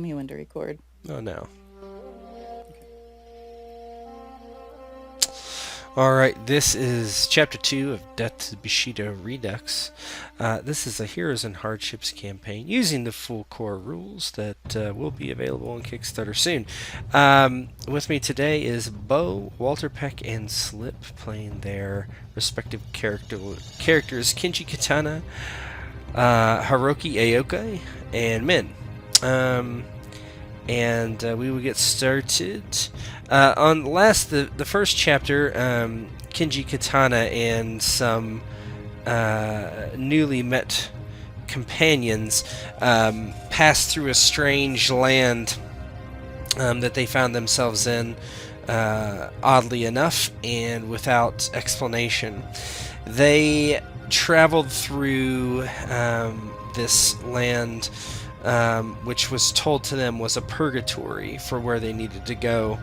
me when to record. Oh no. Alright, this is Chapter 2 of Death to Bushido Redux. This is a Heroes and Hardships campaign using the full core rules that will be available on Kickstarter soon. With me today is Bo, Walter Peck, and Slip playing their respective characters Kenji Katana, Haruki Aoki, and Min. And we will get started. On the first chapter, Kenji Katana and some newly met companions passed through a strange land that they found themselves in, oddly enough, and without explanation. They traveled through this land, which was told to them was a purgatory for where they needed to go.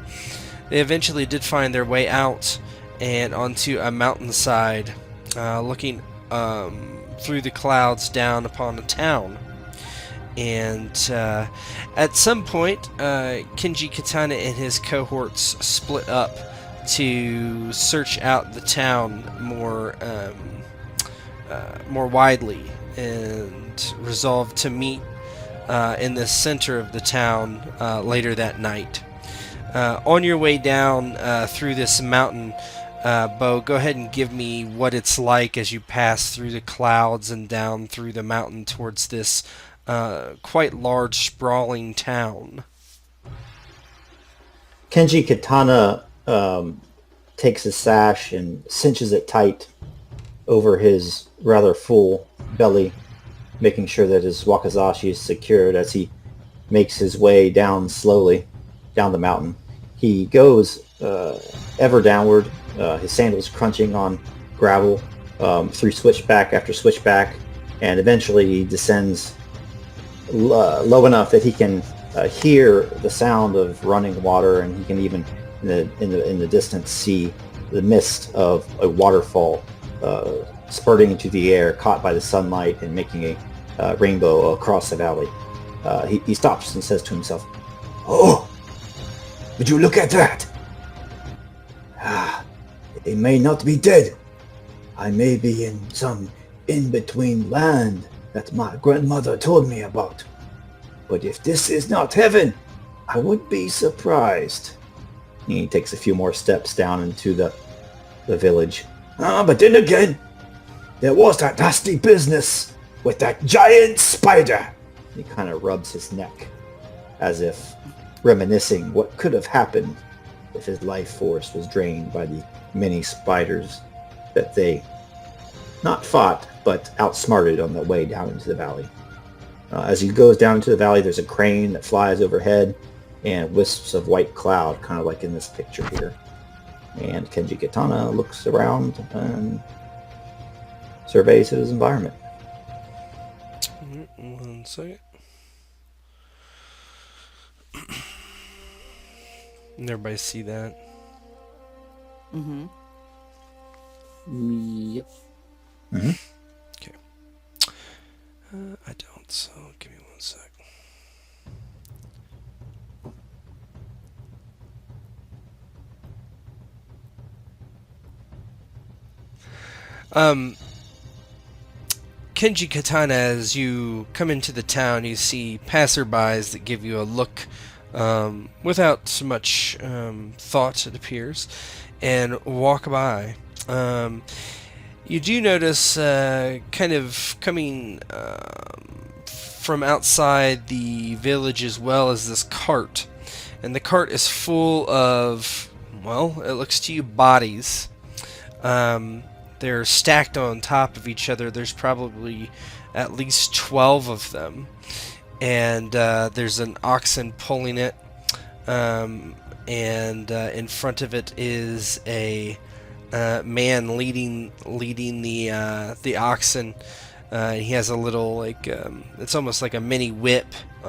They eventually did find their way out and onto a mountainside, looking through the clouds down upon a town. And at some point, Kenji Katana and his cohorts split up to search out the town more widely, and resolved to meet in the center of the town later that night. On your way down through this mountain, Bo, go ahead and give me what it's like as you pass through the clouds and down through the mountain towards this quite large, sprawling town. Kenji Katana takes his sash and cinches it tight over his rather full belly, making sure that his wakizashi is secured as he makes his way down slowly down the mountain. He goes ever downward, his sandals crunching on gravel, through switchback after switchback, and eventually he descends low enough that he can hear the sound of running water, and he can even in the distance see the mist of a waterfall spurting into the air, caught by the sunlight and making a rainbow across the valley. He stops and says to himself, "Oh, would you look at that? It may not be dead. I may be in some in-between land that my grandmother told me about. But if this is not heaven, I would be surprised." He takes a few more steps down into the village. But then again, there was that nasty business with that giant spider. He kind of rubs his neck as if reminiscing what could have happened if his life force was drained by the many spiders that they not fought, but outsmarted on the way down into the valley. As he goes down into the valley, there's a crane that flies overhead and wisps of white cloud, kind of like in this picture here. And Kenji Katana looks around and surveys his environment. One second. And everybody see that? Mm-hmm. Yep. Mm-hmm. Okay. I don't, so give me one sec. Kenji Katana, as you come into the town, you see passerbys that give you a look without so much thought, it appears, and walk by. You do notice, kind of coming from outside the village as well, as this cart. And the cart is full of, well, it looks to you, bodies. They're stacked on top of each other. There's probably at least 12 of them. And there's an oxen pulling it. And in front of it is a man leading the oxen. He has a little, like, it's almost like a mini whip,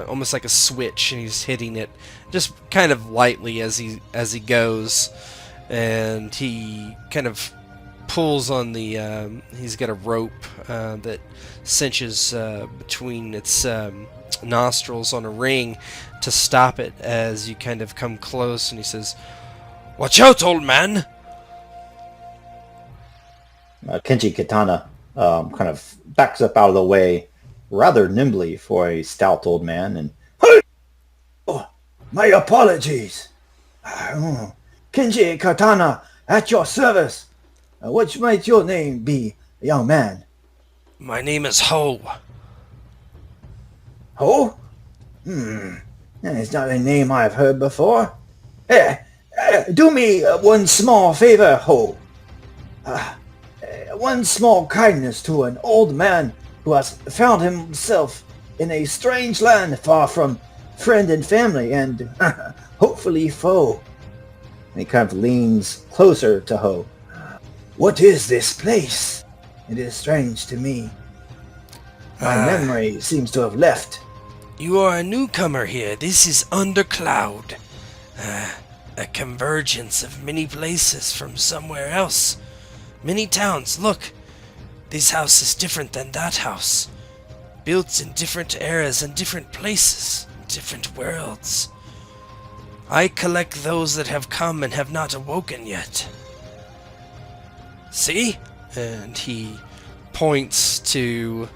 almost like a switch, and he's hitting it just kind of lightly as he goes. And he kind of pulls on the he's got a rope that cinches between its nostrils on a ring to stop it as you kind of come close, and he says, "Watch out, old man!" Kenji Katana kind of backs up out of the way rather nimbly for a stout old man, and Oh, my apologies. Kenji Katana, at your service. What might your name be, young man? "My name is Ho." Ho? That's not a name I've heard before. Do me one small favor, Ho. One small kindness to an old man who has found himself in a strange land far from friend and family and hopefully foe. and he kind of leans closer to Ho. What is this place? It is strange to me. My memory seems to have left. "You are a newcomer here. This is Undercloud. A convergence of many places from somewhere else. Many towns. Look, this house is different than that house. Built in different eras and different places, different worlds. I collect those that have come and have not awoken yet. See?" And he points to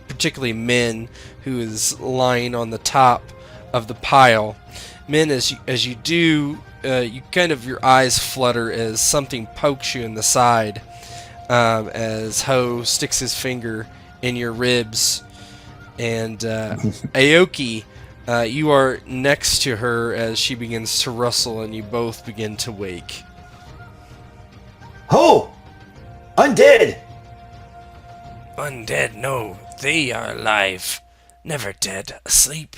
particularly Min, who is lying on the top of the pile. Min, as you do, you kind of, your eyes flutter as something pokes you in the side, as Ho sticks his finger in your ribs. And Aoki, you are next to her as she begins to rustle, and you both begin to wake. Ho! Undead! "Undead, no. They are alive. Never dead. Asleep.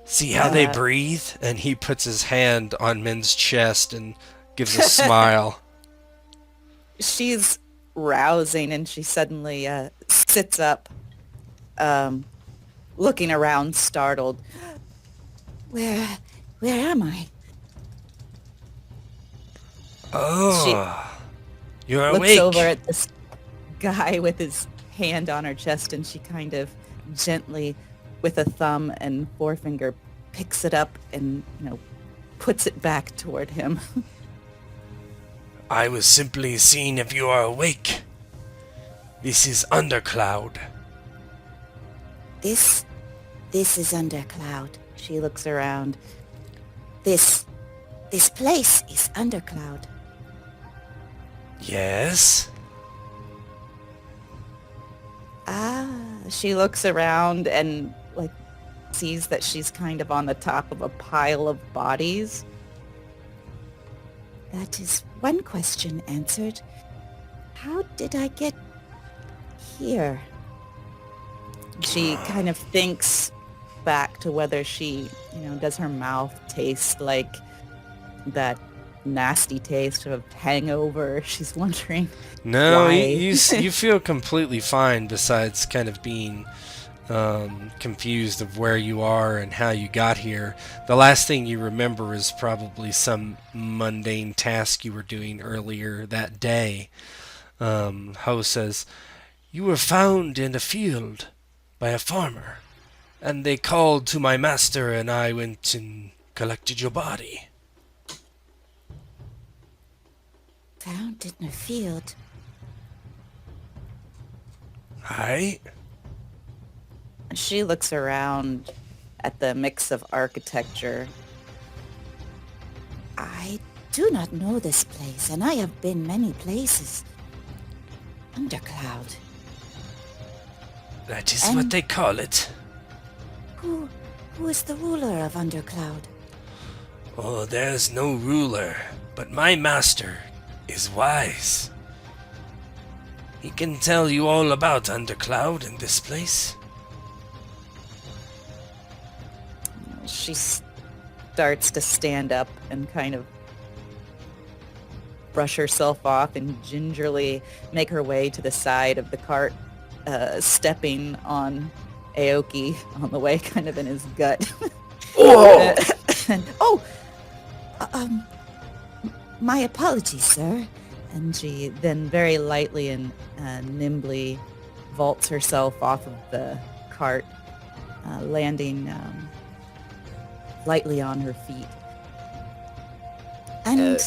See how they breathe?" And he puts his hand on Min's chest and gives a smile. She's rousing and she suddenly sits up, looking around, startled. Where am I? "Oh, you're Looks awake." over at this guy with his hand on her chest, and she kind of gently, with a thumb and forefinger, picks it up and, puts it back toward him. "I was simply seeing if you are awake. This is Undercloud." This is Undercloud. She looks around. This place is Undercloud. "Yes?" She looks around and, sees that she's kind of on the top of a pile of bodies. That is one question answered. How did I get here? She kind of thinks back to whether she, does her mouth taste like that nasty taste of hangover. She's wondering No, why. you feel completely fine, besides kind of being confused of where you are and how you got here. The last thing you remember is probably some mundane task you were doing earlier that day. Ho says, "You were found in a field by a farmer, and they called to my master, and I went and collected your body." Found in a field. Aye? She looks around at the mix of architecture. I do not know this place, and I have been many places. Undercloud. That is what they call it. Who is the ruler of Undercloud? Oh, there's no ruler, but my master is wise. He can tell you all about Undercloud and this place. She starts to stand up and kind of brush herself off and gingerly make her way to the side of the cart, stepping on Aoki on the way, kind of in his gut. Oh! My apologies, sir. And she then very lightly and nimbly vaults herself off of the cart, landing lightly on her feet. And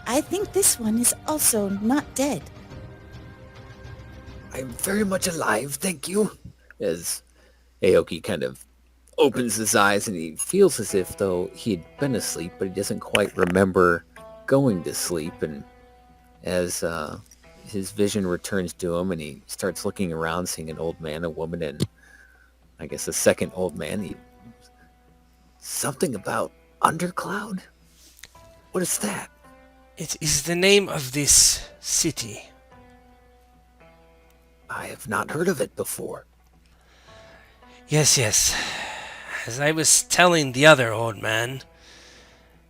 I think this one is also not dead. I'm very much alive, thank you. As Aoki kind of opens his eyes and he feels as if though he'd been asleep, but he doesn't quite remember going to sleep. And as his vision returns to him and he starts looking around, seeing an old man, a woman, and I guess a second old man, something about Undercloud? What is that? It is the name of this city. I have not heard of it before. Yes, yes. As I was telling the other old man,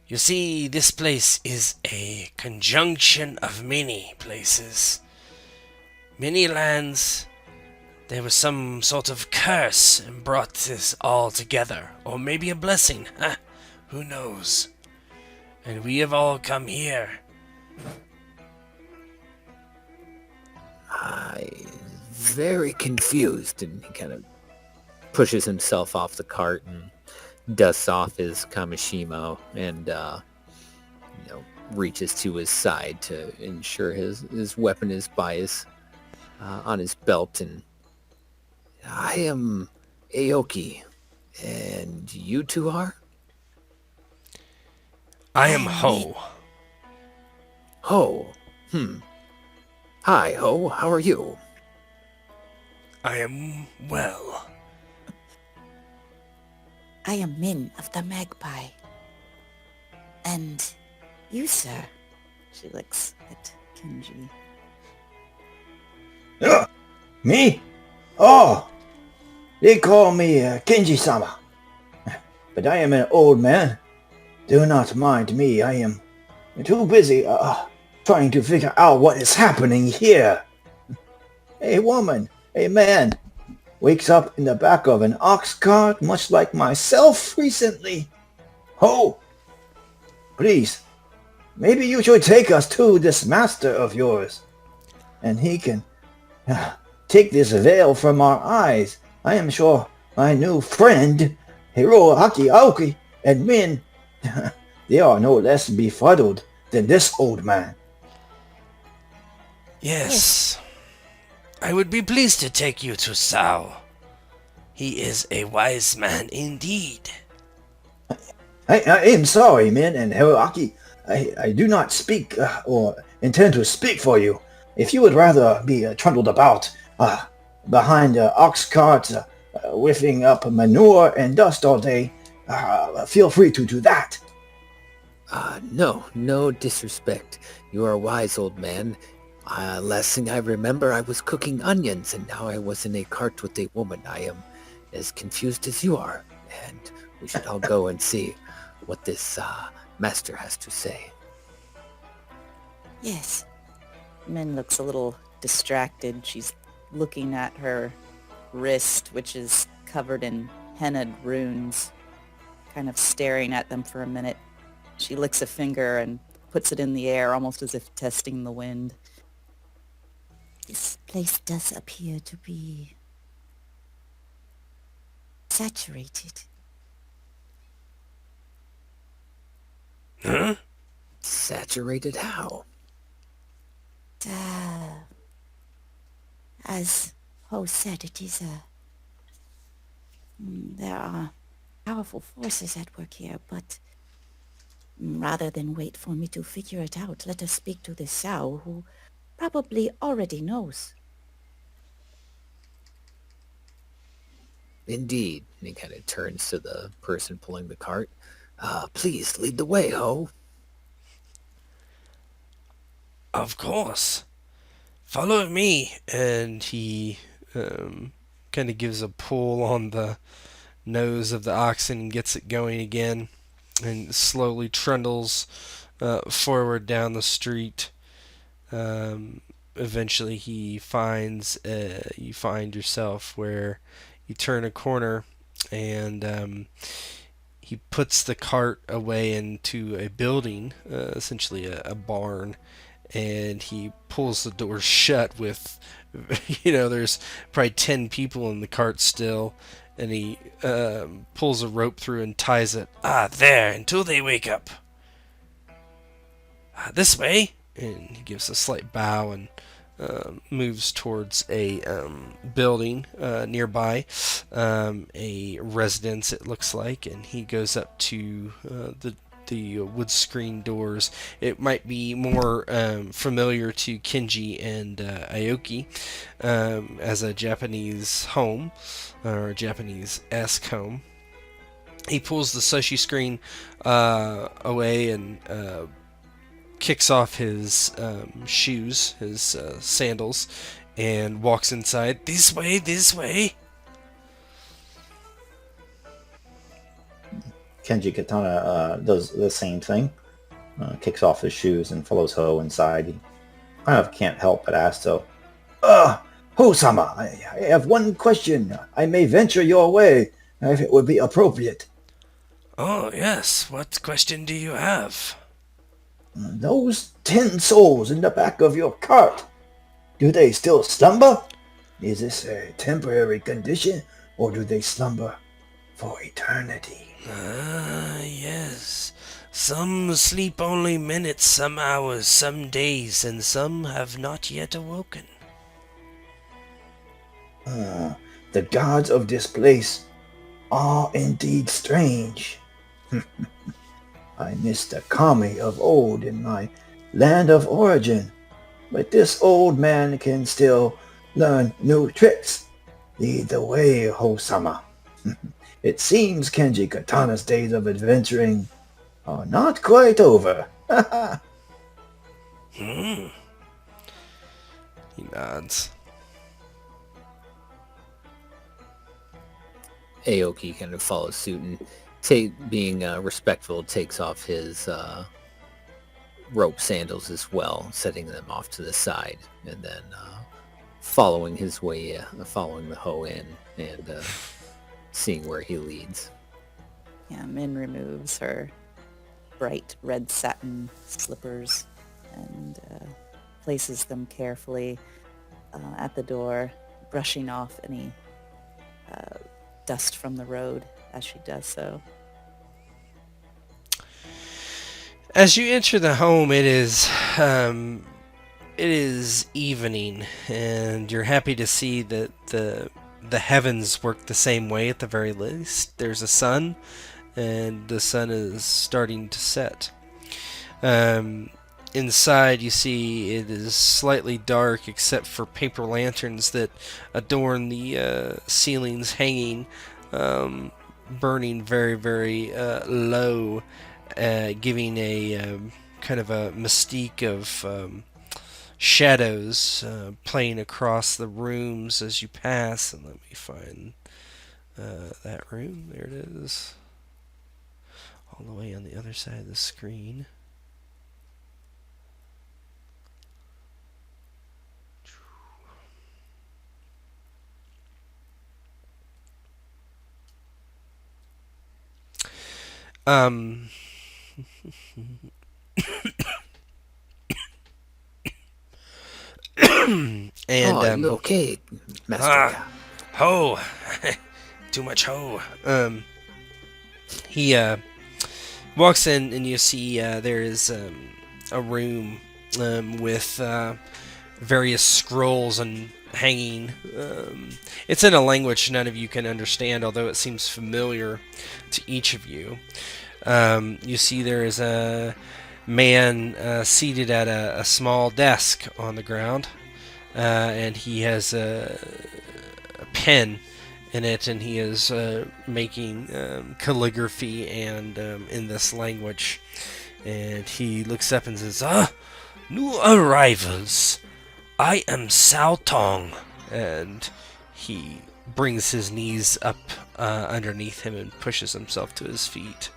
you see, this place is a conjunction of many places. Many lands. There was some sort of curse and brought this all together. Or maybe a blessing. Who knows? And we have all come here. I'm very confused, and he kind of pushes himself off the cart and dusts off his kamishimo and reaches to his side to ensure his weapon is by his on his belt. And I am Aoki, and you two are? I am Ho. Ho. Hi, Ho. How are you? I am well. I am Min of the Magpie. And you, sir? She looks at Kenji. Me? Oh, they call me Kenji-sama. But I am an old man. Do not mind me. I am too busy trying to figure out what is happening here. A woman, a man, wakes up in the back of an ox cart much like myself recently. Oh, please, maybe you should take us to this master of yours, and he can take this veil from our eyes. I am sure my new friend, Hiroaki Aoki, and Min, they are no less befuddled than this old man. Yes. I would be pleased to take you to Sao. He is a wise man indeed. I am sorry, Min and Hiroaki. I do not speak or intend to speak for you. If you would rather be trundled about behind ox carts, whiffing up manure and dust all day, feel free to do that. No disrespect. You are a wise old man. Last thing I remember, I was cooking onions, and now I was in a cart with a woman. I am as confused as you are, and we should all go and see what this master has to say. Yes. Min looks a little distracted. She's looking at her wrist, which is covered in hennaed runes, kind of staring at them for a minute. She licks a finger and puts it in the air, almost as if testing the wind. This place does appear to be saturated. Huh? Saturated how? As Ho said, it is there are powerful forces at work here, but rather than wait for me to figure it out, let us speak to the Sao, who probably already knows. Indeed. And he kind of turns to the person pulling the cart. Please, lead the way, Ho. Of course. Follow me. And he kind of gives a pull on the nose of the oxen and gets it going again, and slowly trundles forward down the street. Eventually you find yourself where you turn a corner, and he puts the cart away into a building, essentially a barn, and he pulls the door shut with, there's probably 10 people in the cart still, and he pulls a rope through and ties it. There, until they wake up. This way. And he gives a slight bow and moves towards a building nearby, a residence it looks like, and he goes up to the wood screen doors. It might be more familiar to Kenji and Aoki as a Japanese home, or Japanese-esque home. He pulls the sushi screen away and kicks off his shoes, his sandals, and walks inside. This way, this way. Kenji Katana does the same thing. Kicks off his shoes and follows Ho inside. He kind of can't help but ask, though. Ho-sama, I have one question. I may venture your way, if it would be appropriate. Oh, yes. What question do you have? Those 10 souls in the back of your cart, do they still slumber? Is this a temporary condition, or do they slumber for eternity? Yes. Some sleep only minutes, some hours, some days, and some have not yet awoken. The gods of this place are indeed strange. I miss the kami of old in my land of origin, but this old man can still learn new tricks. Lead the way, Ho-sama. It seems Kenji Katana's days of adventuring are not quite over. He nods. Aoki kind of follows suit and being respectful, takes off his rope sandals as well, setting them off to the side, and then following his way, following the Ho in, and seeing where he leads. Yeah, Min removes her bright red satin slippers and places them carefully at the door, brushing off any dust from the road as she does so. As you enter the home, it is evening, and you're happy to see that the heavens work the same way at the very least. There's a sun, and the sun is starting to set. Inside, you see it is slightly dark, except for paper lanterns that adorn the ceilings, hanging, burning very, very low, giving a kind of a mystique of shadows playing across the rooms as you pass. And let me find that room. There it is, all the way on the other side of the screen. And okay, Master. Ho, too much ho. He walks in, and you see there is a room with various scrolls and hanging. It's in a language none of you can understand, although it seems familiar to each of you. You see there is a man seated at a small desk on the ground, and he has a pen in it, and he is making calligraphy and in this language. And he looks up and says, new arrivals. I am Sao Tong. And he brings his knees up underneath him and pushes himself to his feet.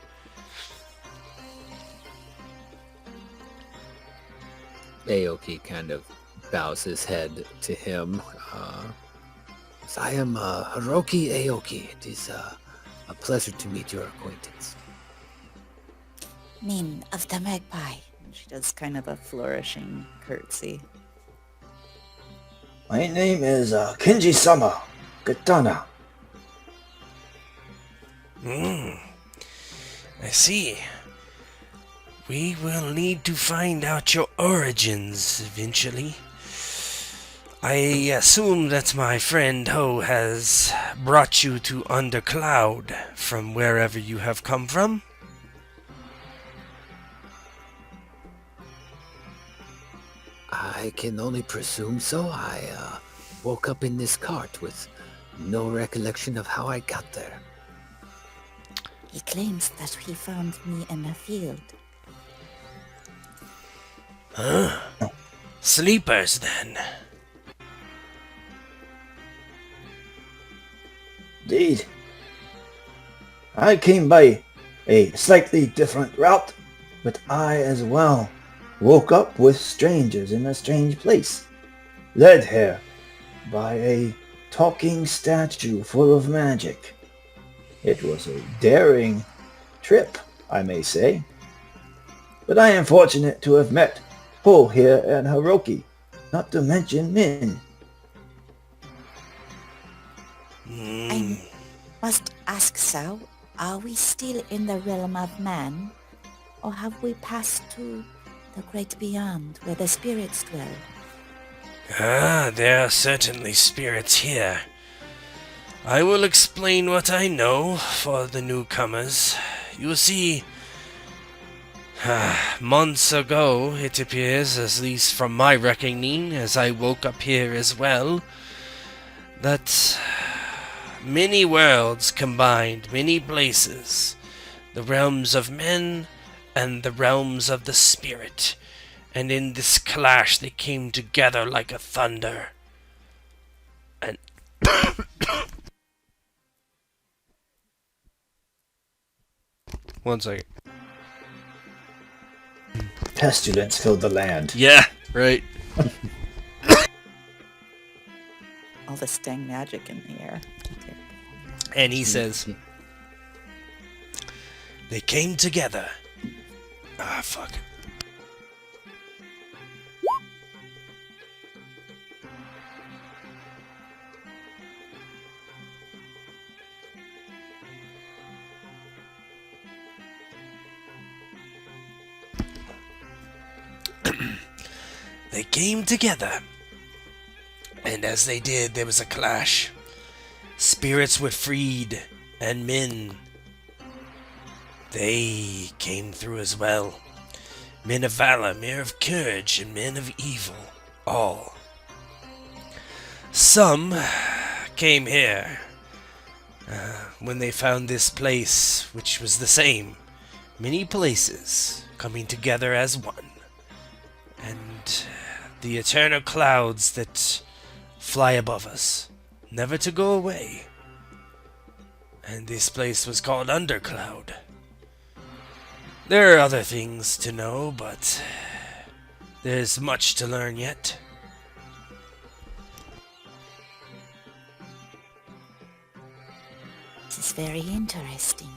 Aoki kind of bows his head to him. I am Hiroki Aoki. It is a pleasure to meet your acquaintance. Min of the Magpie. She does kind of a flourishing curtsy. My name is Kenji Katana. I see. We will need to find out your origins eventually. I assume that my friend Ho has brought you to Undercloud from wherever you have come from. I can only presume so. I woke up in this cart with no recollection of how I got there. He claims that he found me in a field. Huh? Sleepers, then. Indeed. I came by a slightly different route, but I as well woke up with strangers in a strange place, led here by a talking statue full of magic. It was a daring trip, I may say, but I am fortunate to have met Ho here and Hiroki, not to mention Min. I must ask, Sao, are we still in the realm of man, or have we passed to the great beyond where the spirits dwell? There are certainly spirits here. I will explain what I know for the newcomers. You see, months ago, it appears, at least from my reckoning, as I woke up here as well, that many worlds combined, many places, the realms of men and the realms of the spirit, and in this clash they came together like a thunder. And one second. Pestilence filled the land. Yeah, right. All this dang magic in the air. Okay. And he says, they came together. Fuck. They came together, and as they did, there was a clash. Spirits were freed, and men, they came through as well. Men of valor, men of courage, and men of evil, all. Some came here when they found this place, which was the same. Many places coming together as one. And the eternal clouds that fly above us, never to go away. And this place was called Undercloud. There are other things to know, but there's much to learn yet. This is very interesting.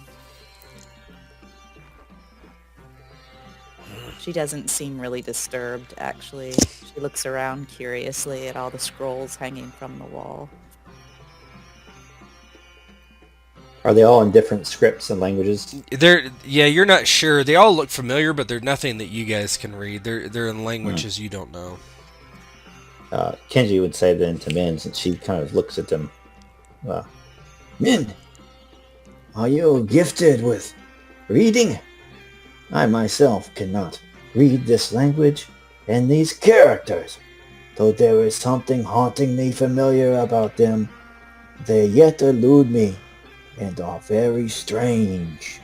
She doesn't seem really disturbed, actually. She looks around curiously at all the scrolls hanging from the wall. Are they all in different scripts and languages? You're not sure. They all look familiar, but they're nothing that you guys can read. They're in languages you don't know. Kenji would say then to Min, since she kind of looks at them. Min, are you gifted with reading? I myself cannot read this language and these characters, though there is something hauntingly familiar about them. They yet elude me and are very strange.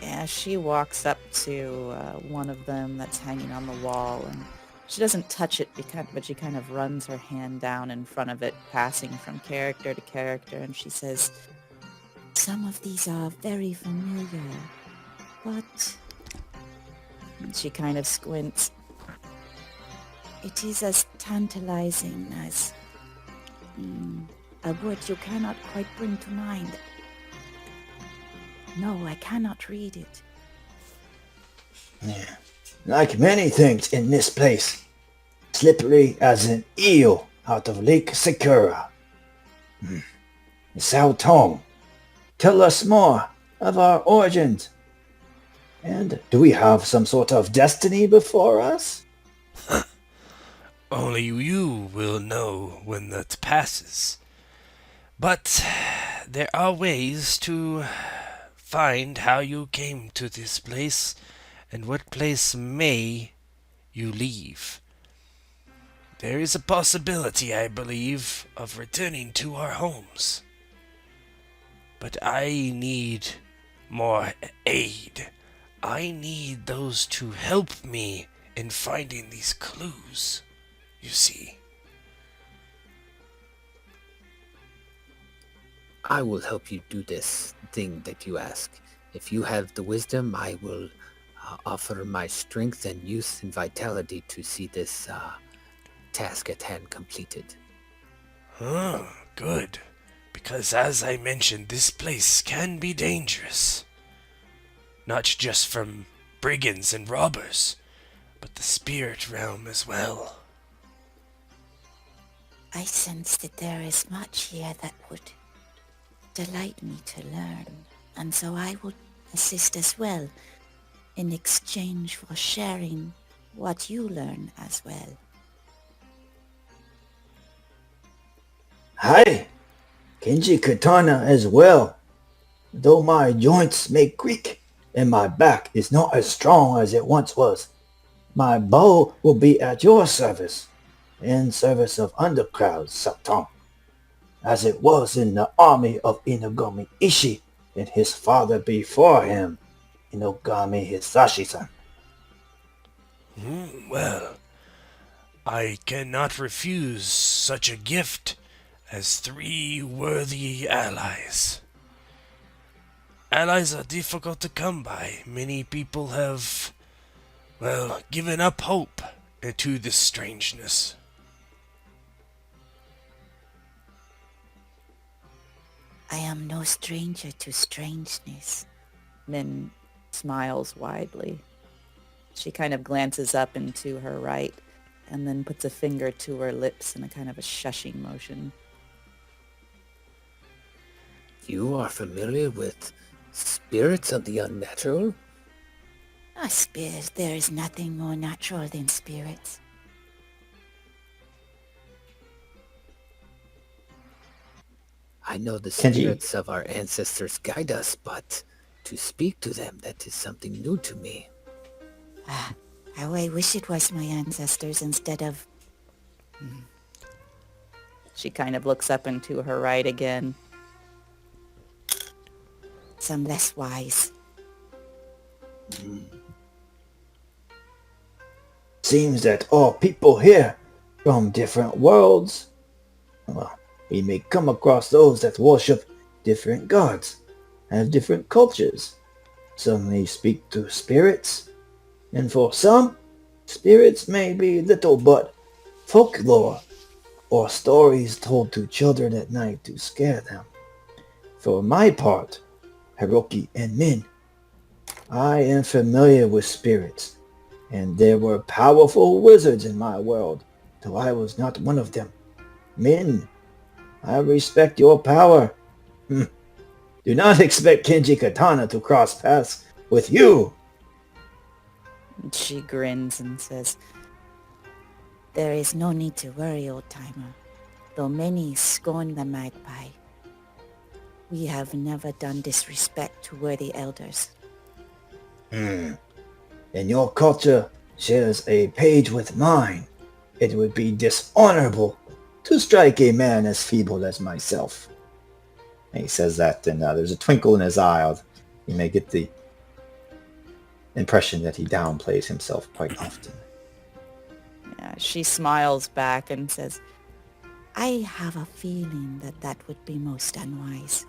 Yeah, she walks up to one of them that's hanging on the wall, and she doesn't touch it, but she kind of runs her hand down in front of it, passing from character to character, and she says, Some of these are very familiar, but and she kind of squints. it is as tantalizing as a word you cannot quite bring to mind. No, I cannot read it. Yeah. Like many things in this place, slippery as an eel out of Lake Sakura. Sao Tong, tell us more of our origins. And do we have some sort of destiny before us? Only you will know when that passes. But there are ways to find how you came to this place and what place may you leave. There is a possibility, I believe, of returning to our homes. But I need more aid. I need those to help me in finding these clues, you see. I will help you do this thing that you ask. If you have the wisdom, I will offer my strength and youth and vitality to see this task at hand completed. Good. Because as I mentioned, this place can be dangerous. Not just from brigands and robbers, but the spirit realm as well. I sense that there is much here that would delight me to learn, and so I will assist as well in exchange for sharing what you learn as well. Hi, Kenji Katana as well. Though my joints may creak and my back is not as strong as it once was, my bow will be at your service, in service of undercrowd, Satan, as it was in the army of Inugami Ishi and his father before him, Inugami Hisashi-san. Well, I cannot refuse such a gift as 3 worthy allies. Allies are difficult to come by. Many people have, well, given up hope to this strangeness. I am no stranger to strangeness. Min smiles widely. She kind of glances up and to her right and then puts a finger to her lips in a kind of a shushing motion. You are familiar with spirits of the unnatural? I suppose there is nothing more natural than spirits. I know the Kenji. spirits of our ancestors guide us, but to speak to them, that is something new to me. How I wish it was my ancestors instead of... She kind of looks up and to her right again. some less wise. Seems that all people here from different worlds. Well, we may come across those that worship different gods, have different cultures. Some may speak to spirits, and for some, spirits may be little but folklore or stories told to children at night to scare them. For my part, Hiroki and Min, I am familiar with spirits, and there were powerful wizards in my world, though I was not one of them. Min, I respect your power. Do not expect Kenji Katana to cross paths with you. She grins and says, There is no need to worry, old-timer. Though many scorn the magpie, we have never done disrespect to worthy elders. And your culture shares a page with mine. It would be dishonorable to strike a man as feeble as myself. And he says that, and there's a twinkle in his eye. You may get the impression that he downplays himself quite often. yeah, she smiles back and says, I have a feeling that that would be most unwise.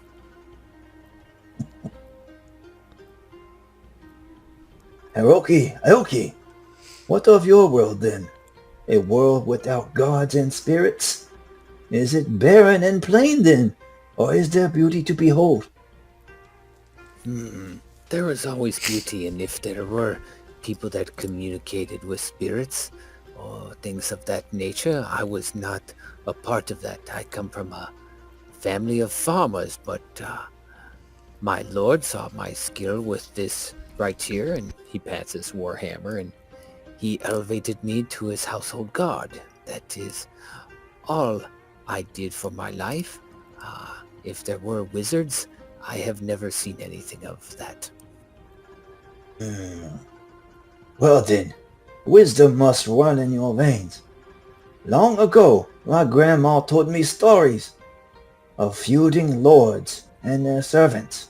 Aoki, what of your world then? A world without gods and spirits? Is it barren and plain then, or is there beauty to behold? There is always beauty, and if there were people that communicated with spirits or things of that nature. I was not a part of that. I come from a family of farmers, but my lord saw my skill with this right here, and he pats his warhammer, and he elevated me to his household god. That is all I did for my life. If there were wizards, I have never seen anything of that. Well then, wisdom must run in your veins. Long ago, my grandma told me stories of feuding lords and their servants.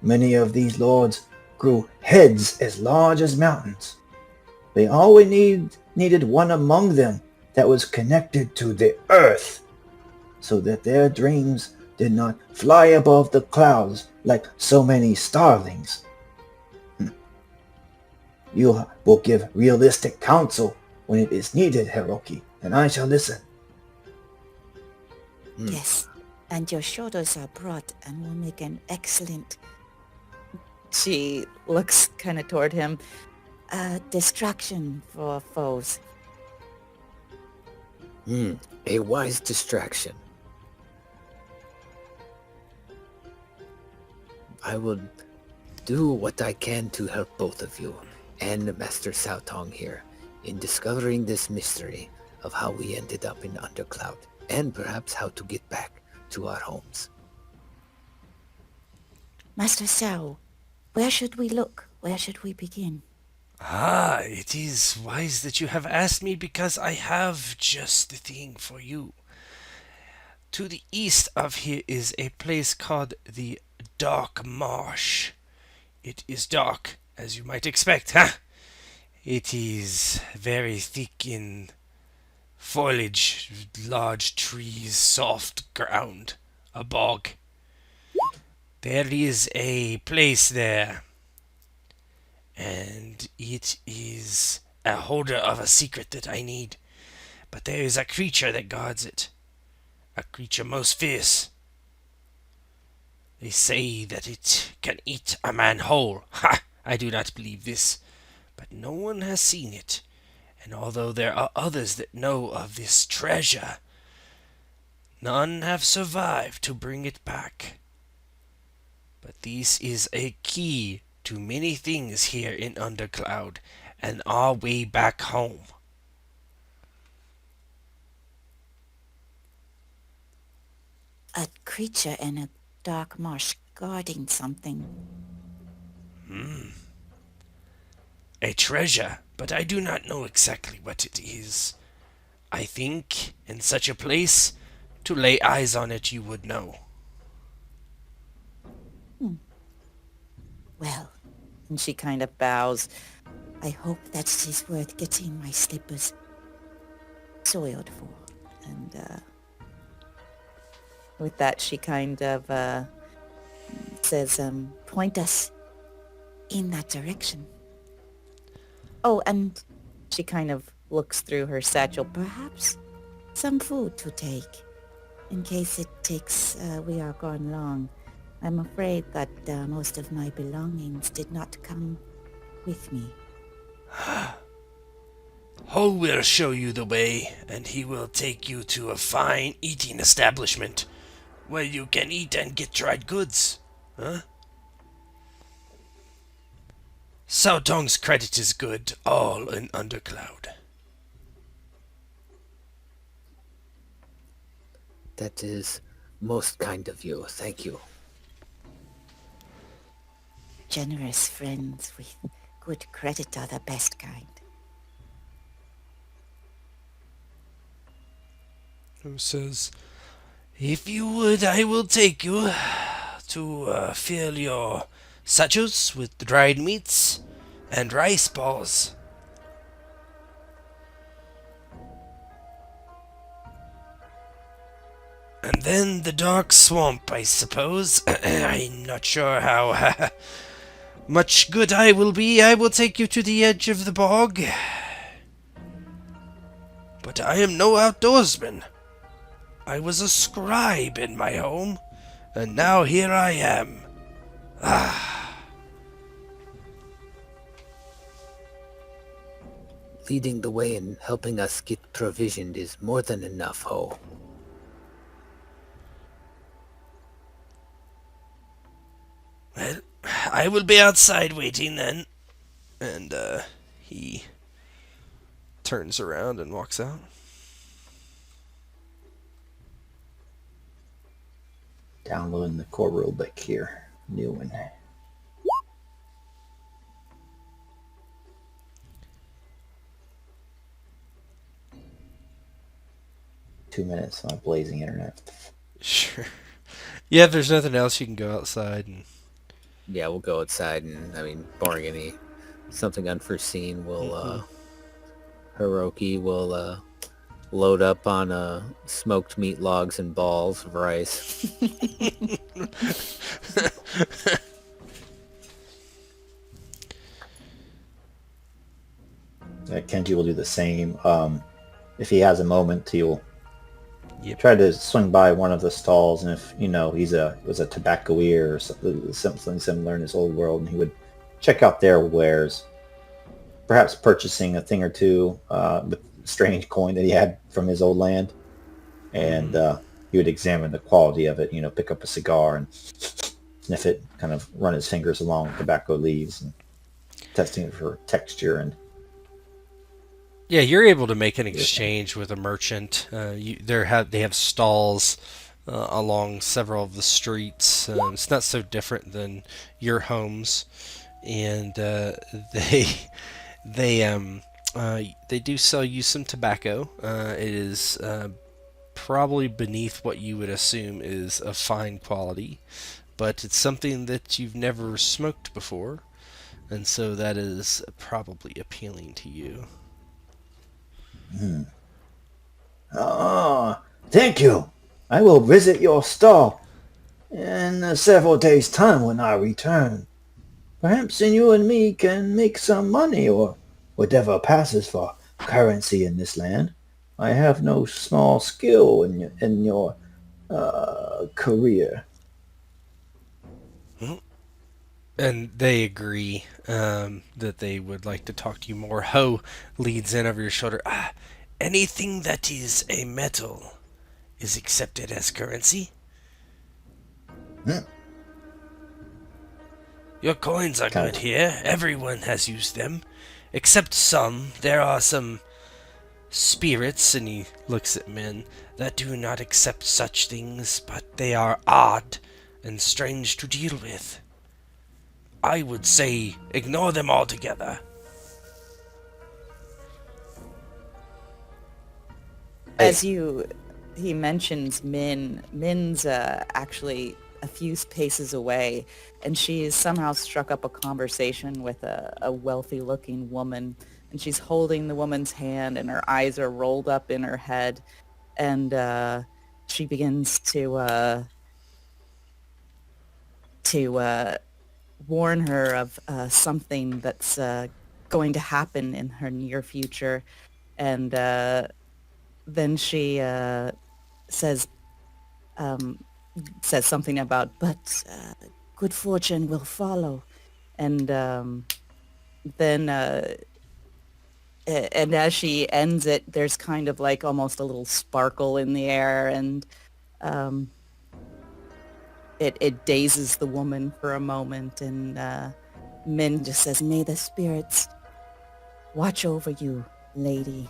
Many of these lords grew heads as large as mountains. They always needed one among them that was connected to the earth, so that their dreams did not fly above the clouds like so many starlings. You will give realistic counsel when it is needed, Hiroki, and I shall listen. Yes, and your shoulders are broad and will make an excellent She looks kind of toward him. distraction for foes. A wise distraction. I will do what I can to help both of you and Master Saotong here in discovering this mystery of how we ended up in Undercloud, and perhaps how to get back to our homes. Master Sao, where should we look? Where should we begin? It is wise that you have asked me, because I have just the thing for you. To the east of here is a place called the Dark Marsh. It is dark, as you might expect, huh? It is very thick in foliage, large trees, soft ground, a bog. There is a place there, and it is a holder of a secret that I need. But there is a creature that guards it, a creature most fierce. They say that it can eat a man whole. Ha! I do not believe this, but no one has seen it. And although there are others that know of this treasure, none have survived to bring it back. But this is a key to many things here in Undercloud and our way back home. A creature in a dark marsh guarding something. A treasure, but I do not know exactly what it is. I think in such a place, to lay eyes on it, you would know. Well, And she kind of bows. I hope that it is worth getting my slippers soiled for. And with that, she kind of says, Point us in that direction. oh, and she kind of looks through her satchel. Perhaps some food to take, in case it takes we are gone long. I'm afraid that most of my belongings did not come with me. Ho will show you the way, and he will take you to a fine eating establishment where you can eat and get dried goods. Huh? Saotong's credit is good, all in Undercloud. That is most kind of you. Thank you. Generous friends with good credit are the best kind. Who says, if you would, I will take you to fill your satchels with dried meats and rice balls. And then the dark swamp, I suppose. I'm not sure how much good I will be. I will take you to the edge of the bog. But I am no outdoorsman. I was a scribe in my home, and now here I am. leading the way and helping us get provisioned is more than enough, Ho. Well, I will be outside waiting then. And he turns around and walks out. Downloading the core rulebook here. New one. 2 minutes on blazing internet. Sure. Yeah, if there's nothing else, you can go outside and... Yeah, we'll go outside, and I mean, barring any something unforeseen, we'll Hiroki will load up on smoked meat logs and balls of rice. Kenji will do the same. If he has a moment, he'll Yep. try to swing by one of the stalls, and if was a tobacco-ear or something similar in his old world, and he would check out their wares, perhaps purchasing a thing or two with strange coin that he had from his old land, and he would examine the quality of it. Pick up a cigar and sniff it, kind of run his fingers along tobacco leaves and testing it for texture and. Yeah, you're able to make an exchange with a merchant. They have stalls along several of the streets. It's not so different than your homes, and they do sell you some tobacco. It is probably beneath what you would assume is of fine quality, but it's something that you've never smoked before, and so that is probably appealing to you. Thank you. I will visit your stall in several days' time when I return. Perhaps you and me can make some money or whatever passes for currency in this land. I have no small skill in your career. And they agree that they would like to talk to you more. Ho leads in over your shoulder. Anything that is a metal is accepted as currency. Your coins are good here. Everyone has used them. Except some. There are some spirits, and he looks at men, that do not accept such things, but they are odd and strange to deal with. I would say ignore them altogether. He mentions Min's actually a few paces away, and she's somehow struck up a conversation with a wealthy-looking woman, and she's holding the woman's hand, and her eyes are rolled up in her head, and she begins to warn her of something that's going to happen in her near future, and then she says something about, but good fortune will follow, and then and as she ends it, there's kind of like almost a little sparkle in the air, and it dazes the woman for a moment, and Min just says, "May the spirits watch over you, lady.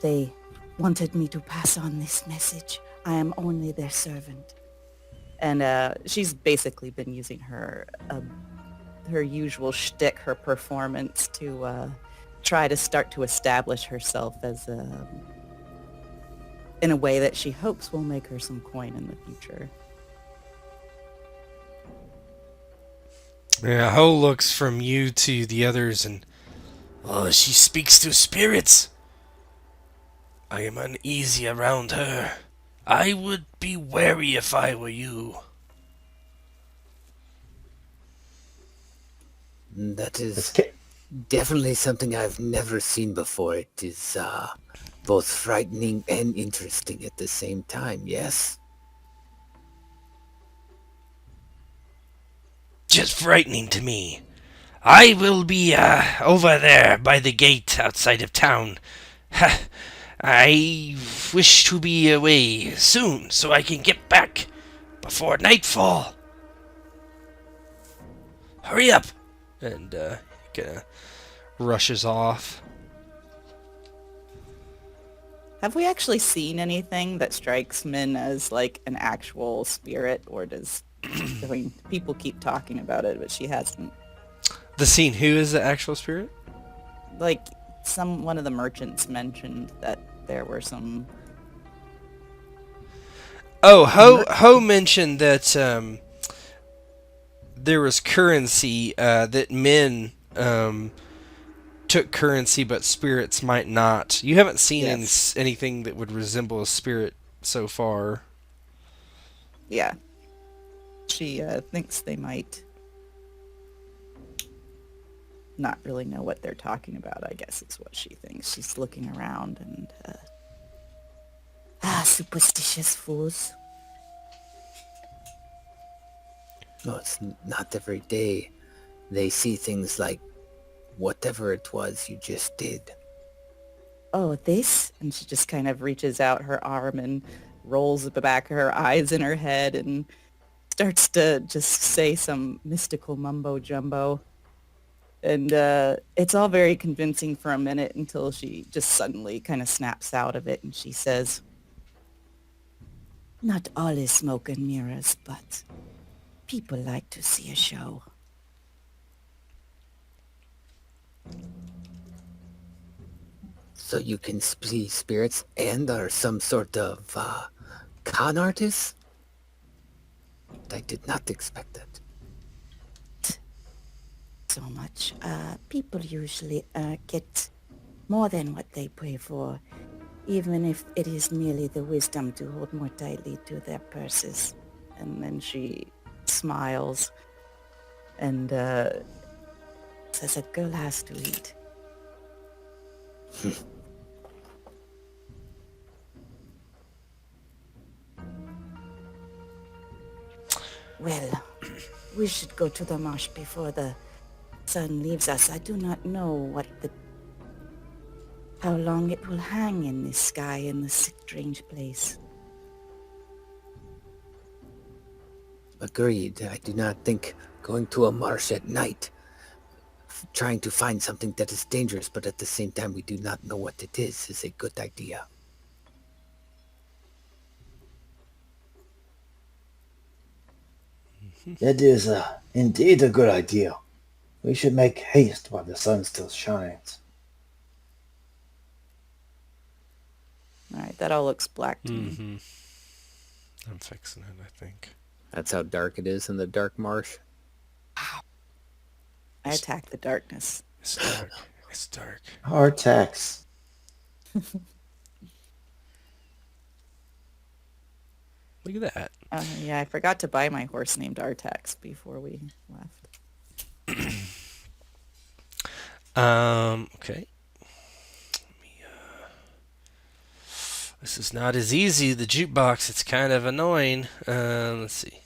They wanted me to pass on this message. I am only their servant." And she's basically been using her usual shtick, her performance, to try to start to establish herself as in a way that she hopes will make her some coin in the future. Yeah, Ho looks from you to the others and, she speaks to spirits. I am uneasy around her. I would be wary if I were you. That is definitely something I've never seen before. It is both frightening and interesting at the same time, yes? Just frightening to me. I will be over there by the gate outside of town. I wish to be away soon so I can get back before nightfall. Hurry up! And he kind of rushes off. Have we actually seen anything that strikes Min as like an actual spirit, or I mean, people keep talking about it, but she hasn't. The scene, who is the actual spirit? Like one of the merchants mentioned that there were some. Oh, Ho mentioned that there was currency, that men took currency, but spirits might not. You haven't seen anything that would resemble a spirit so far. Yeah. She thinks they might not really know what they're talking about, I guess is what she thinks. She's looking around and... superstitious fools. No, it's not every day they see things like whatever it was you just did. Oh, this? And she just kind of reaches out her arm and rolls the back of her eyes in her head and starts to just say some mystical mumbo jumbo. And it's all very convincing for a minute until she just suddenly kind of snaps out of it and she says, Not all is smoke and mirrors, but people like to see a show. So you can see spirits and are some sort of con artist? I did not expect that. So much. People usually get more than what they pray for, even if it is merely the wisdom to hold more tightly to their purses. and then she smiles and says, a girl has to eat. Well, we should go to the marsh before the sun leaves us. I do not know how long it will hang in this sky in this strange place. Agreed. I do not think going to a marsh at night, trying to find something that is dangerous, but at the same time we do not know what it is a good idea. It is indeed a good idea. We should make haste while the sun still shines. All right, that all looks black to me. Mm-hmm. I'm fixing it, I think. That's how dark it is in the dark marsh. I attack the darkness. It's dark. It's dark. Artax. Look at that. Yeah, I forgot to buy my horse named Artax before we left. Okay. This is not as easy. The jukebox, it's kind of annoying. Let's see.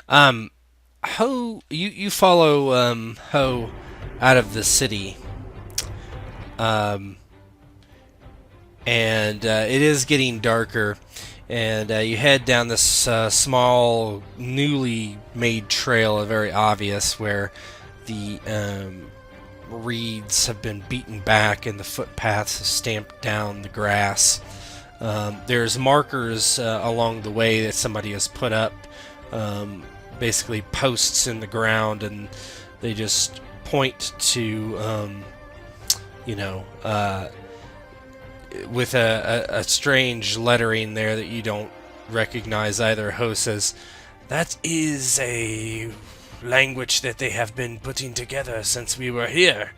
Ho, you follow Ho out of the city. And it is getting darker, and you head down this small, newly made trail, very obvious, where the reeds have been beaten back and the footpaths have stamped down the grass. There's markers along the way that somebody has put up, basically posts in the ground, and they just point to, with a strange lettering there that you don't recognize either. Ho says, that is a language that they have been putting together since we were here.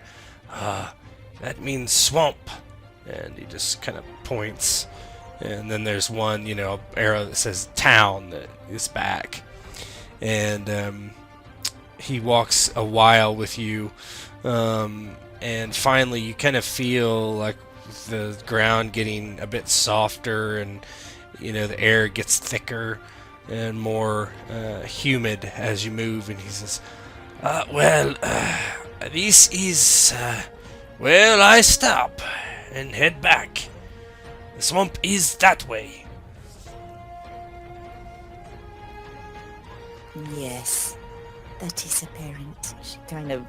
That means swamp. And he just kind of points. And then there's one, arrow that says town that is back. And he walks a while with you. And finally you kind of feel like the ground getting a bit softer, and the air gets thicker and more humid as you move. And he says, this is well, I stop and head back. The swamp is that way. Yes, that is apparent. She kind of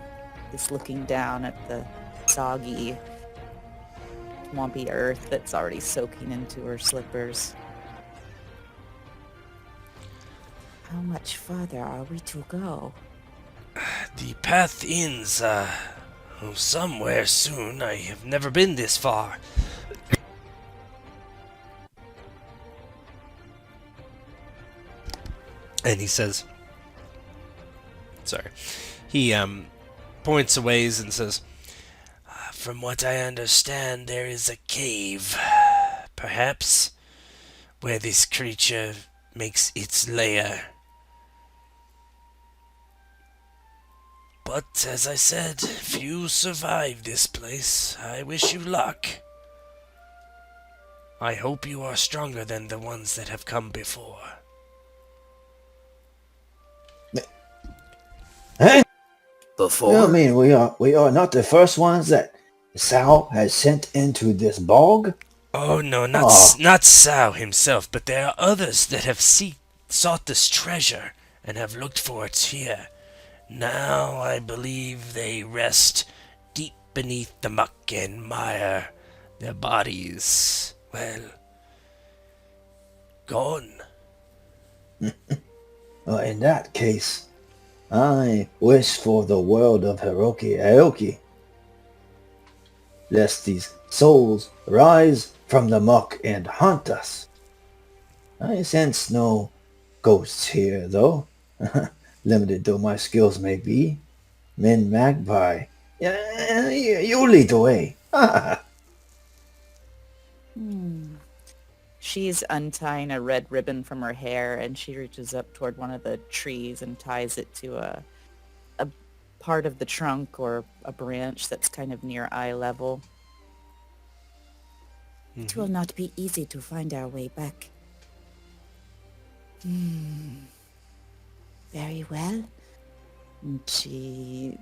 is looking down at the soggy, swampy earth that's already soaking into her slippers. How much farther are we to go? The path ends somewhere soon. I have never been this far. And he says, sorry, he points a ways and says, from what I understand, there is a cave, perhaps, where this creature makes its lair. But, as I said, few survive this place. I wish you luck. I hope you are stronger than the ones that have come before. Hey, Before? you know, I mean, we are not the first ones that Sal has sent into this bog. Oh no, not Sao himself, but there are others that have sought this treasure and have looked for it here. Now I believe they rest deep beneath the muck and mire. Their bodies, well, gone. Well, in that case, I wish for the world of Aoki, lest these souls rise from the muck and haunt us. I sense no ghosts here, though. Limited though my skills may be. Min Magpie, you lead the way. She's untying a red ribbon from her hair, and she reaches up toward one of the trees and ties it to a part of the trunk or a branch that's kind of near eye level. It will not be easy to find our way back. Very well. And she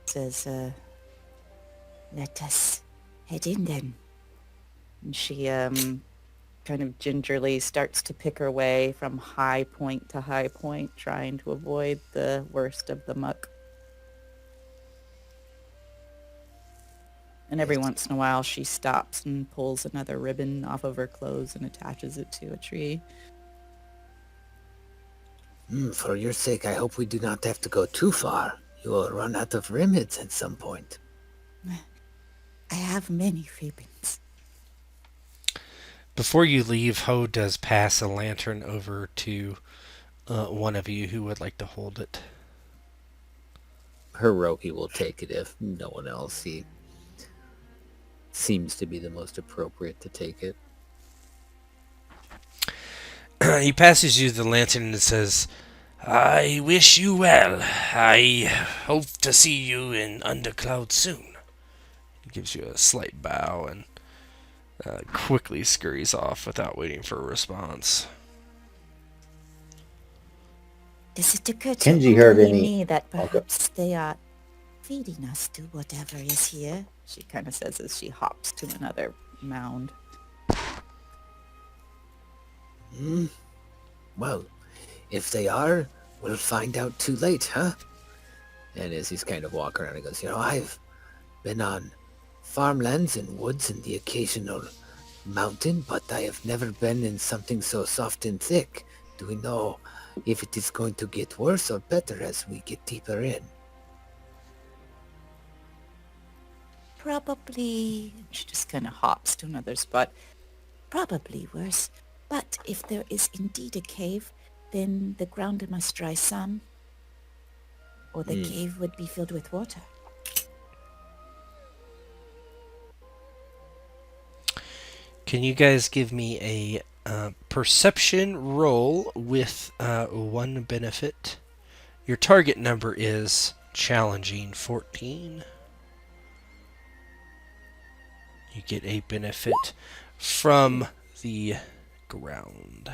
says, Let us head in then. and she kind of gingerly starts to pick her way from high point to high point, trying to avoid the worst of the muck. And every once in a while she stops and pulls another ribbon off of her clothes and attaches it to a tree. For your sake, I hope we do not have to go too far. You will run out of remedies at some point. I have many ribbons. Before you leave, Ho does pass a lantern over to one of you who would like to hold it. Hiroki will take it if no one else. He seems to be the most appropriate to take it. He passes you the lantern and says, I wish you well. I hope to see you in Undercloud soon. He gives you a slight bow and quickly scurries off without waiting for a response. Does it occur to Kenji heard only any- me that perhaps they are feeding us to whatever is here? She kind of says as she hops to another mound. Well, if they are, we'll find out too late, huh? And as he's kind of walking around, he goes, I've been on farmlands and woods and the occasional mountain, but I have never been in something so soft and thick. Do we know if it is going to get worse or better as we get deeper in? Probably, She just kind of hops to another spot. probably worse. But if there is indeed a cave, then the ground must dry some, or the cave would be filled with water. Can you guys give me a perception roll with one benefit? Your target number is challenging 14. You get a benefit from the ground.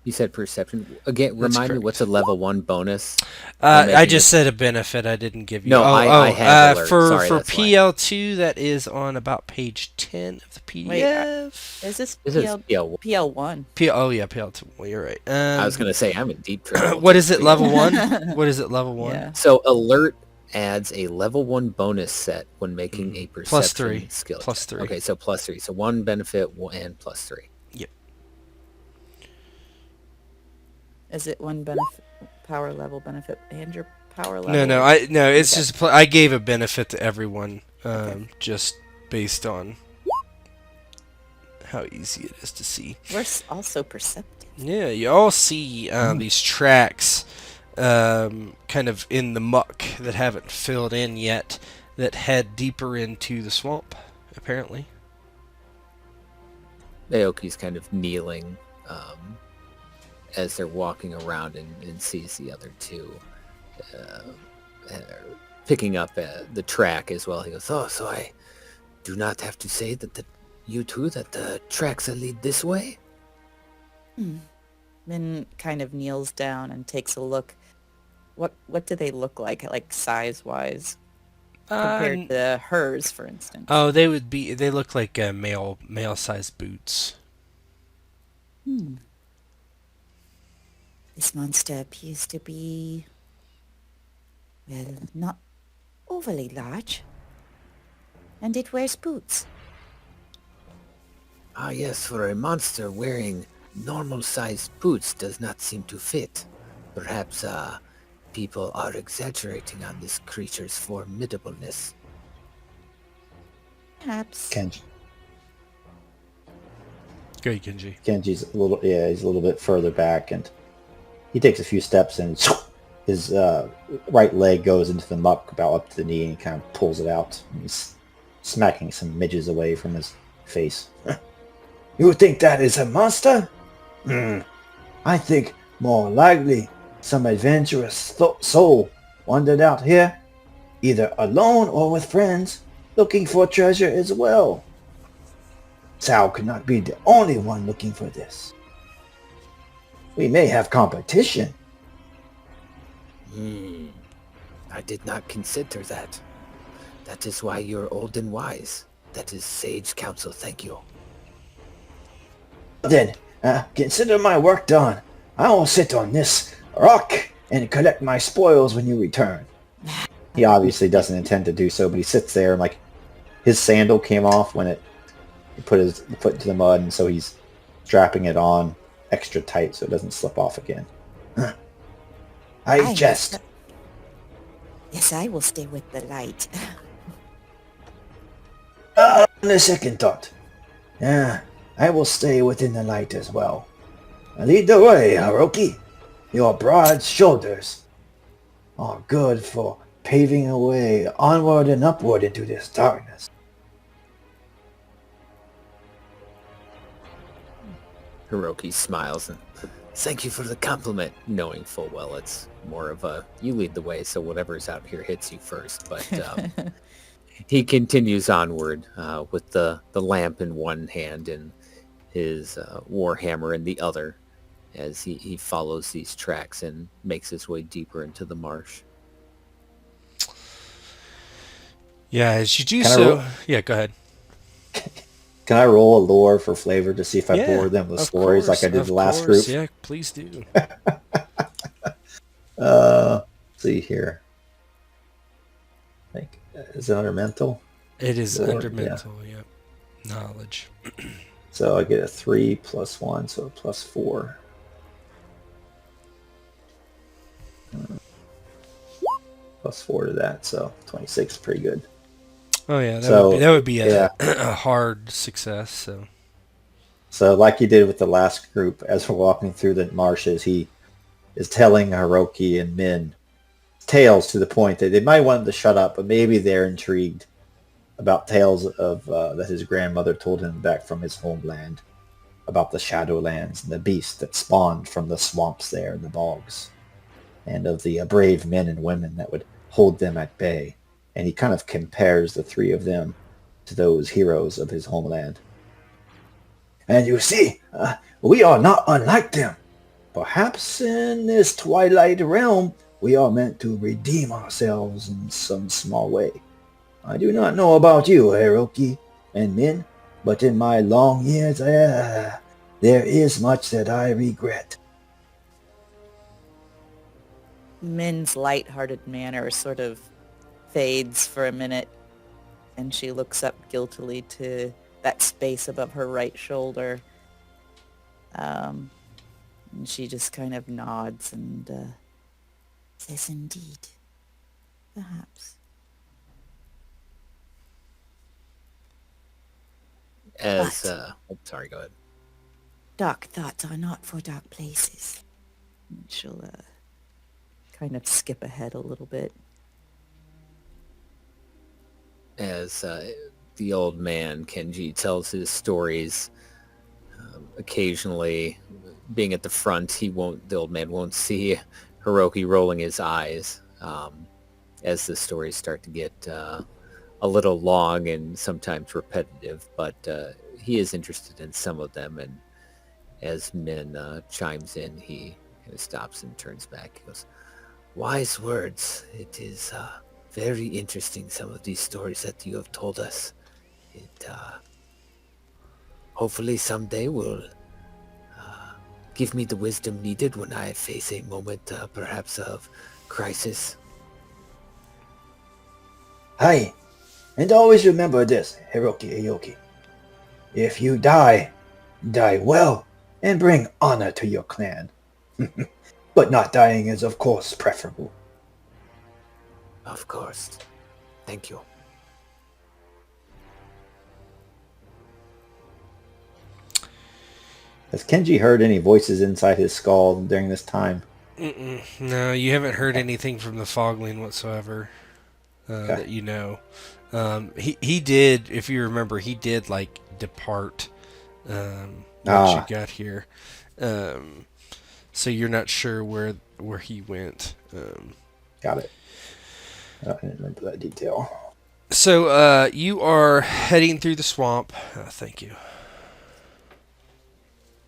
You said perception. Again, That's remind me, correct. what's a level 1 bonus? I just said a benefit. I didn't give you. No, I have alert. For Sorry, for that's why. PL2, that is on about page 10 of the PDF. Wait, is this This is PL1? Oh yeah, PL2. Well, you're right. I was going to say, I'm in deep trouble. What is it? Level 1? What is it? Level 1? Yeah. So alert adds a level 1 bonus set when making a perception Plus 3. skill Plus check. 3. Okay, so plus 3. So 1 benefit and plus 3. Yep. Is it one benefit, power level benefit, and your power level? No. It's Okay. just I gave a benefit to everyone, just based on how easy it is to see. We're also perceptive. Yeah, you all see these tracks kind of in the muck that haven't filled in yet that head deeper into the swamp, apparently. Aoki's kind of kneeling as they're walking around and sees the other two picking up the track as well. He goes, "Oh, so I do not have to say that you two that the tracks that lead this way?" Min kind of kneels down and takes a look. What do they look like size-wise, compared to hers, for instance? Oh, they look like male-sized boots. This monster appears to be, well, not overly large. And it wears boots. Ah, yes, for a monster wearing normal-sized boots does not seem to fit. Perhaps people are exaggerating on this creature's formidableness. Perhaps. Kenji. Good, Kenji. Kenji's he's a little bit further back, and he takes a few steps, and his right leg goes into the muck about up to the knee, and kind of pulls it out. He's smacking some midges away from his face. You think that is a monster? I think more likely some adventurous soul wandered out here, either alone or with friends, looking for treasure as well. Cao could not be the only one looking for this. We may have competition. I did not consider that. That is why you're old and wise. That is sage counsel, thank you. Then, consider my work done. I will sit on this rock and collect my spoils when you return. He obviously doesn't intend to do so, but he sits there, and like his sandal came off when he put his foot into the mud, and so he's strapping it on extra tight so it doesn't slip off again. I jest. Yes, I will stay with the light. On the second thought, I will stay within the light as well. Lead the way, Haruki. Your broad shoulders are good for paving a way onward and upward into this darkness. Hiroki smiles and thank you for the compliment, knowing full well it's more of a you lead the way, so whatever's out here hits you first. But he continues onward with the lamp in one hand and his warhammer in the other as he follows these tracks and makes his way deeper into the marsh. Yeah, as you do Can I so... roll? Yeah, go ahead. Can I roll a lore for flavor to see if I Yeah, bore them with of stories course, like I did of the last course. group? Yeah, please do. See here. I think is it under mental? It is Lore, under yeah. mental, yep. Knowledge. So I get a 3 plus 1, so a plus 4. Plus 4 to that, so 26 is pretty good. Oh yeah, So, that would be a, yeah. a hard success. So like he did with the last group, as we're walking through the marshes, he is telling Hiroki and Min tales to the point that they might want him to shut up, but maybe they're intrigued about tales of that his grandmother told him back from his homeland about the Shadowlands and the beasts that spawned from the swamps there and the bogs, and of the brave men and women that would hold them at bay And he kind of compares the three of them to those heroes of his homeland. And you see, we are not unlike them. Perhaps in this twilight realm, we are meant to redeem ourselves in some small way. I do not know about you, Hiroki and Min, but in my long years, there is much that I regret. Min's light-hearted manner sort of fades for a minute, and she looks up guiltily to that space above her right shoulder. And she just kind of nods and Says indeed. Perhaps. As sorry, go ahead. Dark thoughts are not for dark places. she'll kind of skip ahead a little bit. As the old man Kenji tells his stories, occasionally being at the front, the old man won't see Hiroki rolling his eyes as the stories start to get a little long and sometimes repetitive, but he is interested in some of them, and as Min chimes in, he kind of stops and turns back. He goes, "Wise words. It is very interesting, some of these stories that you have told us. It hopefully someday will give me the wisdom needed when I face a moment perhaps of crisis." Hi, and always remember this, Hiroki Aoki. If you die, die well, and bring honor to your clan. But not dying is of course preferable. Of course. Thank you. Has Kenji heard any voices inside his skull during this time? No, you haven't heard anything from the Fogling whatsoever that you know. He did, if you remember, he did like depart once you got here. So you're not sure where he went. Got it. I didn't remember that detail. So you are heading through the swamp. Thank you.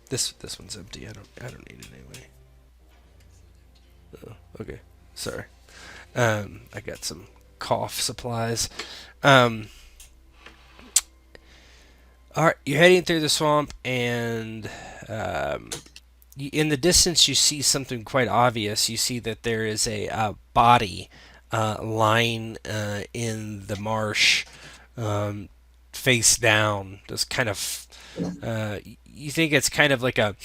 This one's empty. I don't need it anyway. Oh, okay. Sorry. I got some cough supplies. All right, you're heading through the swamp, and in the distance you see something quite obvious. You see that there is a body lying in the marsh, face down. Just kind of, you think it's kind of like a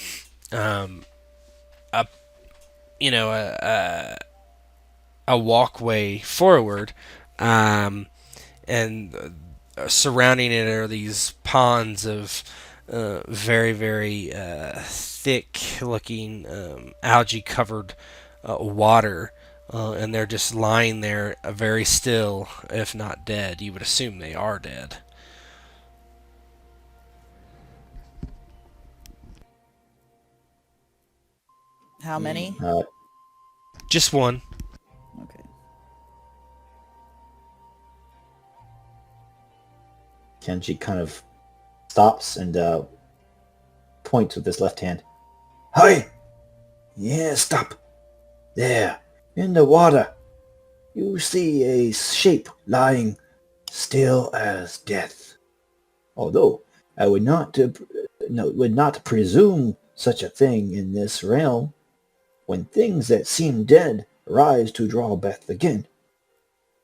walkway forward, and surrounding it are these ponds of very, very thick-looking algae-covered water, and they're just lying there very still, if not dead. You would assume they are dead. How many? Just one. Okay. Kenji kind of stops and points with his left hand. Hi! Yeah, stop. There, in the water. You see a shape lying still as death. Although I would not presume such a thing in this realm, when things that seem dead rise to draw breath again,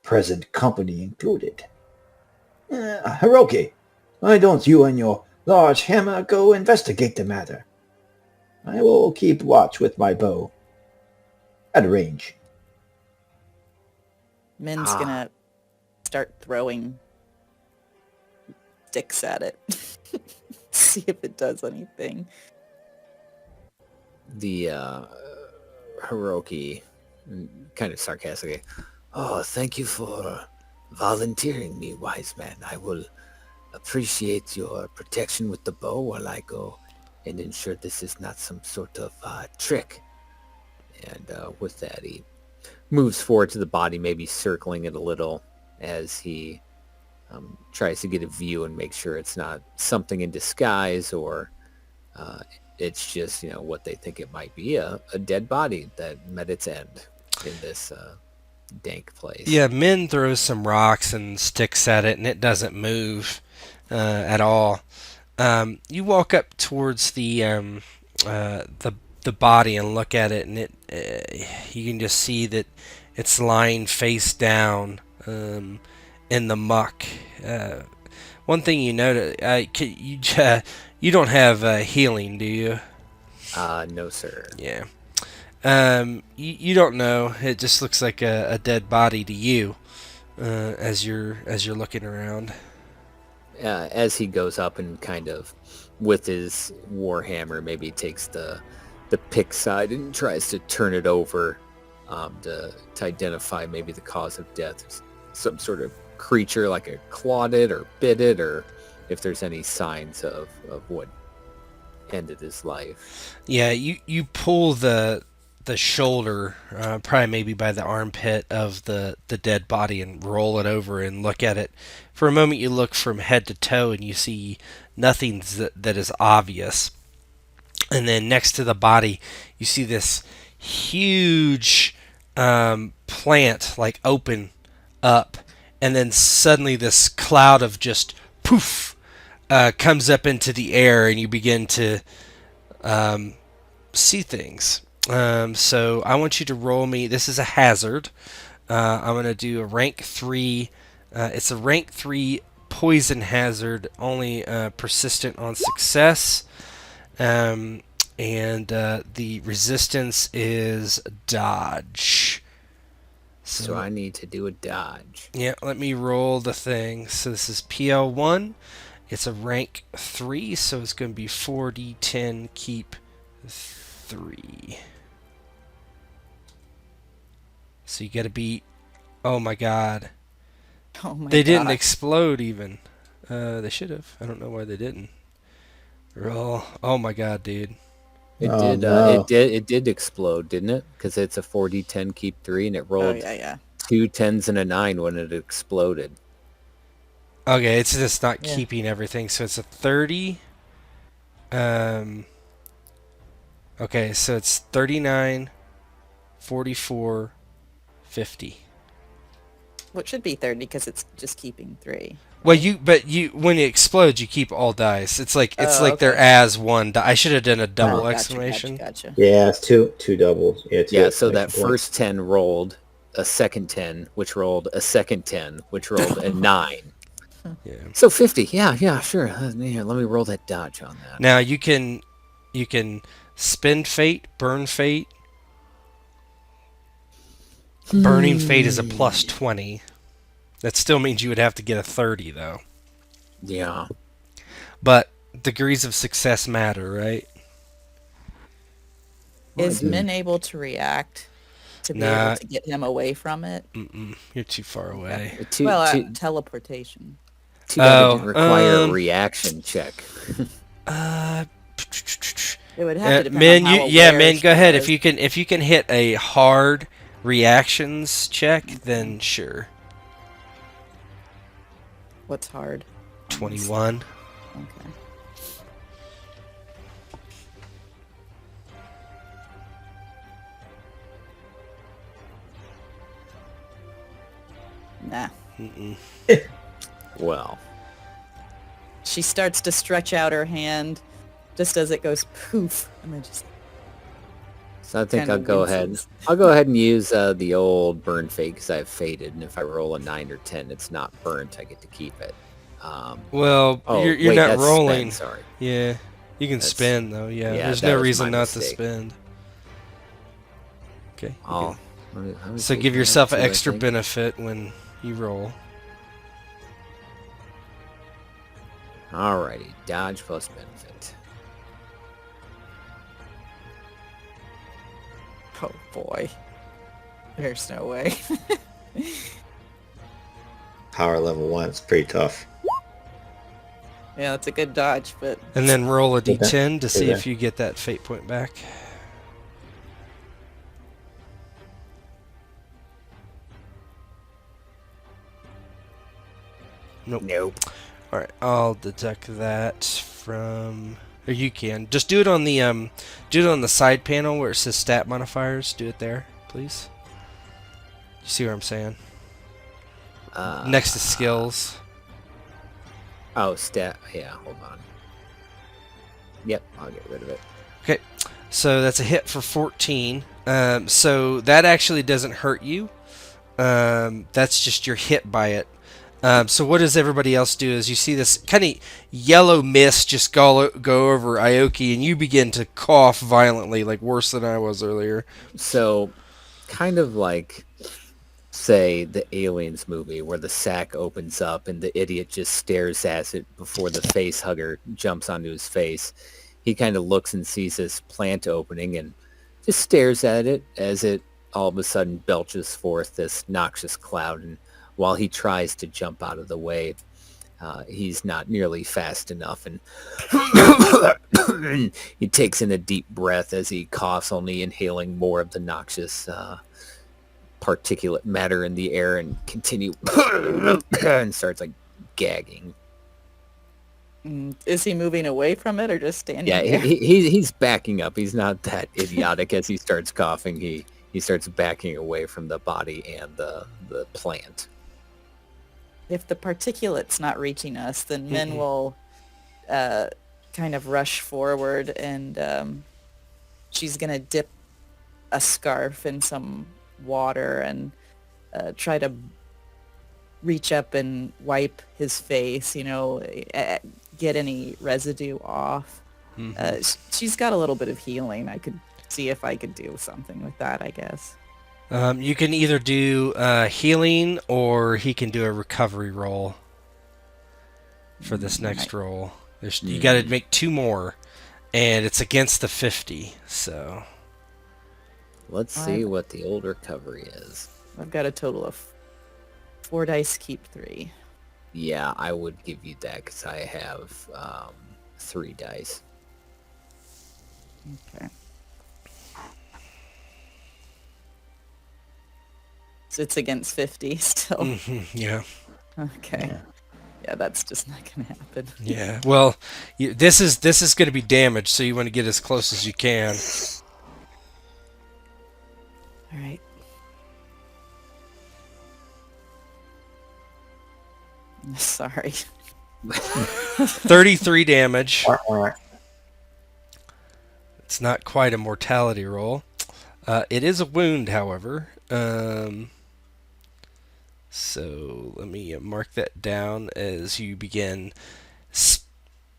present company included. Hiroki, why don't you and your large hammer go investigate the matter? I will keep watch with my bow at range. Min's gonna start throwing sticks at it. See if it does anything. The Hiroki, kind of sarcastically, "Oh, thank you for volunteering me, wise man. I will appreciate your protection with the bow while I go and ensure this is not some sort of trick." And with that, he moves forward to the body, maybe circling it a little, as he tries to get a view and make sure it's not something in disguise or it's just, what they think it might be, a dead body that met its end in this dank place. Yeah, Min throws some rocks and sticks at it, and it doesn't move at all. You walk up towards the body and look at it, and you can just see that it's lying face down in the muck. One thing you notice, you don't have healing, do you? No, sir. Yeah. You don't know. It just looks like a dead body to you as you're looking around. As he goes up and kind of with his warhammer, maybe takes the pick side and tries to turn it over to identify maybe the cause of death, some sort of creature like a clawed it or bit it, or if there's any signs of what ended his life. Yeah, you pull the shoulder, probably maybe by the armpit of the dead body, and roll it over and look at it. For a moment you look from head to toe and you see nothing that is obvious. And then next to the body you see this huge plant like open up, and then suddenly this cloud of just poof comes up into the air, and you begin to see things. So I want you to roll me. This is a hazard. I'm going to do a rank 3. It's a rank 3 poison hazard, only persistent on success. And the resistance is dodge. So I need to do a dodge. Yeah, let me roll the thing. So this is PL1. It's a rank 3, so it's going to be 4d10, keep 3. So you got to beat... Oh my god. Oh my They didn't God. explode even. They should have. I don't know why they didn't. Roll. Oh my god, dude. It Oh, did. no. It did explode, didn't it? Because it's a 4d10 keep 3, and it Oh, rolled yeah. 2 10s and a 9 when it exploded. Okay, it's just not Yeah. keeping everything, so it's a 30. Okay, so it's 39, 44, 50. Well, it should be 30 because it's just keeping 3. Well, when it explodes, you keep all dice. It's like they're okay. as one die. I should have done a double Gotcha, exclamation. Gotcha. Yeah, it's two doubles. Yeah, two Yeah, so that exclamation points. first 10 rolled a second 10, which rolled a second 10, which rolled a 9. Yeah. So 50. Yeah, sure. Here, let me roll that dodge on that. Now you can spend fate, burn fate. Burning fate is a plus 20. That still means you would have to get a 30 though. Yeah. But degrees of success matter, right? Is Min able to react to be Nah. able to get him away from it? You're too far away. Teleportation. Too bad it didn't Oh, require a reaction check. It would have to depend Min, on how Min, aware go ahead. she If you can hit a hard reactions check, then sure. What's hard? 21. Okay. Nah. Well, She starts to stretch out her hand just as it goes poof, and then just so I think Kinda I'll go ahead. winces. I'll go ahead and use the old burn fate because I've faded, and if I roll a 9 or 10, it's not burnt. I get to keep it. Well, Oh, you're wait, not that's rolling. spend, sorry. Yeah, you can That's- spend though. Yeah, yeah, there's that no was reason my not to mistake. spend. Okay. you Oh, can- let me So take give that yourself too, an I extra think. benefit when you roll. Alrighty, dodge plus benefit. oh boy. There's no way. Power level 1. It's pretty tough. Yeah, that's a good dodge, but And then roll a Okay. d10 to see Okay. if you get that fate point back. Nope. Nope. All right, I'll deduct that from. Or you can just do it on the side panel where it says stat modifiers. Do it there, please. You see what I'm saying? Next to skills. Oh, stat. Yeah, hold on. Yep, I'll get rid of it. Okay, so that's a hit for 14. So that actually doesn't hurt you. That's just your hit by it. So what does everybody else do? Is you see this kind of yellow mist just go over Aoki, and you begin to cough violently, like worse than I was earlier. So, kind of like, say, the Aliens movie where the sack opens up and the idiot just stares at it before the face hugger jumps onto his face. He kind of looks and sees this plant opening and just stares at it as it all of a sudden belches forth this noxious cloud. And while he tries to jump out of the way, he's not nearly fast enough. And he takes in a deep breath as he coughs, only inhaling more of the noxious particulate matter in the air, and continue and starts like gagging. Is he moving away from it or just standing Yeah, there? he's backing up. He's not that idiotic. As he starts coughing, he starts backing away from the body and the plant. If the particulate's not reaching us, then Min will kind of rush forward, and she's going to dip a scarf in some water and try to reach up and wipe his face, get any residue off. She's got a little bit of healing. I could see if I could do something with that, I guess. You can either do healing, or he can do a recovery roll for this next roll. You got to make 2 more, and it's against the 50. So Let's see what the old recovery is. I've got a total of 4 dice, keep 3. Yeah, I would give you that because I have 3 dice. Okay. So it's against 50 still. yeah. Okay. Yeah, that's just not going to happen. Yeah. Well, this is going to be damage, so you want to get as close as you can. All right. Sorry. 33 damage. It's not quite a mortality roll. It is a wound, however. So let me mark that down as you begin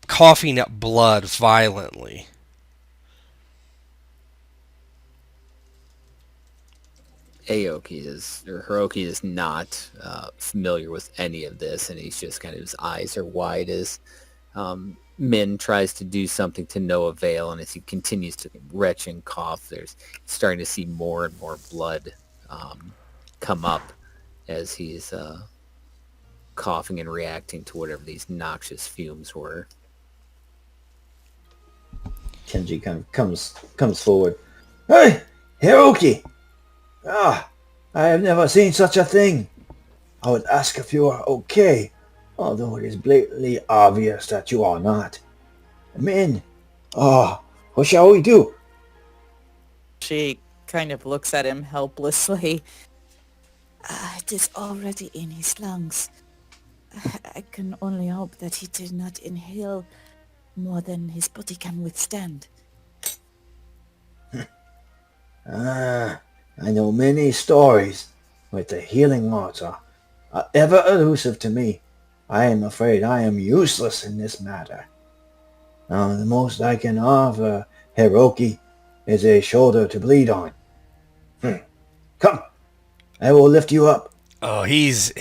coughing up blood violently. Hiroki is not familiar with any of this, and he's just kind of, his eyes are wide as Min tries to do something to no avail, and as he continues to retch and cough, there's starting to see more and more blood come up as he's coughing and reacting to whatever these noxious fumes were. Kenji kind of comes forward. Hey, Hiroki! I have never seen such a thing. I would ask if you are okay, although it is blatantly obvious that you are not. Min, what shall we do? She kind of looks at him helplessly. It is already in his lungs. I can only hope that he did not inhale more than his body can withstand. I know many stories, but the healing water are ever elusive to me. I am afraid I am useless in this matter. The most I can offer, Hiroki, is a shoulder to bleed on. Come, I will lift you up. Oh, he's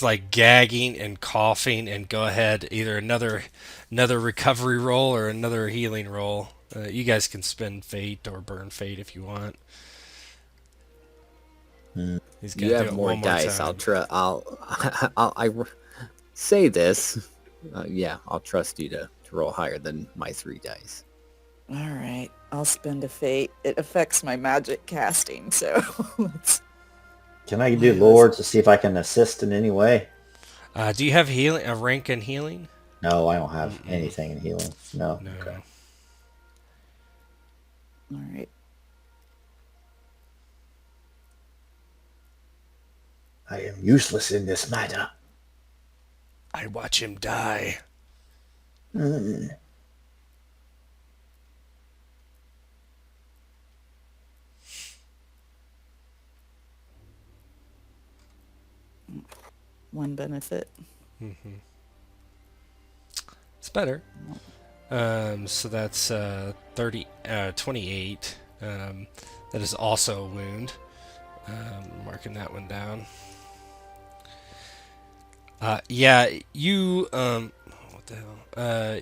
like gagging and coughing, and go ahead, either another recovery roll or another healing roll. You guys can spend fate or burn fate if you want. He's You have more dice. I'll say this. I'll trust you to roll higher than my 3 dice. All right, I'll spend a fate. It affects my magic casting, so let's... Can I do Lord to see if I can assist in any way? Do you have healing? A rank in healing? No, I don't have anything in healing. No. No. Okay. All right. I am useless in this matter. I'd watch him die. Hmm. One benefit. It's better. So that's 28. That is also a wound. Marking that one down. Yeah, you what the hell?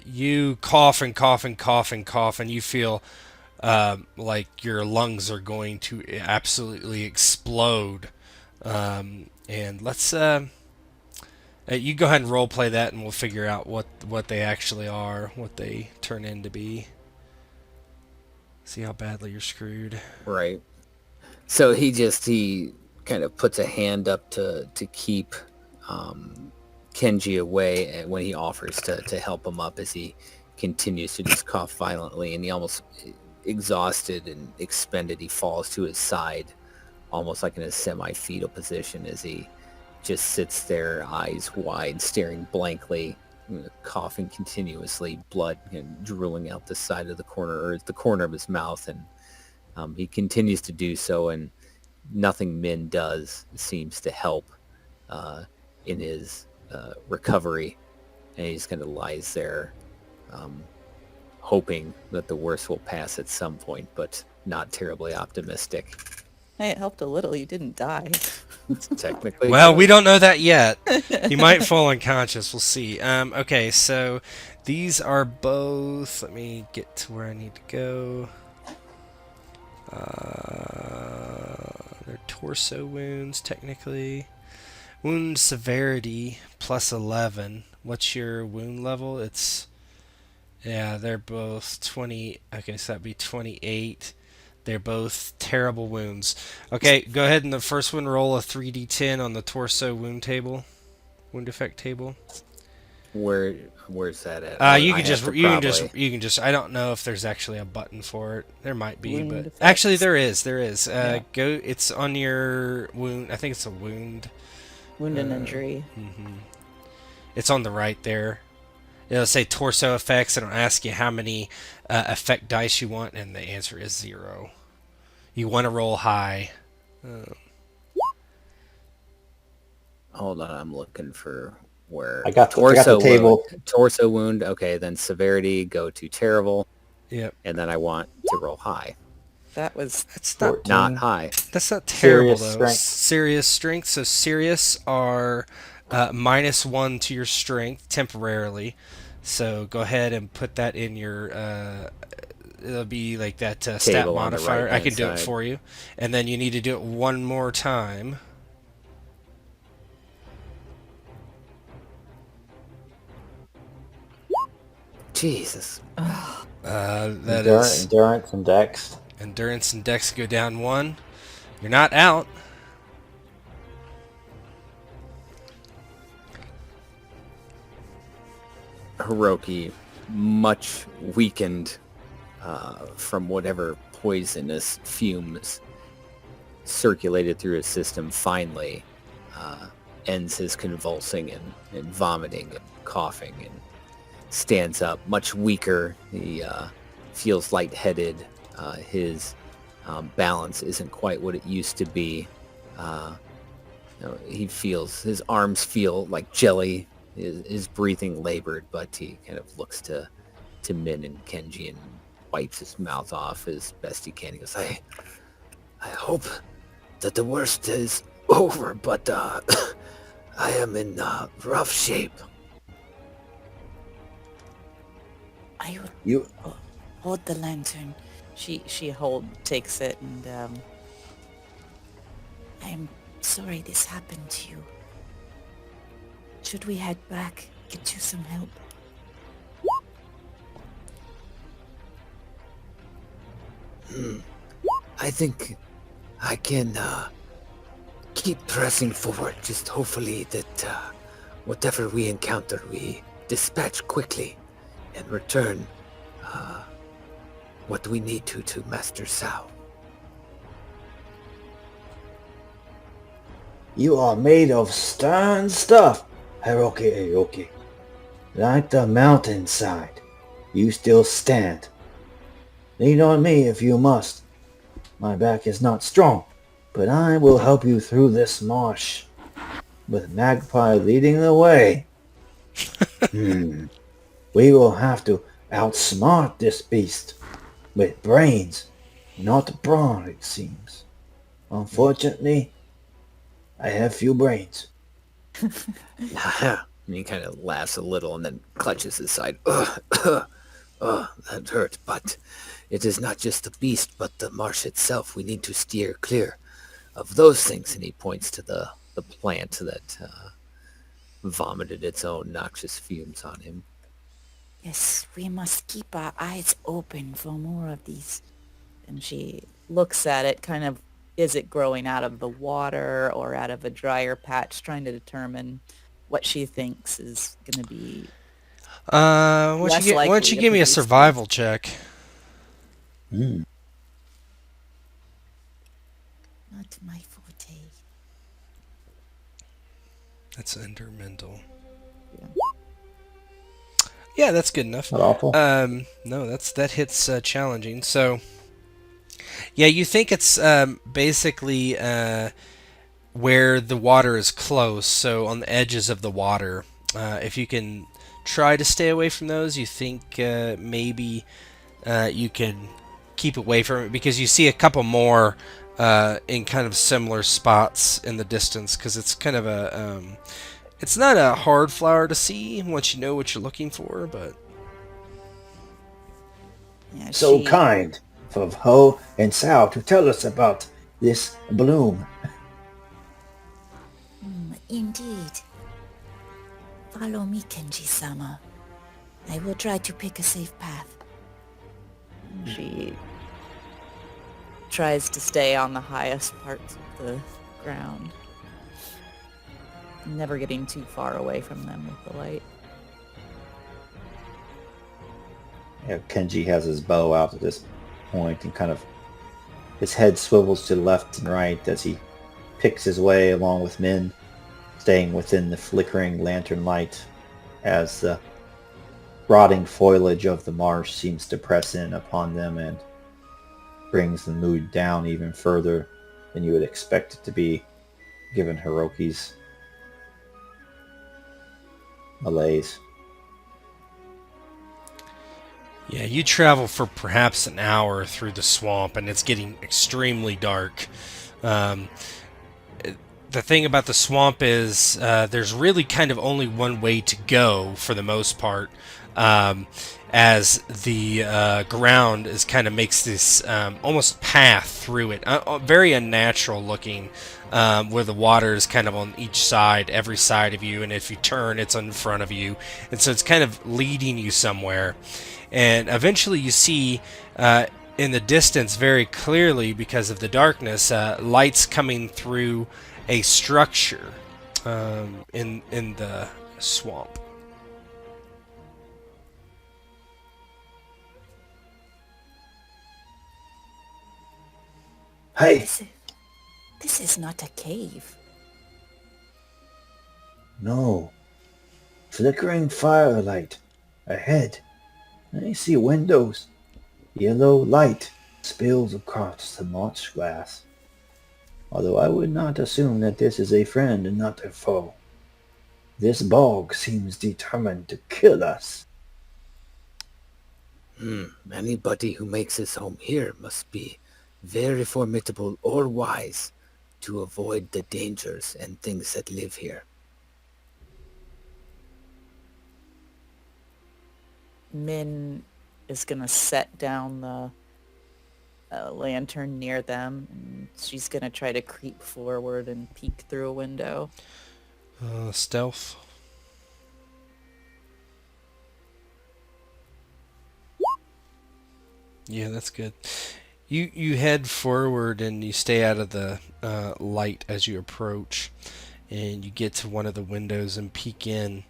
You cough and cough and cough and cough, and you feel like your lungs are going to absolutely explode. And let's you go ahead and role play that, and we'll figure out what they actually are, what they turn in to be. See how badly you're screwed. Right. So he kind of puts a hand up to keep Kenji away when he offers to help him up, as he continues to just cough violently, and he almost exhausted and expended, he falls to his side, almost like in a semi-fetal position, as he just sits there, eyes wide, staring blankly, coughing continuously, blood drooling out the side of the corner of his mouth, and he continues to do so, and nothing Min does seems to help in his recovery, and he just kind of lies there, hoping that the worst will pass at some point, but not terribly optimistic. Hey, it helped a little. You didn't die. Technically. Well, we don't know that yet. He might fall unconscious. We'll see. Okay, so these are both. Let me get to where I need to go. They're torso wounds, technically. Wound severity plus 11. What's your wound level? Yeah, they're both 20. Okay, so that'd be 28. They're both terrible wounds. Okay, go ahead and the first one roll a 3d10 on the torso wound effect table. Where's that at? You can just. I don't know if there's actually a button for it. There might be, Wound but effects. actually there is. Yeah. Go. It's on your wound. I think it's a wound. Wound and injury. It's on the right there. It'll say torso effects, and it'll ask you how many effect dice you want, and the answer is 0. You want to roll high. Hold on, I'm looking for where I got the table. Torso wound. Okay, then severity, go to terrible, Yep. and then I want to roll high. That's not Not high. That's not terrible, Serious though. strength. Serious strength. So serious are -1 to your strength temporarily. So go ahead and put that in your. It'll be like that stat Table on the modifier. I right-hand can do it side. for you, and then you need to do it one more time. Jesus. That is Endurance and dex. endurance and dex go down 1. You're not out. Hiroki, much weakened from whatever poisonous fumes circulated through his system, finally ends his convulsing and vomiting and coughing, and stands up much weaker. He feels lightheaded. His balance isn't quite what it used to be. He feels, his arms feel like jelly. His breathing labored, but he kind of looks to Min and Kenji and wipes his mouth off as best he can. He goes, I hope that the worst is over, but I am in rough shape. You hold the lantern. She takes it and I'm sorry this happened to you. Should we head back, get you some help? I think I can keep pressing forward. Just hopefully that whatever we encounter, we dispatch quickly and return what we need to Master Sao. You are made of stern stuff, Hiroki Aoki. Like the mountainside, you still stand. Lean on me if you must. My back is not strong, but I will help you through this marsh. With Magpie leading the way. We will have to outsmart this beast. With brains, not brawn, it seems. Unfortunately, I have few brains. And he kind of laughs a little and then clutches his side. That hurt, but it is not just the beast, but the marsh itself. We need to steer clear of those things. And he points to the plant that vomited its own noxious fumes on him. Yes, we must keep our eyes open for more of these. And she looks at it, kind of, is it growing out of the water or out of a drier patch, trying to determine what she thinks is going to be Why less don't likely you to give me a produce survival check? Hmm. Not my forte. That's under mental. Yeah. Yeah, that's good enough. Not awful. No, that hits challenging. So, yeah, you think it's basically where the water is close, so on the edges of the water. If you can try to stay away from those, you think maybe you can keep away from it, because you see a couple more in kind of similar spots in the distance, because it's kind of a it's not a hard flower to see once you know what you're looking for, but Yeah, So she, kind of Ho and Sao to tell us about this bloom. Indeed. Follow me, Kenji-sama. I will try to pick a safe path. she tries to stay on the highest parts of the ground, never getting too far away from them with the light. Yeah, Kenji has his bow out at this point and kind of his head swivels to the left and right as he picks his way along with Min, staying within the flickering lantern light as the rotting foliage of the marsh seems to press in upon them and brings the mood down even further than you would expect it to be, given Hiroki's malaise. yeah, you travel for perhaps an hour through the swamp, and it's getting extremely dark. The thing about the swamp is there's really kind of only one way to go for the most part, as the ground is kind of makes this almost path through it, very unnatural looking, where the water is kind of on each side, every side of you, and if you turn, it's in front of you, and so it's kind of leading you somewhere. And eventually you see in the distance very clearly, because of the darkness, lights coming through a structure in the swamp. Hey, This is not a cave. no. Flickering firelight. Ahead. I see windows. Yellow light spills across the marsh glass. Although I would not assume that this is a friend and not a foe. This bog seems determined to kill us. Anybody who makes his home here must be very formidable or wise to avoid the dangers and things that live here. Min is going to set down the lantern near them, and she's going to try to creep forward and peek through a window. Stealth. Yeah, that's good. You head forward and you stay out of the light as you approach, and you get to one of the windows and peek in,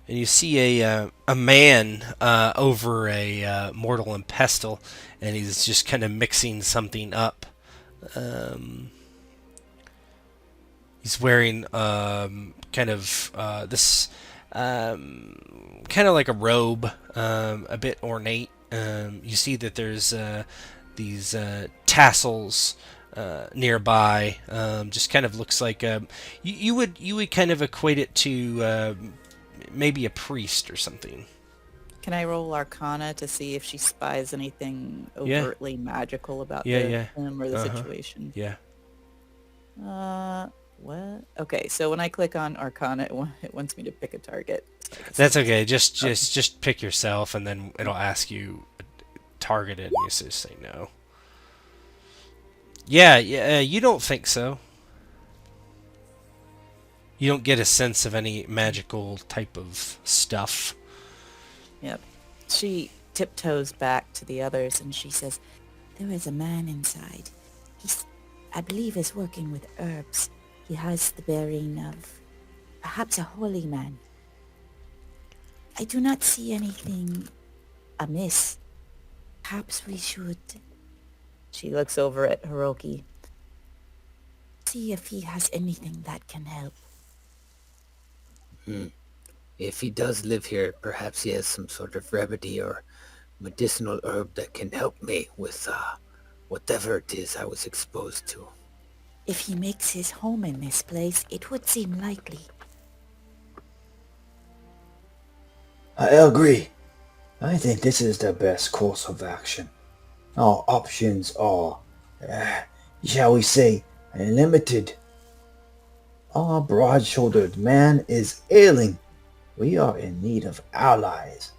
and you see a man over a mortal and pestle, and he's just kind of mixing something up. He's wearing kind of this kind of like a robe, a bit ornate. You see that there's these tassels nearby. Just kind of looks like you would kind of equate it to maybe a priest or something. Can I roll Arcana to see if she spies anything Yeah. overtly magical about Yeah. him or the Uh-huh. situation? Yeah. What? Okay, so when I click on Arcana, it wants me to pick a target. So I guess That's I'll okay. Just pick yourself, and then it'll ask you targeted, and you just say no. Yeah. You don't think so. You don't get a sense of any magical type of stuff. Yep. She tiptoes back to the others and she says, There is a man inside. I believe is working with herbs. He has the bearing of perhaps a holy man. I do not see anything amiss. Perhaps we should she looks over at Hiroki. see if he has anything that can help. If he does live here, perhaps he has some sort of remedy or medicinal herb that can help me with whatever it is I was exposed to. If he makes his home in this place, it would seem likely. I agree. I think this is the best course of action. Our options are, shall we say, limited. Our broad-shouldered man is ailing. We are in need of allies.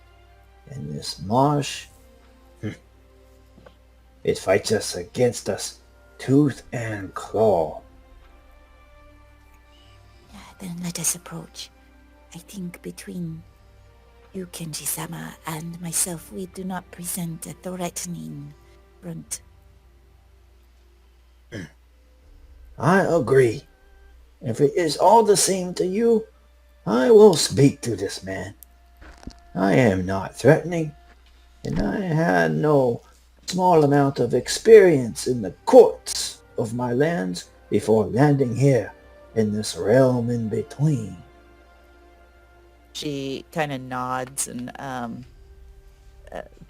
And this marsh, it fights us against us, tooth and claw. Then let us approach. I think between you, Kenji-sama, and myself, we do not present a threatening front. I agree. If it is all the same to you, I will speak to this man. I am not threatening, and I had no small amount of experience in the courts of my lands before landing here in this realm in between. She kind of nods and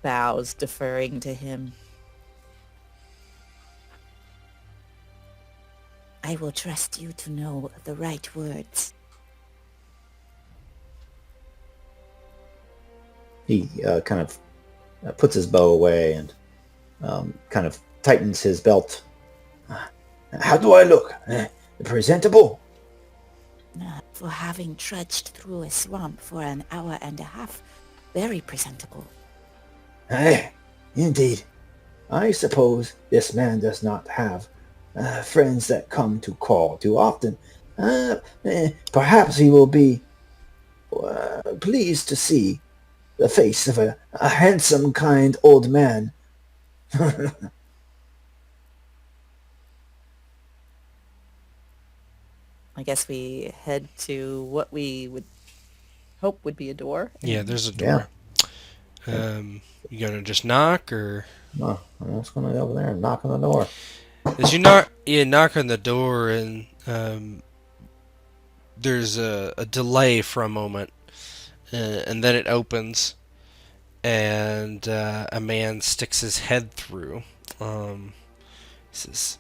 bows, deferring to him. I will trust you to know the right words. He kind of puts his bow away and kind of tightens his belt. How do I look? Presentable? For having trudged through a swamp for an hour and a half, very presentable. Indeed. I suppose this man does not have friends that come to call too often. Perhaps he will be pleased to see the face of a handsome, kind old man. I guess we head to what we would hope would be a door. Yeah, there's a door. You gonna just knock, or No, I'm just gonna go over there and knock on the door. as you knock on the door, and there's a delay for a moment, and then it opens, and a man sticks his head through. He says,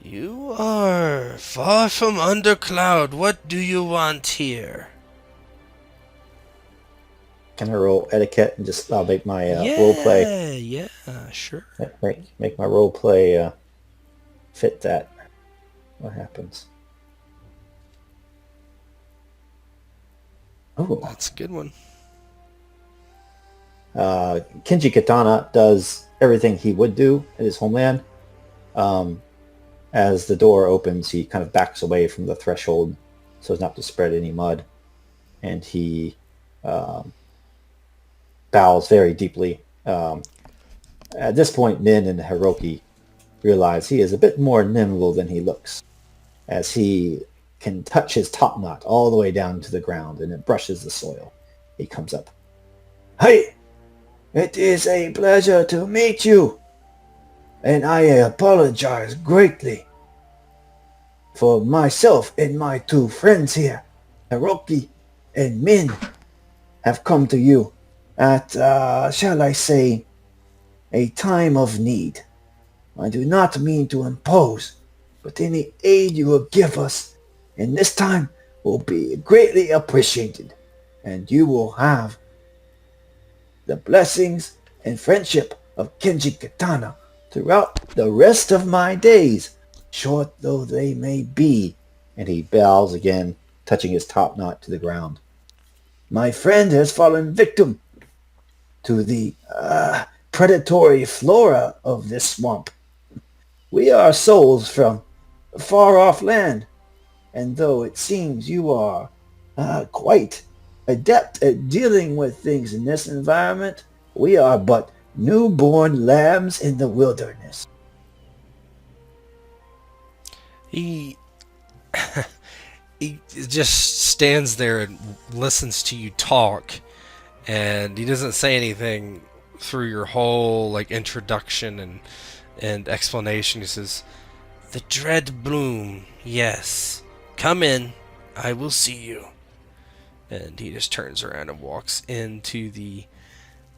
"You are far from Undercloud. What do you want here?" Can I roll etiquette and just I'll make my role play. Yeah, sure. Make my role play fit that. What happens? Oh, That's a good one. Kenji Katana does everything he would do at his homeland. As the door opens, he kind of backs away from the threshold so as not to spread any mud, and he bows very deeply. At this point, Nin and Hiroki realize he is a bit more nimble than he looks, as he can touch his top knot all the way down to the ground, and it brushes the soil. He comes up. Hey, it is a pleasure to meet you. And I apologize greatly for myself and my two friends here, Aoki and Min, have come to you at, shall I say, a time of need. I do not mean to impose, but any aid you will give us in this time will be greatly appreciated, and you will have the blessings and friendship of Kenji Katana throughout the rest of my days, short though they may be. And he bows again, touching his top knot to the ground. My friend has fallen victim to the predatory flora of this swamp. We are souls from far off land, and though it seems you are quite adept at dealing with things in this environment, we are but newborn lambs in the wilderness. He he just stands there and listens to you talk, and he doesn't say anything through your whole like introduction and explanation. He says, "The dread bloom, yes. Come in. I will see you." And he just turns around and walks into the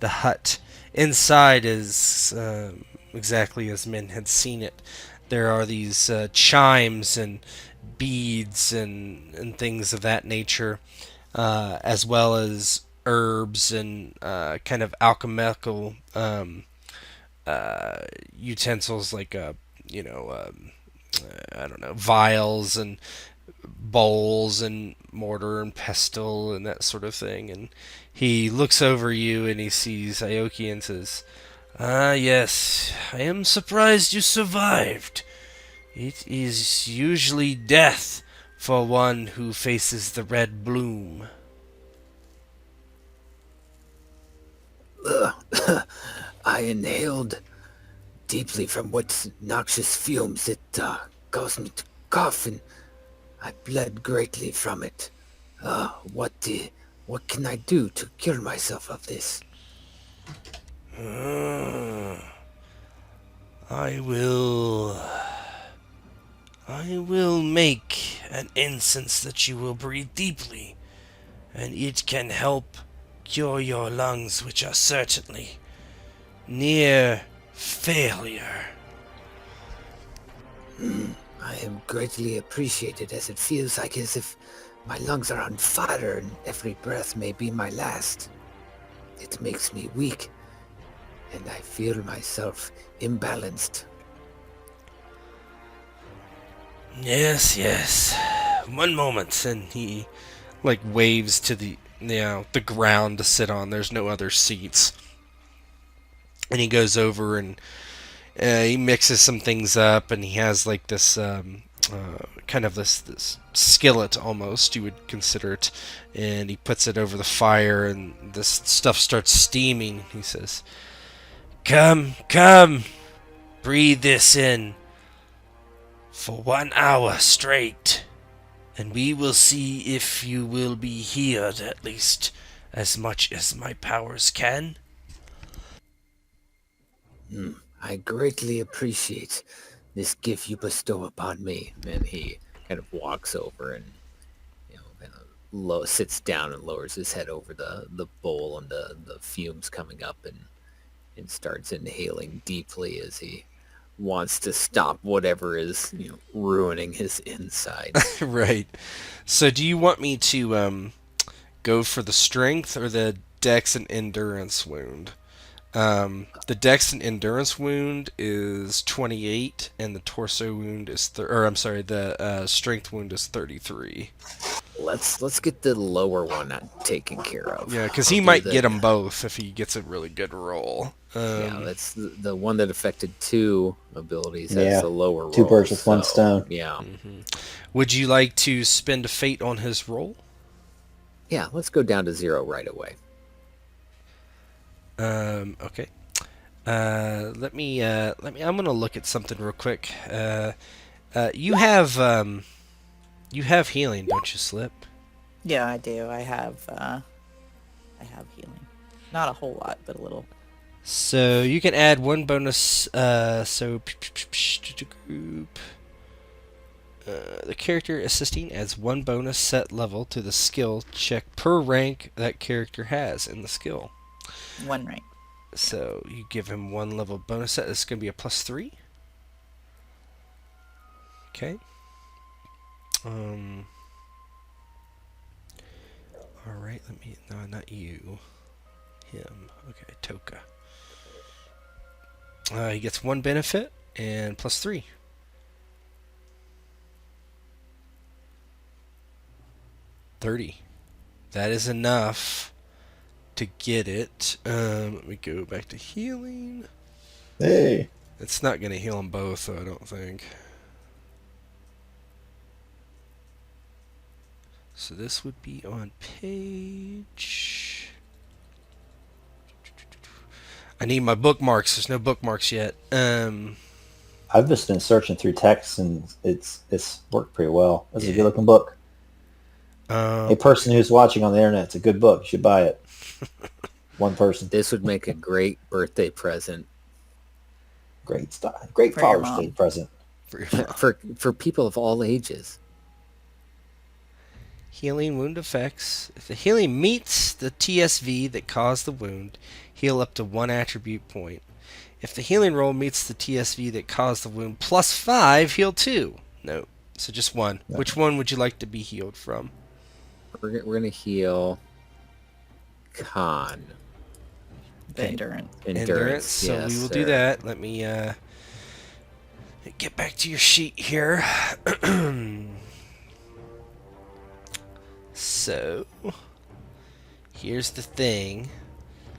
hut. Inside is exactly as Min had seen it. There are these chimes and beads and things of that nature, as well as herbs and kind of alchemical utensils like I don't know, vials and bowls and mortar and pestle and that sort of thing. And he looks over you and he sees Aoki and says, "Ah, yes, I am surprised you survived. It is usually death for one who faces the red bloom." I inhaled deeply from what noxious fumes it caused me to cough, and I bled greatly from it. What can I do to cure myself of this? I will make an incense that you will breathe deeply, and it can help cure your lungs, which are certainly near failure. I am greatly appreciated, as it feels like as if my lungs are on fire and every breath may be my last. It makes me weak, and I feel myself imbalanced. Yes. One moment, and he like waves to the the ground to sit on. There's no other seats, and he goes over and he mixes some things up, and he has like this kind of this skillet almost, you would consider it, and he puts it over the fire, and this stuff starts steaming. He says, Come, breathe this in for 1 hour straight, and we will see if you will be healed at least as much as my powers can." I greatly appreciate this gift you bestow upon me. And he kind of walks over and kind of sits down and lowers his head over the bowl and the fumes coming up, and starts inhaling deeply as he wants to stop whatever is ruining his insides. Right. So do you want me to go for the strength or the dex and endurance wound? The dex and endurance wound is 28, and the torso wound is the strength wound is 33. Let's get the lower one taken care of. Yeah, because he might get them both if he gets a really good roll. That's the one that affected 2 abilities. Has Yeah, the lower roll. 2 birds with 1 stone. Yeah. Would you like to spend a fate on his roll? Yeah, let's go down to 0 right away. Okay. Let me. I'm gonna look at something real quick. You have You have healing, don't you, Slip? Yeah, I do. I have healing. Not a whole lot, but a little. So you can add one bonus. To group. The character assisting adds one bonus set level to the skill check per rank that character has in the skill. 1 rank. So you give him 1 level bonus set. This is going to be a +3. Okay. Alright, no, not you. Him. Okay, Toka. He gets 1 benefit and +3. $30. That is enough to get it. Let me go back to healing. Hey. It's not going to heal them both, though, I don't think. So this would be on page... I need my bookmarks. There's no bookmarks yet. I've just been searching through text, and it's worked pretty well. It's a good looking book. A person who's watching on the internet, it's a good book. You should buy it. One person. This would make a great birthday present. Great stuff. Great For your Father's Day mom. present. For people of all ages. Healing wound effects. If the healing meets the TSV that caused the wound, heal up to 1 attribute point. If the healing roll meets the TSV that caused the wound, +5, heal 2. No. So just 1. No. Which one would you like to be healed from? We're going to heal Khan. The endurance. Endurance. So yes, we will sir. do that. Let me get back to your sheet here. So here's the thing.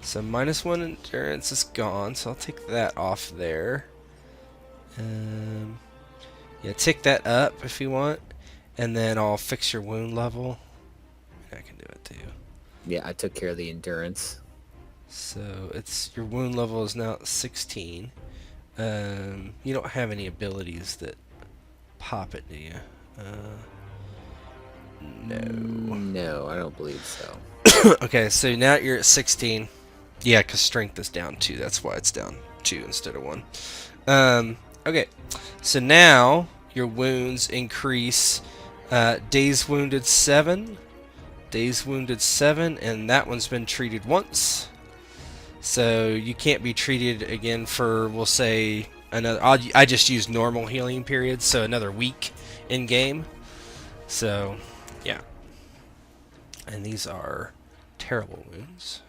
So -1 endurance is gone, so I'll take that off there. Yeah, tick that up if you want, and then I'll fix your wound level. I can do it too. Yeah, I took care of the endurance. So it's your wound level is now 16. You don't have any abilities that pop it, do you? No. No, I don't believe so. Okay, so now you're at 16. Yeah, because strength is down 2. That's why it's down 2 instead of 1. Okay, so now your wounds increase. Days wounded 7. Days wounded 7, and that one's been treated once. So you can't be treated again for, we'll say, another. I just use normal healing periods, so another week in game. So, yeah. And these are terrible wounds,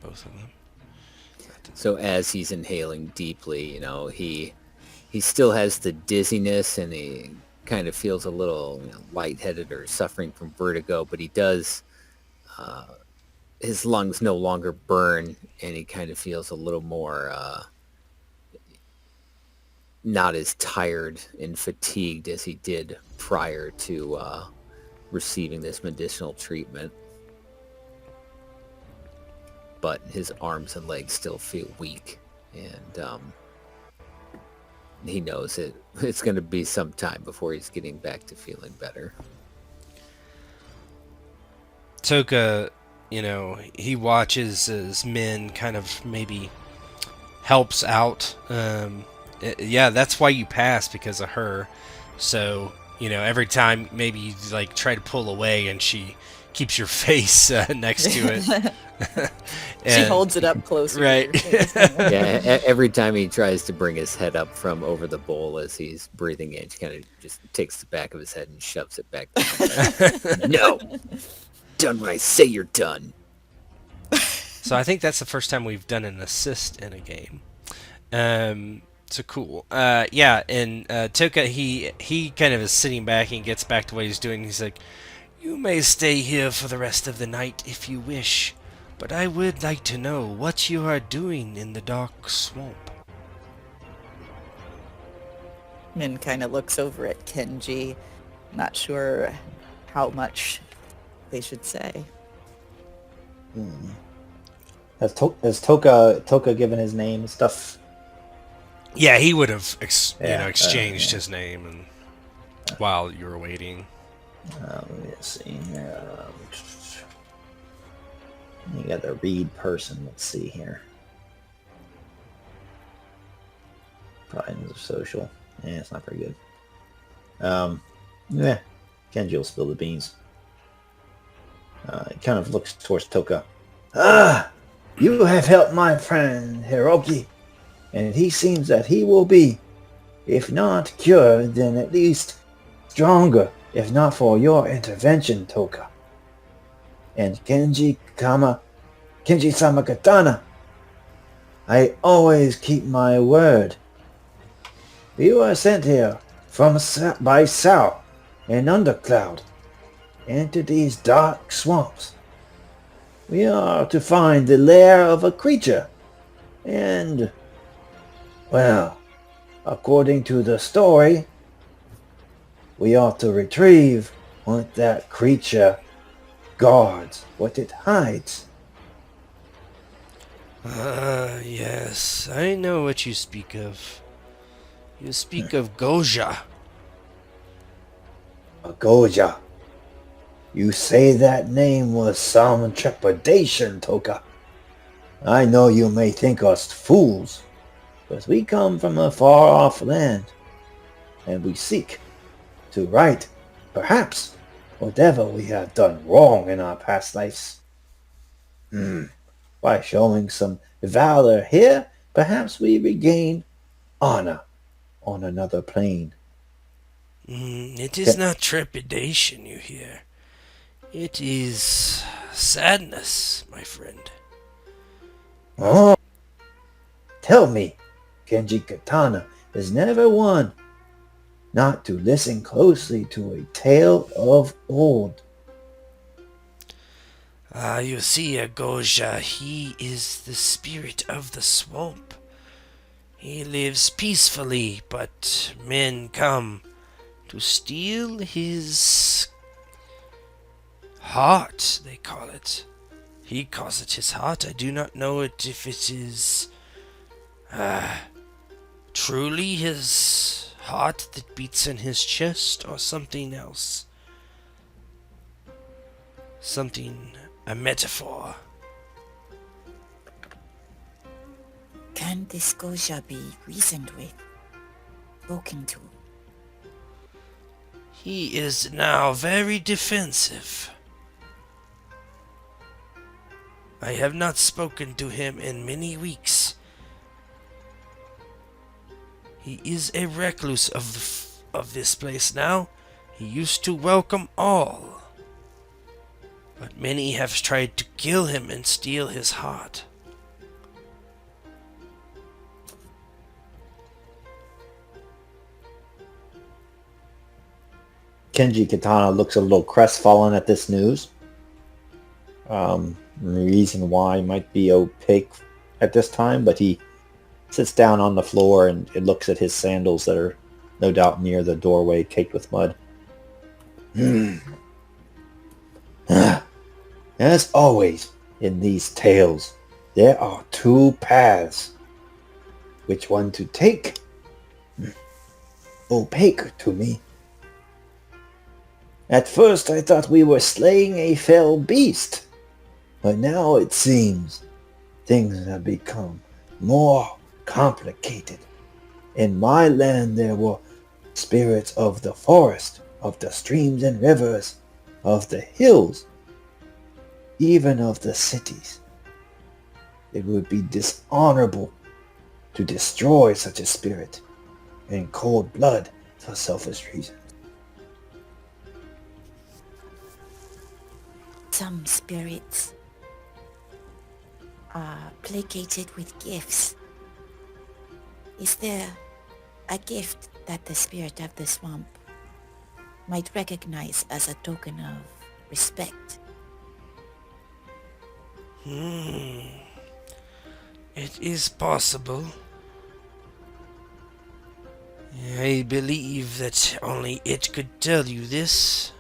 both of them. So as he's inhaling deeply, he still has the dizziness, and he kind of feels a little lightheaded or suffering from vertigo, but he does, his lungs no longer burn, and he kind of feels a little more not as tired and fatigued as he did prior to receiving this medicinal treatment. But his arms and legs still feel weak, and he knows it's going to be some time before he's getting back to feeling better. Toka, he watches as Min kind of maybe helps out. Yeah, that's why you pass, because of her. So, every time maybe you try to pull away and she keeps your face next to it. She holds it up closer. Right. Yeah, every time he tries to bring his head up from over the bowl as he's breathing in, she kind of just takes the back of his head and shoves it back down. No! Done when I say you're done. So I think that's the first time we've done an assist in a game. So cool. Yeah, and Toka, he kind of is sitting back and gets back to what he's doing. He's like, "You may stay here for the rest of the night if you wish, but I would like to know what you are doing in the dark swamp." Min kind of looks over at Kenji, not sure how much they should say. Has Toka given his name and stuff? Yeah, he would have exchanged his name and while you were waiting. Let's see here. You got the read person. Let's see here. Problems of social. Yeah, it's not very good. Yeah. Kenji will spill the beans. He kind of looks towards Toka. You have helped my friend Hiroki, and he seems that he will be, if not cured, then at least stronger, if not for your intervention, Toka. And Kenji-sama Katana, I always keep my word. We were sent here by Sao and Undercloud into these dark swamps. We are to find the lair of a creature, and, well, according to the story, we ought to retrieve what that creature guards, what it hides. Yes, I know what you speak of. You speak of Goja. A Goja. You say that name with some trepidation, Toka. I know you may think us fools, but we come from a far-off land, and we seek to right, perhaps, whatever we have done wrong in our past lives. By showing some valor here, perhaps we regain honor on another plane. It is not trepidation you hear. It is sadness, my friend. Oh, tell me, Kenji Katana is never one not to listen closely to a tale of old. You see, Goja, he is the spirit of the swamp. He lives peacefully, but men come to steal his heart, they call it. He calls it his heart. I do not know if it is truly his heart that beats in his chest or something else. A metaphor. Can this Goja be reasoned with, spoken to? He is now very defensive. I have not spoken to him in many weeks. He is a recluse of this place now. He used to welcome all, but many have tried to kill him and steal his heart. Kenji Katana looks a little crestfallen at this news. The reason why might be opaque at this time, but he sits down on the floor and looks at his sandals that are no doubt near the doorway caked with mud. As always in these tales, there are two paths. Which one to take? Opaque to me. At first I thought we were slaying a fell beast, but now it seems things have become more complicated. In my land there were spirits of the forest, of the streams and rivers, of the hills, even of the cities. It would be dishonorable to destroy such a spirit in cold blood for selfish reasons. Some spirits are placated with gifts. Is there a gift that the spirit of the swamp might recognize as a token of respect? It is possible. I believe that only it could tell you this.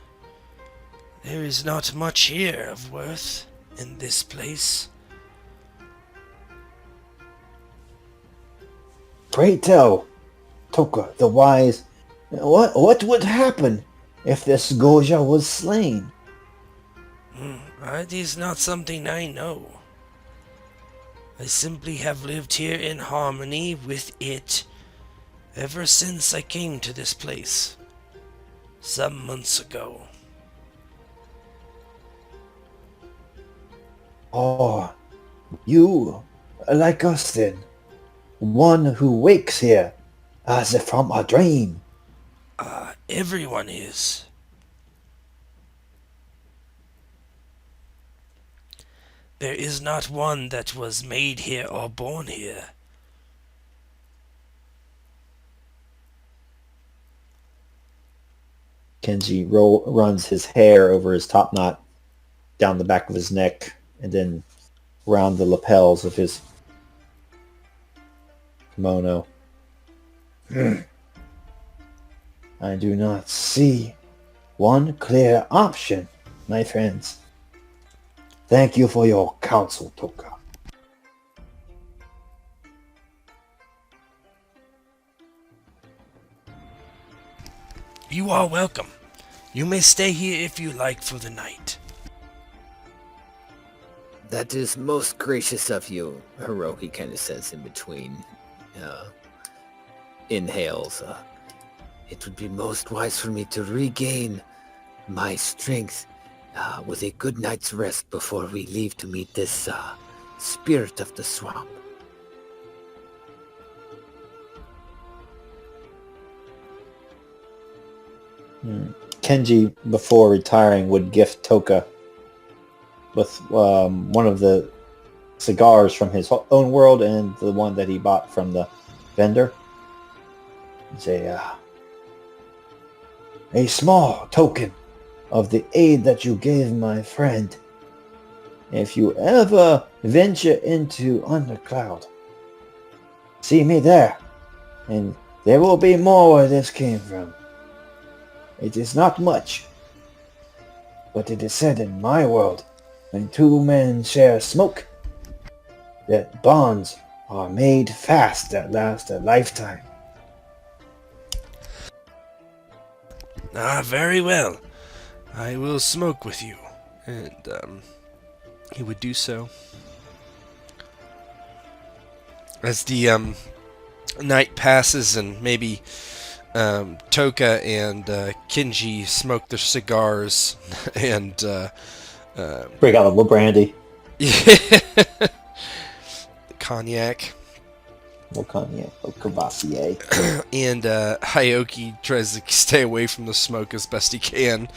There is not much here of worth in this place. Pray tell, Toka the wise, what would happen if this Goja was slain. It is not something I know. I simply have lived here in harmony with it ever since I came to this place some months ago. Oh, you, like us then. One who wakes here, as if from a dream. Everyone is. There is not one that was made here or born here. Kenji runs his hair over his top knot, down the back of his neck, and then around the lapels of his kimono. I do not see one clear option, my friends. Thank you for your counsel, Toka. You are welcome. You may stay here if you like for the night. That is most gracious of you, Hiroki kind of says in between inhales. It would be most wise for me to regain my strength with a good night's rest before we leave to meet this spirit of the swamp. Kenji, before retiring, would gift Toka with one of the cigars from his own world and the one that he bought from the vendor. Say, a small token of the aid that you gave my friend. If you ever venture into Undercloud, see me there, and there will be more where this came from. It is not much, but it is said in my world, when two men share smoke, that bonds are made fast that last a lifetime. Very well. I will smoke with you. And he would do so. As the night passes and maybe Toka and Kenji smoke their cigars and Break out a little brandy. Cognac. Little cognac, little Cavassier. And Aoki tries to stay away from the smoke as best he can.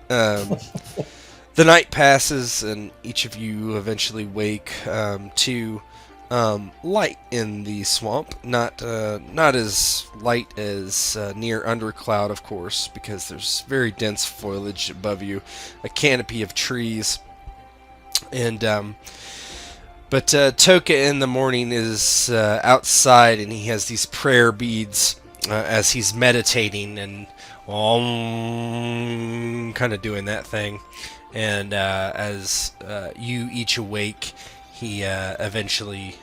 The night passes, and each of you eventually wake to light in the swamp. Not as light as near Undercloud, of course, because there's very dense foliage above you, a canopy of trees, and but Toka in the morning is outside, and he has these prayer beads as he's meditating and kind of doing that thing. And as you each awake, he eventually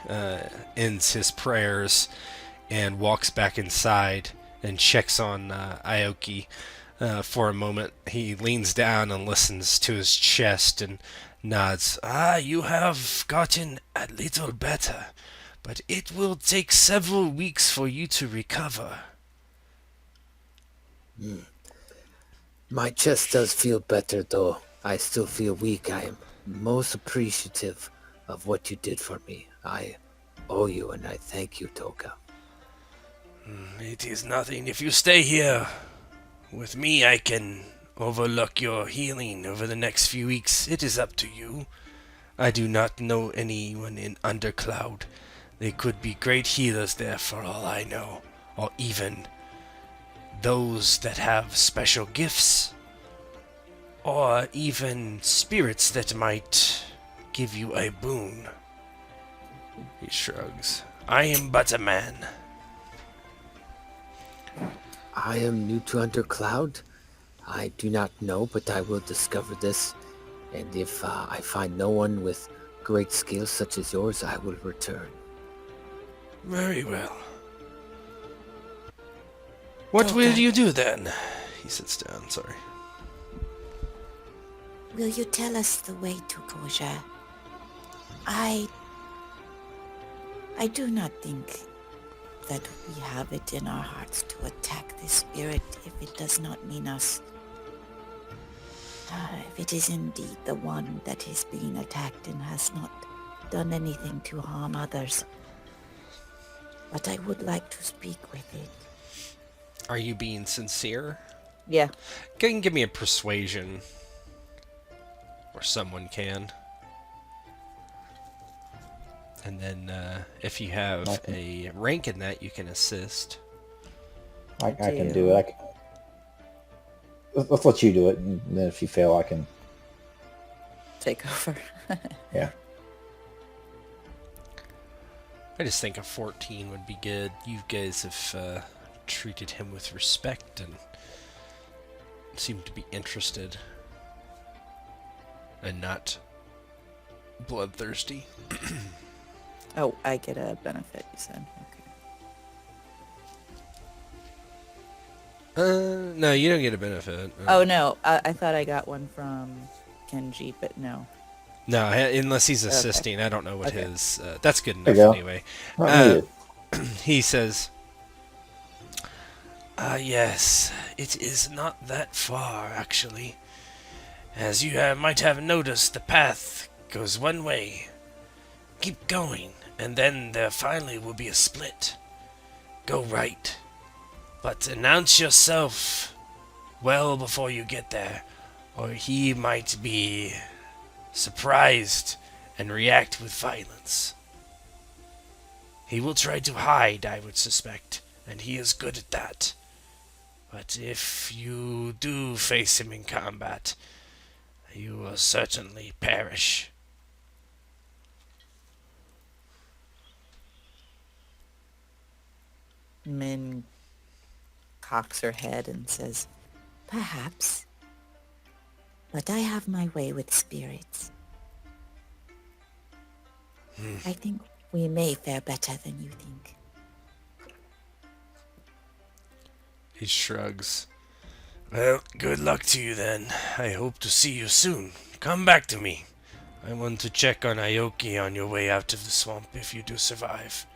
ends his prayers and walks back inside and checks on Aoki for a moment. He leans down and listens to his chest and nods. You have gotten a little better, but it will take several weeks for you to recover. My chest does feel better, though. I still feel weak. I am most appreciative of what you did for me. I owe you, and I thank you, Toka. It is nothing. If you stay here with me, I can overlook your healing over the next few weeks. It is up to you. I do not know anyone in Undercloud. They could be great healers there for all I know, or even those that have special gifts, or even spirits that might give you a boon. He shrugs. I am but a man. I am new to Undercloud. I do not know, but I will discover this. And if I find no one with great skills such as yours, I will return. Very well. What will you do then? He sits down, sorry. Will you tell us the way to Koja? I do not think that we have it in our hearts to attack this spirit if it does not mean us. If it is indeed the one that is being attacked and has not done anything to harm others. But I would like to speak with it. Are you being sincere? Yeah. Go and give me a persuasion. Or someone can. And then if you have a rank in that, you can assist. I can do it. Let's let you do it, and then if you fail, I can Take over. Yeah. I just think a 14 would be good. You guys have treated him with respect and seem to be interested and not bloodthirsty. Oh, I get a benefit, you said. Okay. No, you don't get a benefit. Oh, no. I thought I got one from Kenji, but no. No, unless he's Okay. assisting. I don't know what Okay. his... that's good There enough you go. anyway. Not needed. He says, yes, it is not that far, actually. As you might have noticed, the path goes one way. Keep going, and then there finally will be a split. Go right. But announce yourself well before you get there, or he might be surprised and react with violence. He will try to hide, I would suspect, and he is good at that. But if you do face him in combat, you will certainly perish. Min cocks her head and says, Perhaps. But I have my way with spirits. I think we may fare better than you think. He shrugs. Well, good luck to you then. I hope to see you soon. Come back to me. I want to check on Aoki on your way out of the swamp if you do survive.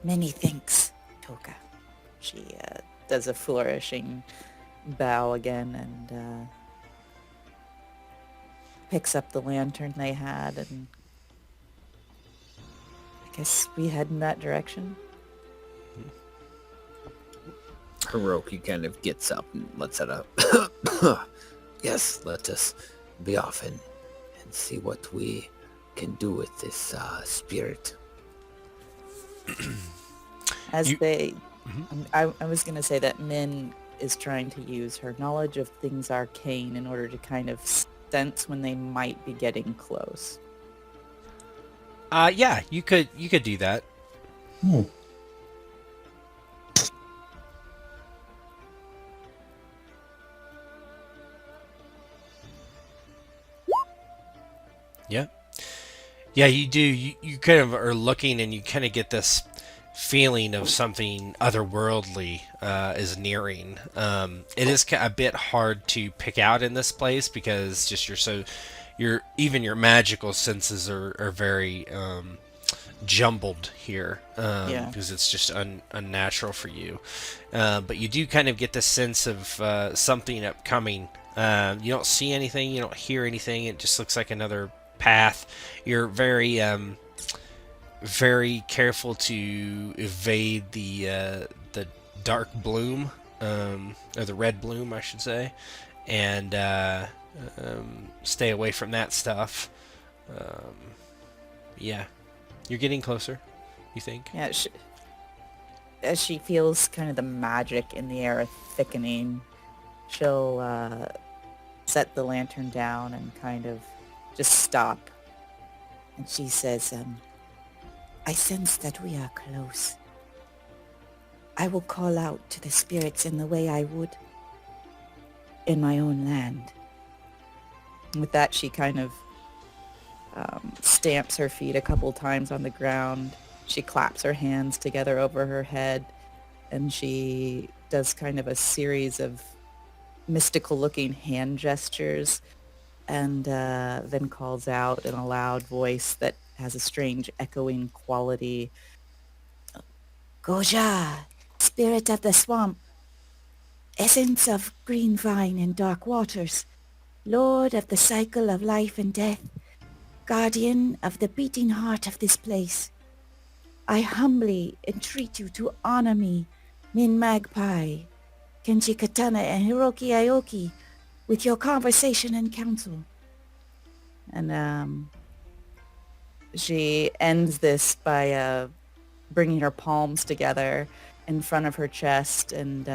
Many thanks. Toka. She does a flourishing bow again and picks up the lantern they had, and I guess we head in that direction. Hiroki kind of gets up and lets out a yes, let us be off and see what we can do with this spirit. As You- they... I was going to say that Min is trying to use her knowledge of things arcane in order to kind of sense when they might be getting close. Yeah, you could do that. Yeah. Yeah, you do. You kind of are looking and you kind of get this feeling of something otherworldly is nearing. It is a bit hard to pick out in this place because just even your magical senses are very jumbled here because it's just unnatural for you. But you do kind of get the sense of something upcoming. You don't see anything, you don't hear anything. It just looks like another path. You're very very careful to evade the dark bloom, or the red bloom, I should say, and stay away from that stuff. Yeah, you're getting closer, you think? Yeah, as she feels kind of the magic in the air thickening, she'll set the lantern down and kind of just stop. And she says, I sense that we are close. I will call out to the spirits in the way I would in my own land. With that, she kind of stamps her feet a couple times on the ground She claps her hands together over her head, and she does kind of a series of mystical-looking hand gestures, and then calls out in a loud voice that has a strange echoing quality. Goja, spirit of the swamp, essence of green vine and dark waters, lord of the cycle of life and death, guardian of the beating heart of this place. I humbly entreat you to honor me, Min Magpie, Kenji Katana, and Hiroki Aoki, with your conversation and counsel. And she ends this by bringing her palms together in front of her chest and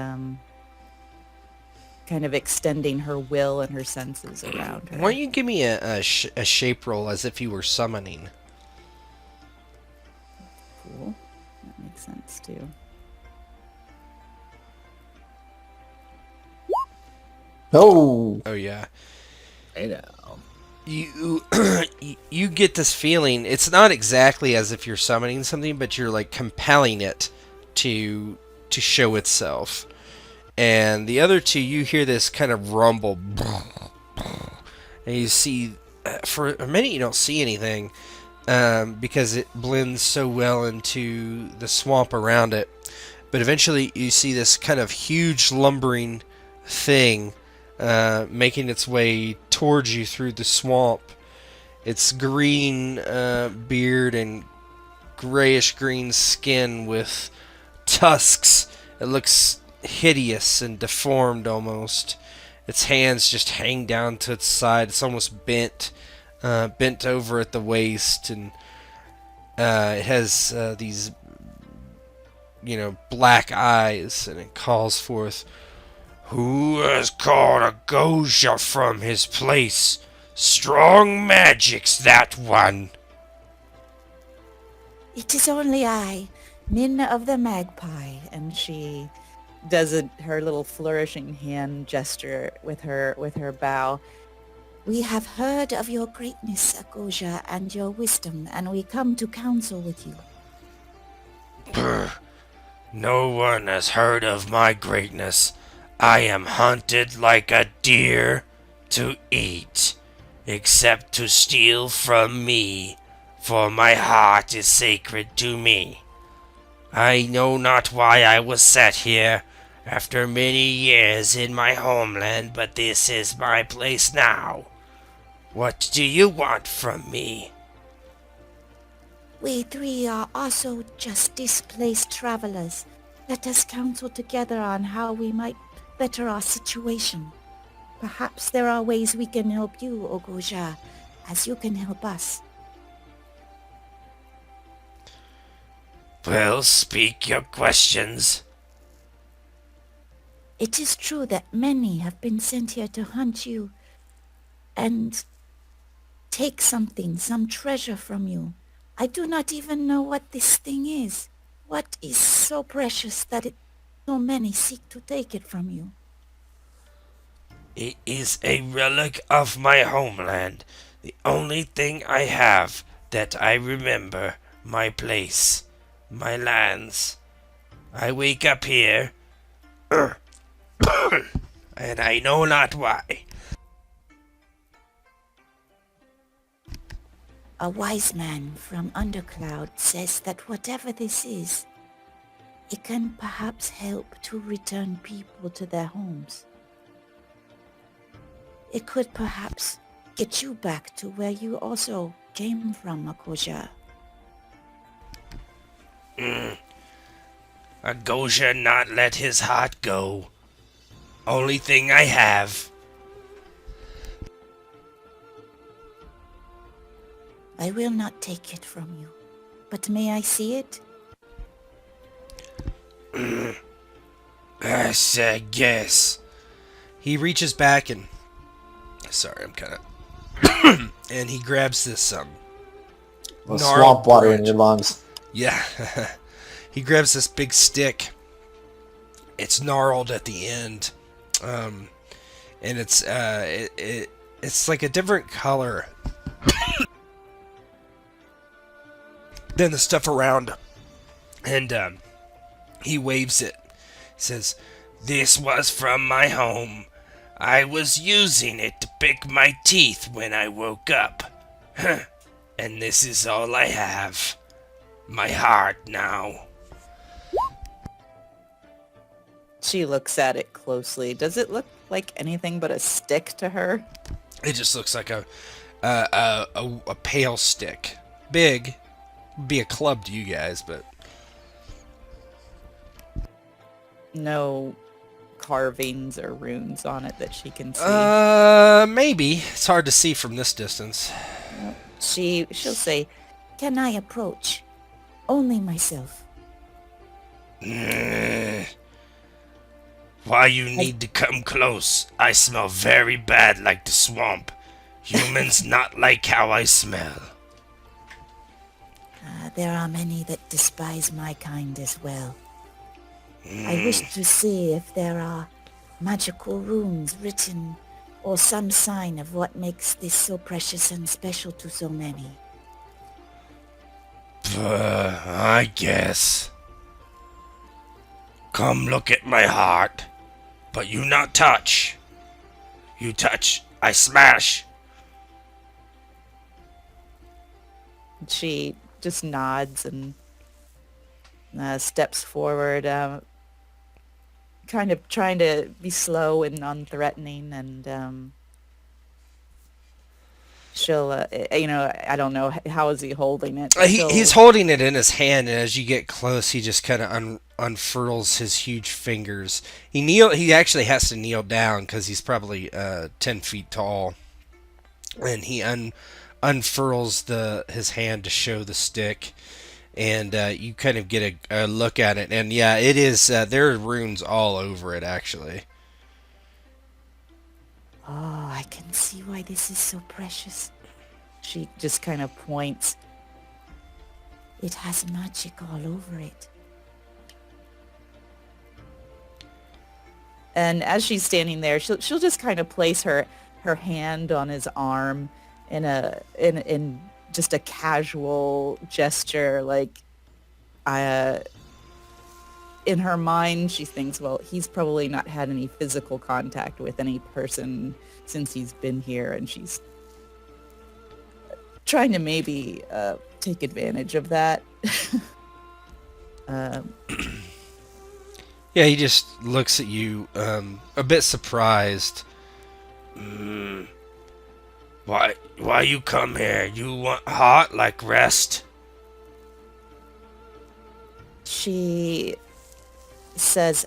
kind of extending her will and her senses around her. Why don't you give me a shape roll as if you were summoning? Cool. That makes sense too. Oh, Oh yeah. I know. You you get this feeling. It's not exactly as if you're summoning something, but you're like compelling it to show itself. And the other two, you hear this kind of rumble, and you see. For a minute, you don't see anything because it blends so well into the swamp around it. But eventually, you see this kind of huge lumbering thing making its way towards you through the swamp. Its green beard and grayish green skin with tusks. It looks hideous and deformed almost. Its hands just hang down to its side. It's almost bent over at the waist, and it has these, black eyes, and it calls forth, "Who has called a Goja from his place? Strong magic's that one." It is only I, Min of the Magpie. And she does her little flourishing hand gesture with her bow. We have heard of your greatness, Agoja, and your wisdom, and we come to counsel with you. No one has heard of my greatness. I am hunted like a deer to eat, except to steal from me, for my heart is sacred to me. I know not why I was set here after many years in my homeland, but this is my place now. What do you want from me? We three are also just displaced travelers. Let us counsel together on how we might better our situation. Perhaps there are ways we can help you, Ogoja, as you can help us. Well, speak your questions. It is true that many have been sent here to hunt you and take something, some treasure from you. I do not even know what this thing is. What is so precious that so many seek to take it from you? It is a relic of my homeland. The only thing I have that I remember my place, my lands. I wake up here, and I know not why. A wise man from Undercloud says that whatever this is, it can perhaps help to return people to their homes. It could perhaps get you back to where you also came from, Akoja. A Goja not let his heart go. Only thing I have. I will not take it from you, but may I see it? I said yes. He reaches back and... Sorry, I'm kind of... and he grabs this, with gnarled swamp water in branch. your lungs. Yeah. He grabs this big stick. It's gnarled at the end. And it's it's like a different color then the stuff around, and he waves it. He says, "This was from my home. I was using it to pick my teeth when I woke up. And this is all I have. My heart now." She looks at it closely. Does it look like anything but a stick to her? It just looks like a pale stick. Big. Be a club to you guys, but No carvings or runes on it that she can see. maybe. It's hard to see from this distance. She'll say, Can I approach? Only myself. Why you need to come close? I smell very bad like the swamp. Humans not like how I smell. There are many that despise my kind as well. I wish to see if there are magical runes written or some sign of what makes this so precious and special to so many. I guess. Come look at my heart. But you not touch. You touch, I smash. she just nods and steps forward, kind of trying to be slow and unthreatening, and she'll, I don't know, how is he holding it? He's holding it in his hand, and as you get close, he just kind of unfurls his huge fingers. He actually has to kneel down because he's probably 10 feet tall, and he unfurls his hand to show the stick, and you kind of get a look at it, and yeah, it is. There are runes all over it, actually. Oh, I can see why this is so precious. She just kind of points. It has magic all over it. And as she's standing there, she'll just kind of place her hand on his arm in just a casual gesture, like in her mind she thinks, well, he's probably not had any physical contact with any person since he's been here, and she's trying to maybe take advantage of that. Yeah, he just looks at you, a bit surprised. Why you come here? You want hot like rest? She says,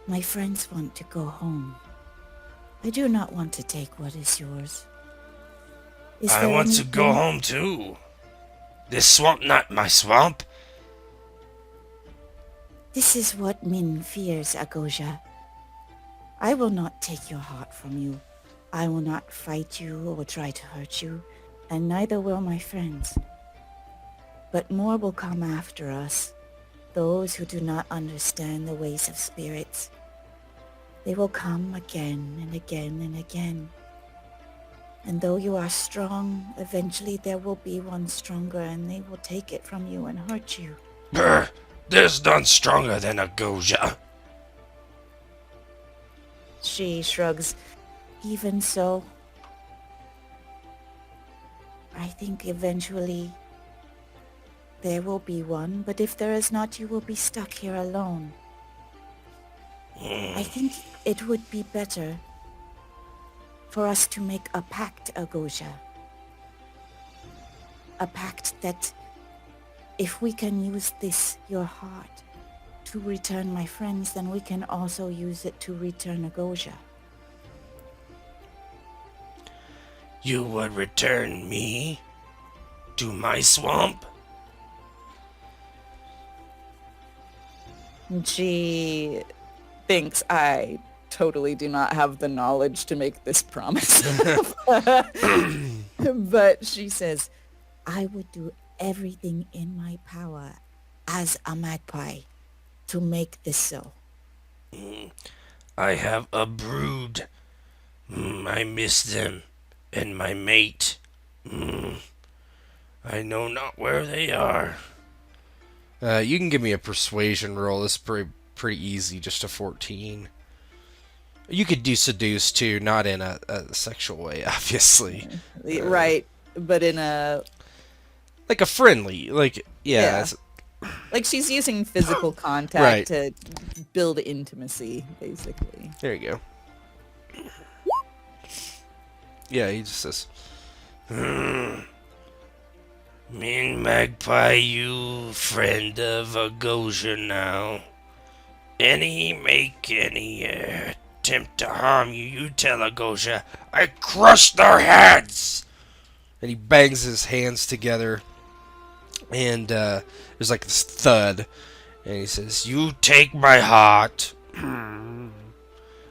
my friends want to go home. I do not want to take what is yours. I want to go home too. This swamp not my swamp. This is what Min fears, Agoja. I will not take your heart from you. I will not fight you or try to hurt you, and neither will my friends. But more will come after us, those who do not understand the ways of spirits. They will come again and again and again. And though you are strong, eventually there will be one stronger, and they will take it from you and hurt you. Brr, there's none stronger than a Goja. She shrugs. Even so, I think eventually there will be one, but if there is not, you will be stuck here alone. I think it would be better for us to make a pact, Agoja. A pact that if we can use this, your heart, to return my friends, then we can also use it to return Agoja. You would return me to my swamp? She thinks I totally do not have the knowledge to make this promise. But she says, I would do everything in my power as a magpie to make this so. I have a brood. I miss them. And my mate. I know not where they are. You can give me a persuasion roll. It's pretty easy, just a 14. You could do seduce too, not in a sexual way, obviously. Right, but in a Like a friendly, like yeah, it's- like she's using physical contact Right. to build intimacy, basically. there you go. Yeah, he just says, "Mean Magpie, you friend of Agosian now. Make any attempt to harm you, you tell Agosha, I crush their heads!" And he bangs his hands together, and there's like this thud, and he says, "You take my heart.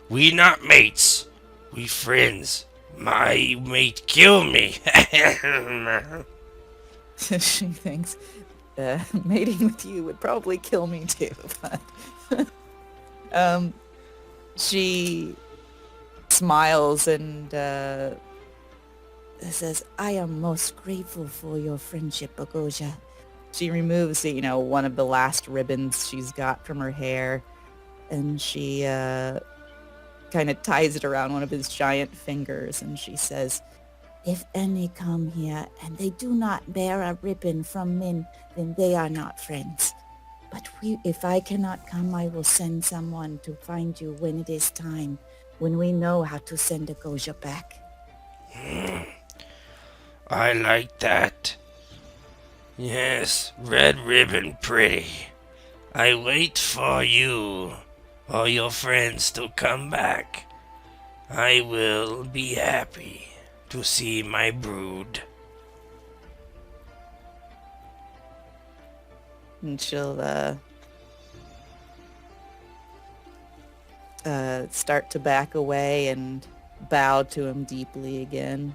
We not mates. We friends. My mate kill me." She thinks mating with you would probably kill me too, but she smiles and says, I am most grateful for your friendship, Agoja. She removes, one of the last ribbons she's got from her hair, and she kind of ties it around one of his giant fingers, and she says, if any come here and they do not bear a ribbon from men, then they are not friends. But if I cannot come, I will send someone to find you when it is time, when we know how to send Agoja back. I like that. Yes, red ribbon pretty. I wait for you or your friends to come back. I will be happy to see my brood. And she'll start to back away and bow to him deeply again.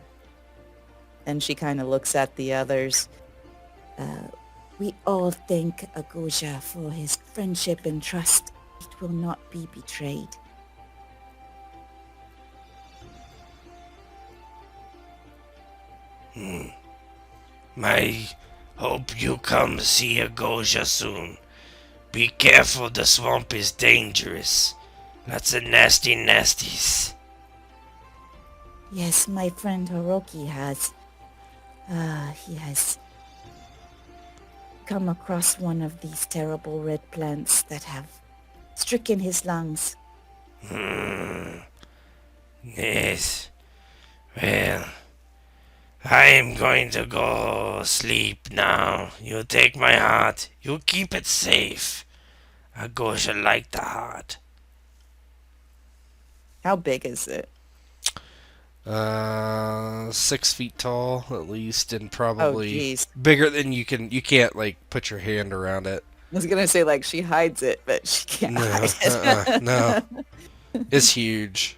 And she kind of looks at the others. We all thank Agoja for his friendship and trust. It will not be betrayed. I hope you come see Agoja soon. Be careful, the swamp is dangerous. Lots of nasty nasties. Yes, my friend Hiroki has. He has come across one of these terrible red plants that have stricken his lungs. Yes. Well, I am going to go sleep now. You take my heart. You keep it safe. Agosha like the heart. How big is it? 6 feet tall at least, and Oh, probably jeez. bigger than you can't like put your hand around it. I was going to say, like, she hides it, but she can't No, hide it. no. It's huge.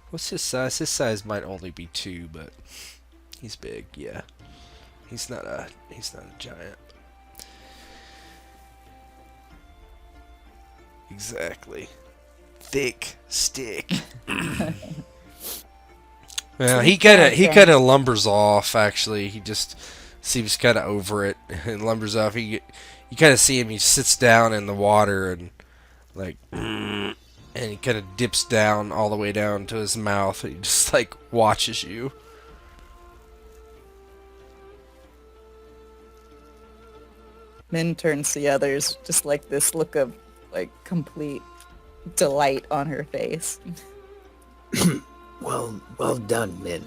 What's his size? His size might only be 2, but he's big. Yeah, he's not a giant. Exactly. Thick stick. Well, he kind of lumbers off. Actually, he just seems kind of over it and lumbers off. You kind of see him. He sits down in the water and like, and he kind of dips down all the way down to his mouth. And he just like watches you. Min turns to the others, just like this look of like complete delight on her face. Well done, Min.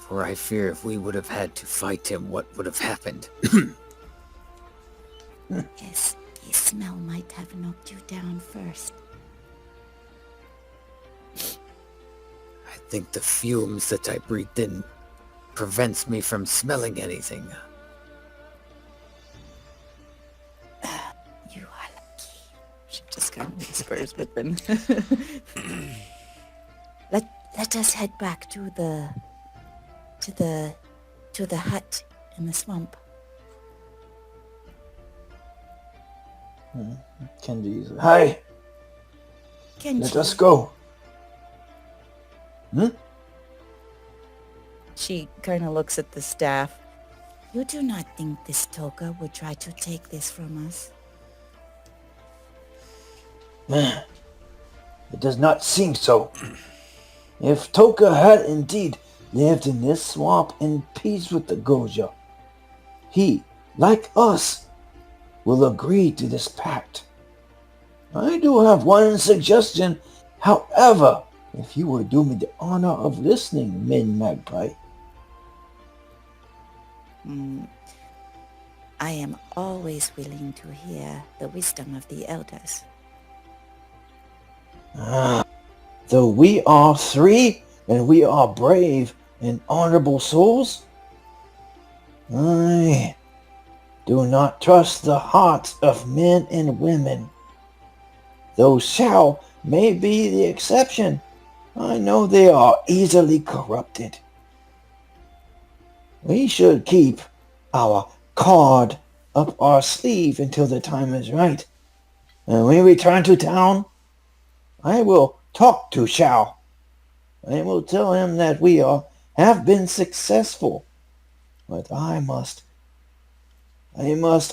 For I fear if we would have had to fight him, what would have happened? Yes, his smell might have knocked you down first. I think the fumes that I breathed in prevents me from smelling anything. You are lucky. She just kind of whispers with them. Let us head back to the hut in the swamp. Kenji's hi, Kenji, let us go. She kind of looks at the staff. You do not think this Toka would try to take this from us? Man, it does not seem so. If Toka had indeed lived in this swamp in peace with the Goja, he, like us, will agree to this pact. I do have one suggestion, however, if you would do me the honor of listening, Min Magpie. I am always willing to hear the wisdom of the elders. Though we are three, and we are brave and honorable souls, I do not trust the hearts of men and women. Though Shao may be the exception, I know they are easily corrupted. We should keep our card up our sleeve until the time is right. And when we return to town, I will talk to Shao. I will tell him that we have been successful, but I must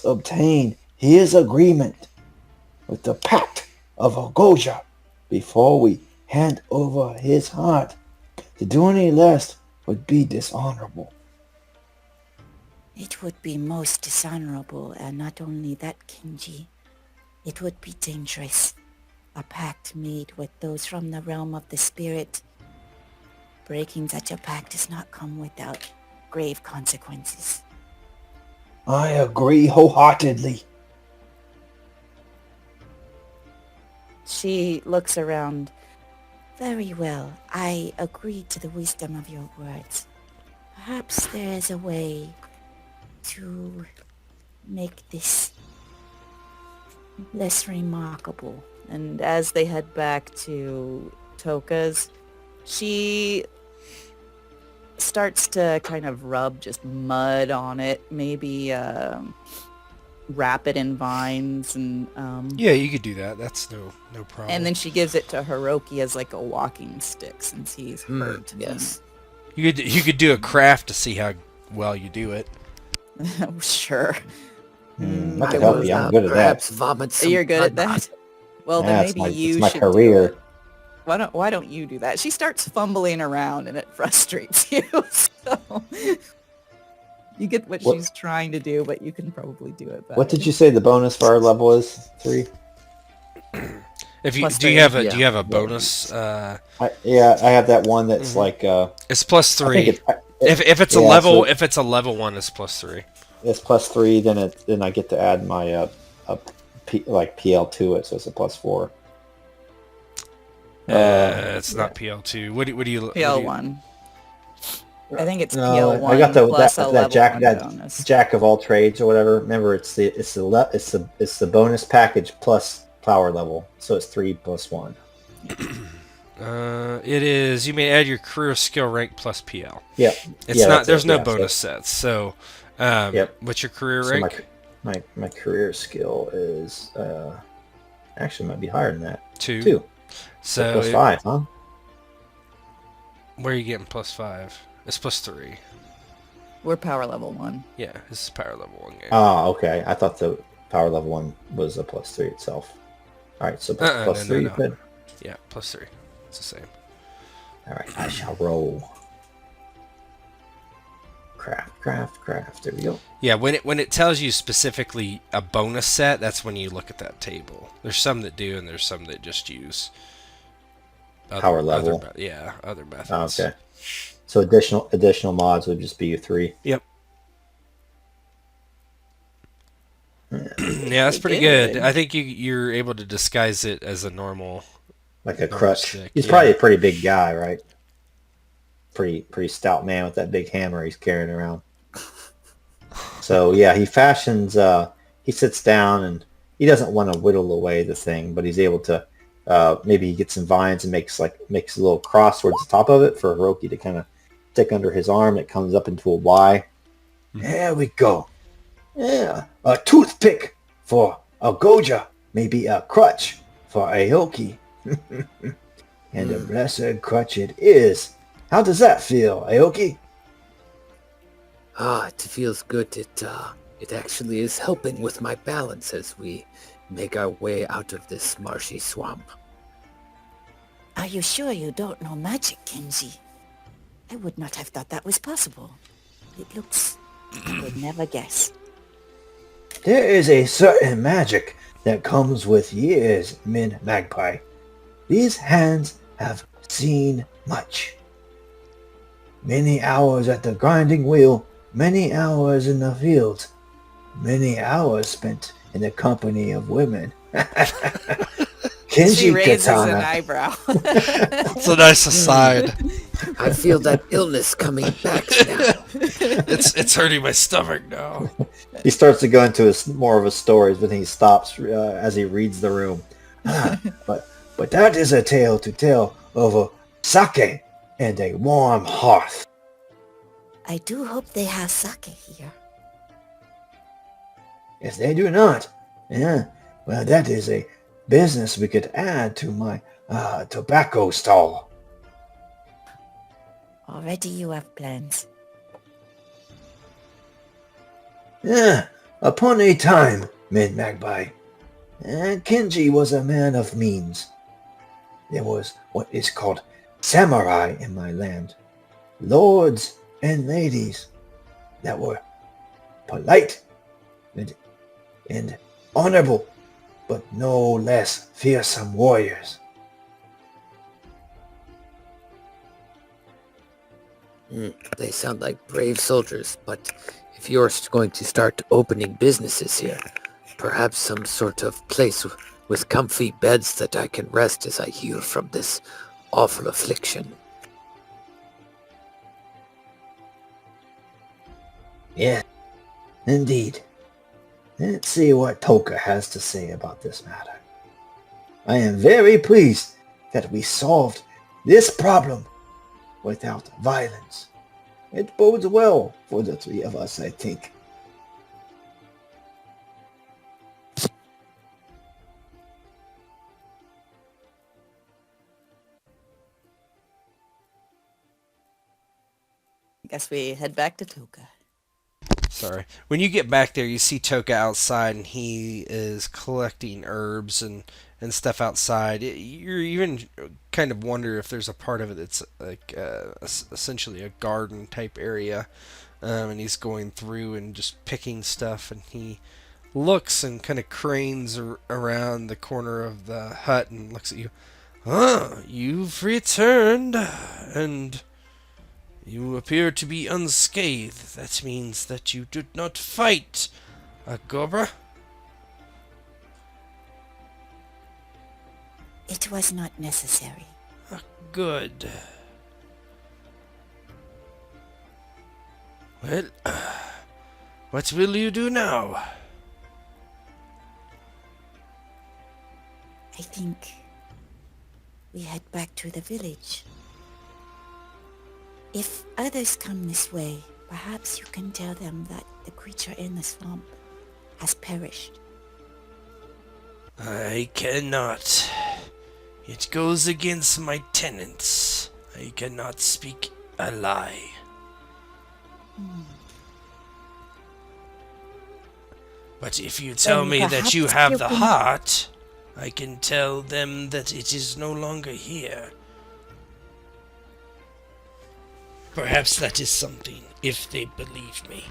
obtain his agreement with the pact of Ogoja before we hand over his heart. To do any less would be dishonorable. It would be most dishonorable, and not only that, Kenji. It would be dangerous. A pact made with those from the realm of the spirit. Breaking such a pact does not come without grave consequences. I agree wholeheartedly. She looks around. Very well. I agree to the wisdom of your words. Perhaps there is a way to make this Less remarkable. And as they head back to Toka's, she starts to kind of rub just mud on it, maybe wrap it in vines, and Yeah, you could do that. That's no problem. and then she gives it to Hiroki as like a walking stick since he's hurt. Yes. you could do a craft to see how well you do it. Sure. I can help you. I'm good at that. Perhaps vomit some You're good at mud on that? Well, then It's maybe you my should do career. it. Why don't you do that? She starts fumbling around and it frustrates you. So you get what she's trying to do, but you can probably do it better. What did you say the bonus for our level is? 3? If you Plus do you three. have a Yeah. do you have a bonus? I have that one that's like It's plus I think 3. If it's a yeah, level so- if it's a level 1, it's plus 3. it's plus 3. Then I get to add my PL to it, so it's a plus 4. It's not PL2. What do you PL1. I think it's No, PL1 I got plus a that level jack 1 that bonus. jack of all trades or whatever. Remember, it's the bonus package plus power level, so it's 3 plus 1. It is. You may add your career skill rank plus PL. Yep. It's Yeah, not. that's There's it, no yeah, bonus sets. So, Yep. what's your career So rank? my career skill is actually might be higher than that. 2. So plus 5, huh? where are you getting plus 5? It's plus 3. We're power level 1. Yeah, this is power level 1 game. Ah, okay. I thought the power level 1 was a plus 3 itself. All right, so plus no, 3. no. Good. Yeah, plus 3. It's the same. All right, I shall roll. Craft. There we go. Yeah, when it tells you specifically a bonus set, that's when you look at that table. There's some that do, and there's some that just use Power level. other methods. Oh, okay. So additional mods would just be 3. Yep. Yeah, that's pretty good. I think you're able to disguise it as a normal. Like a Normal crutch. stick, He's yeah. probably a pretty big guy, right? Pretty stout man with that big hammer he's carrying around. So yeah, he fashions. He sits down and he doesn't want to whittle away the thing, but he's able to. Maybe he gets some vines and makes a little cross towards the top of it for Hiroki to kind of stick under his arm. It comes up into a Y. There we go. Yeah, a toothpick for a Goja, maybe a crutch for Aoki. And a blessed crutch it is. How does that feel, Aoki? It feels good. It actually is helping with my balance as we make our way out of this marshy swamp. Are you sure you don't know magic, Kenji? I would not have thought that was possible. It looks... I would never guess. There is a certain magic that comes with years, Min Magpie. These hands have seen much. Many hours at the grinding wheel, many hours in the fields, many hours spent in the company of women. She Kenji raises an Katana. eyebrow. It's a nice aside. I feel that illness coming back now. It's hurting my stomach now. He starts to go into more of a story, but then he stops as he reads the room. But that is a tale to tell of a sake and a warm hearth. I do hope they have sake here. If they do not, well, that is a business we could add to my tobacco stall. Already you have plans. Upon a time, Min Magpie, Kenji was a man of means. There was what is called samurai in my land. Lords and ladies that were polite and honorable, but no less fearsome warriors. They sound like brave soldiers, but if you're going to start opening businesses here, perhaps some sort of place with comfy beds that I can rest as I heal from this awful affliction. Yeah, indeed. Let's see what Toka has to say about this matter. I am very pleased that we solved this problem without violence. It bodes well for the three of us, I think. I guess we head back to Toka. Sorry. When you get back there, you see Toka outside, and he is collecting herbs and stuff outside. You're even kind of wonder if there's a part of it that's like essentially a garden type area, and he's going through and just picking stuff, and he looks and kind of cranes around the corner of the hut and looks at you. You've returned, and you appear to be unscathed. That means that you did not fight a Cobra. It was not necessary. Good. Well, what will you do now? I think we head back to the village. If others come this way, perhaps you can tell them that the creature in the swamp has perished. I cannot. It goes against my tenets. I cannot speak a lie. But if you tell Then me that you perhaps have you the can- heart, I can tell them that it is no longer here. Perhaps that is something, if they believe me.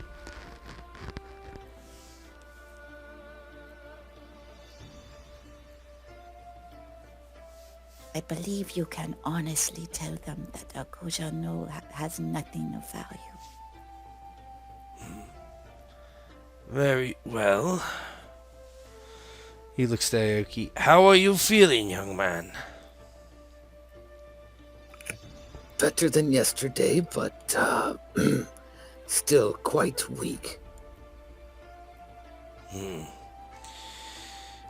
I believe you can honestly tell them that a Kojano has nothing of value. Very well. He looks at Aoki. How are you feeling, young man? Better than yesterday, but still quite weak.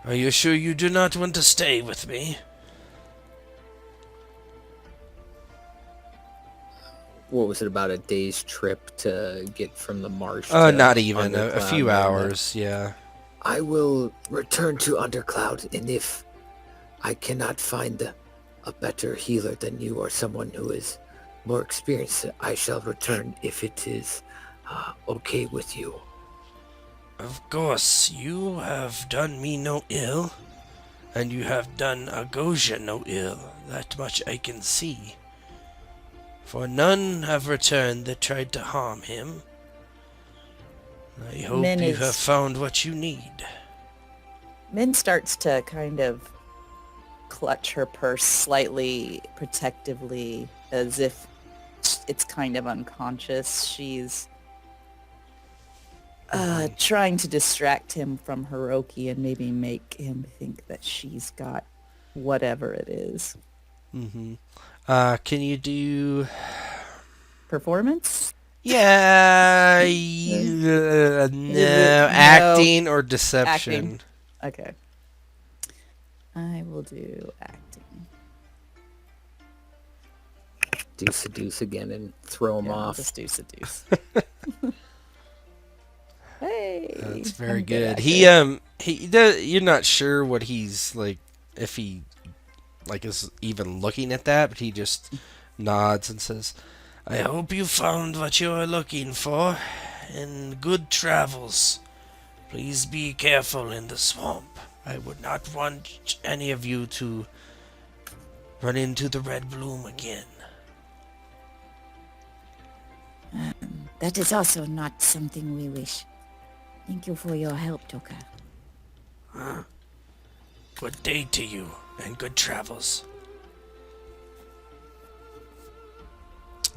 Are you sure you do not want to stay with me? What was it, about a day's trip to get from the marsh? Not even. A Undercloud few and hours, yeah. I will return to Undercloud, and if I cannot find a better healer than you or someone who is more experienced, I shall return if it is okay with you. Of course, you have done me no ill, and you have done Agosia no ill. That much I can see. For none have returned that tried to harm him. I hope Min you have is found what you need. Min starts to kind of clutch her purse slightly protectively as if it's kind of unconscious. She's trying to distract him from Hiroki and maybe make him think that she's got whatever it is. Mm-hmm. Can you do... Performance? Yeah, no, No. acting or deception. Acting. Okay. I will do acting. Do seduce again and throw him Yeah, I'll off. just do seduce. Hey, That's very I'm good. at He it. he does. You're not sure what he's like, if he like is even looking at that, but he just nods and says, "I hope you found what you are looking for, and good travels. Please be careful in the swamp. I would not want any of you to run into the red bloom again." That is also not something we wish. Thank you for your help, Toka. Good day to you, and good travels.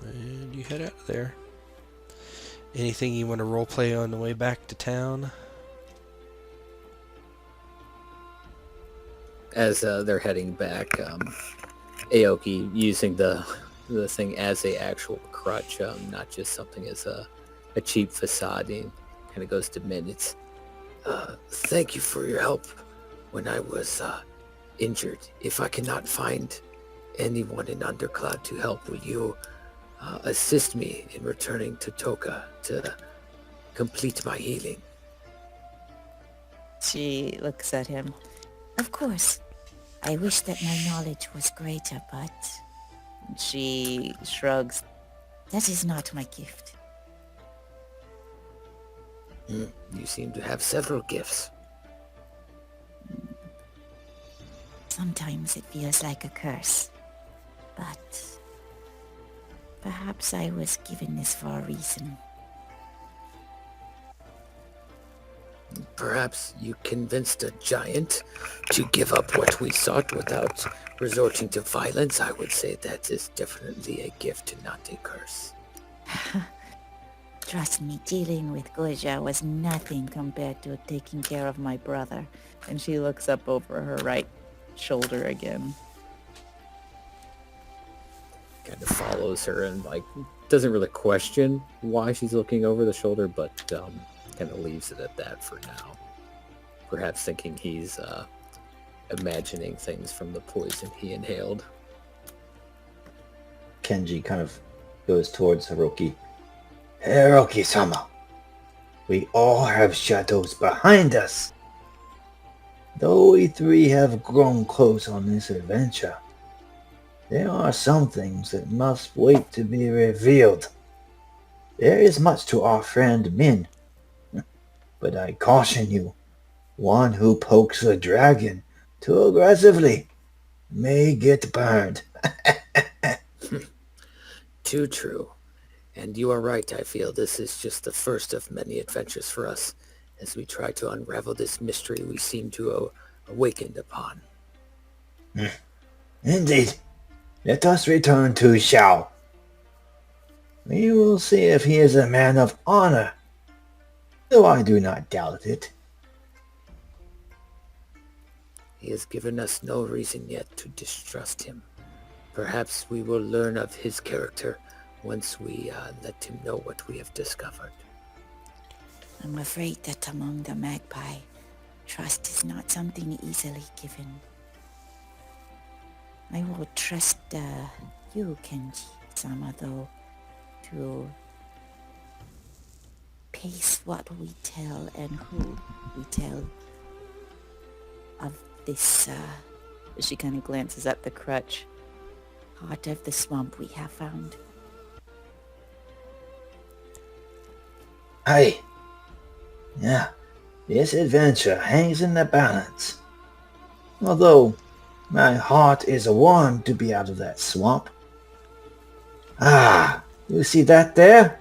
And you head out of there. Anything you want to roleplay on the way back to town? As they're heading back, Aoki using the thing as a actual crutch, not just something as a cheap facade. He kind of goes to Min. It's thank you for your help when I was injured. If I cannot find anyone in Undercloud to help, will you assist me in returning to Toka to complete my healing? She looks at him. Of course. I wish that my knowledge was greater, but She shrugs. that is not my gift. You seem to have several gifts. Sometimes it feels like a curse. But perhaps I was given this for a reason. Perhaps you convinced a giant to give up what we sought without resorting to violence. I would say that is definitely a gift and not a curse. Trust me, dealing with Goja was nothing Compared to taking care of my brother. And she looks up over her right shoulder again. Kind of follows her and doesn't really question why she's looking over the shoulder, but kind of leaves it at that for now. Perhaps thinking he's imagining things from the poison he inhaled. Kenji kind of goes towards Hiroki. Hiroki-sama, we all have shadows behind us. Though we three have grown close on this adventure, there are some things that must wait to be revealed. There is much to our friend Min, but I caution you, one who pokes a dragon too aggressively may get burned. Too true. And you are right, I feel this is just the first of many adventures for us as we try to unravel this mystery we seem to have awakened upon. Indeed. Let us return to Xiao. We will see if he is a man of honor, though I do not doubt it. He has given us no reason yet to distrust him. Perhaps we will learn of his character once we let him know what we have discovered. I'm afraid that among the magpie, trust is not something easily given. I will trust you, Kenji-sama, though, to pace what we tell and who we tell of this She kind of glances at the crutch. heart of the swamp we have found. Hey, yeah, this adventure hangs in the balance. Although my heart is warm to be out of that swamp. Ah, you see that there?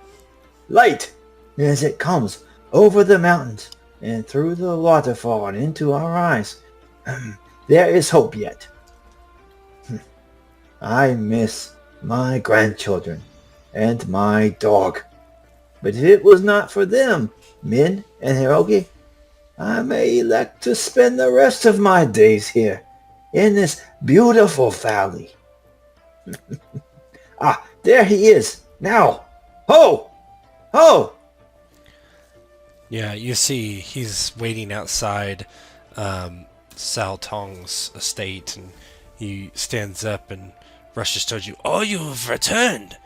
Light as it comes over the mountains and through the waterfall and into our eyes. There is hope yet. I miss my grandchildren and my dog. But if it was not for them, Min and Hiroki, I may elect to spend the rest of my days here in this beautiful valley. Ah, there he is. Now. Ho! Ho! Yeah, you see he's waiting outside Sao Tong's estate, and he stands up and rushes towards you. Oh, you've returned!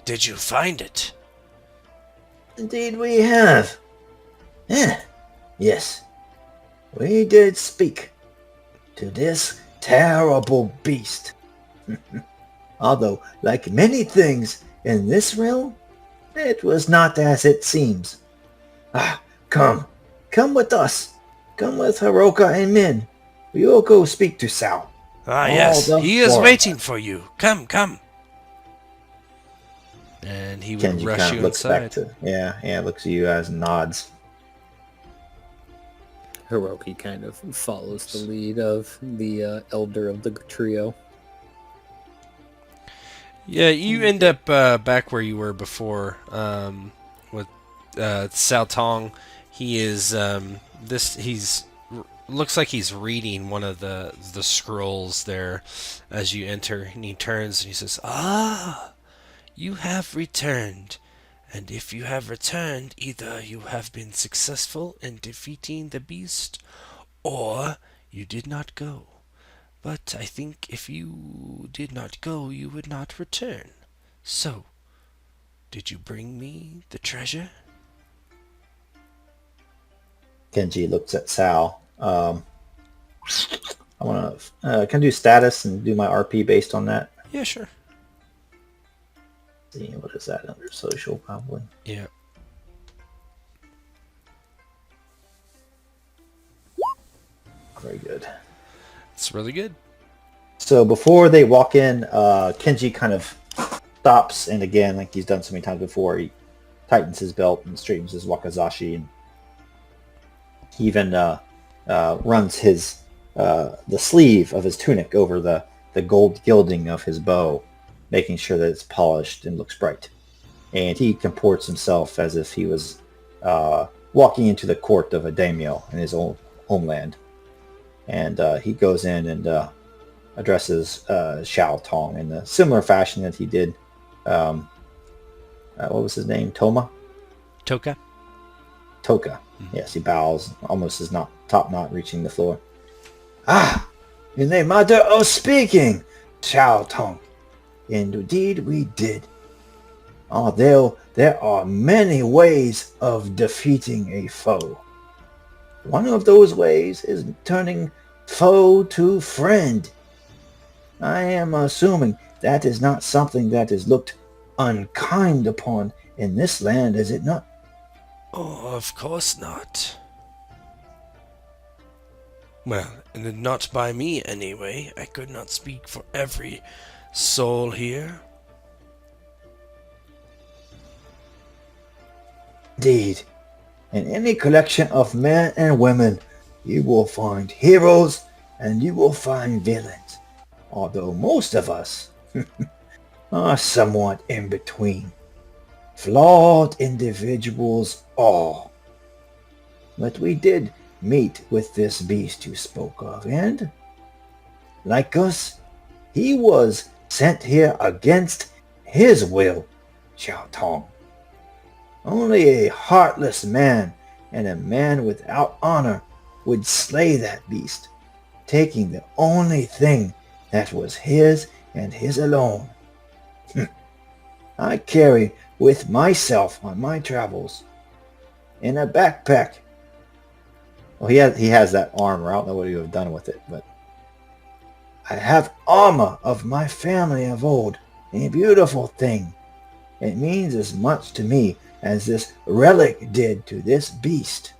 Did you find it? Indeed we have. Yes, we did speak to this terrible beast. Although, like many things in this realm, it was not as it seems. Ah, come with us. Come with Hiroka and Min. We will go speak to Sao. Ah, yes, he is waiting for you. Come. And he would Kenji rush kind you of looks inside. back to looks at you guys and nods. Hiroki kind of follows the lead of the elder of the trio. Yeah, you end up back where you were before with Sao Tong. He is looks like he's reading one of the scrolls there as you enter, and he turns and he says, "Ah, you have returned. And if you have returned, either you have been successful in defeating the beast, or you did not go. But I think if you did not go, you would not return. So, did you bring me the treasure?" Kenji looks at Sal. I want to can I do status and do my RP based on that? Yeah, sure. See, what is that under social probably? Yeah. Very good. It's really good. So before they walk in, Kenji kind of stops, and again, like he's done so many times before, he tightens his belt and straightens his wakizashi, and he even runs his the sleeve of his tunic over the gold gilding of his bow, making sure that it's polished and looks bright. And he comports himself as if he was walking into the court of a daimyo in his own homeland. And he goes in and addresses Xiao Tong in a similar fashion that he did. What was his name? Toka. Toka. Mm-hmm. Yes, he bows, almost his top knot reaching the floor. Ah, in the matter of speaking, Xiao Tong. Indeed we did. Although there are many ways of defeating a foe. One of those ways is turning foe to friend. I am assuming that is not something that is looked unkind upon in this land, is it not? Oh, of course not. Well, and not by me anyway. I could not speak for every soul here. Indeed. In any collection of men and women, you will find heroes and you will find villains. Although most of us are somewhat in between. Flawed individuals all. But we did meet with this beast you spoke of, and, like us, he was sent here against his will, Xiao Tong. Only a heartless man and a man without honor would slay that beast, taking the only thing that was his and his alone. I carry with myself on my travels, in a backpack. Well, he has that armor. I don't know what he would have done with it, but I have armor of my family of old, a beautiful thing. It means as much to me as this relic did to this beast.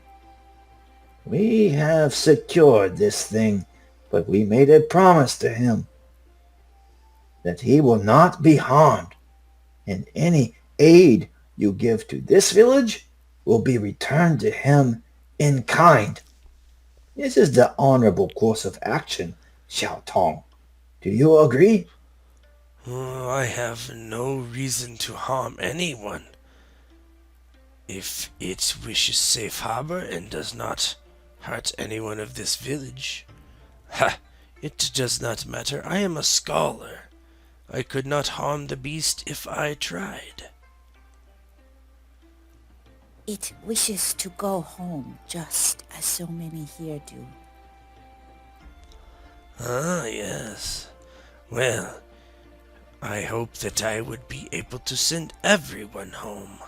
We have secured this thing, but we made a promise to him that he will not be harmed, and any aid you give to this village will be returned to him in kind. This is the honorable course of action, Xiao Tong. Do you agree? Oh, I have no reason to harm anyone. If it wishes safe harbor and does not hurt anyone of this village. Ha! It does not matter. I am a scholar. I could not harm the beast if I tried. It wishes to go home, just as so many here do. Ah, yes. Well, I hope that I would be able to send everyone home.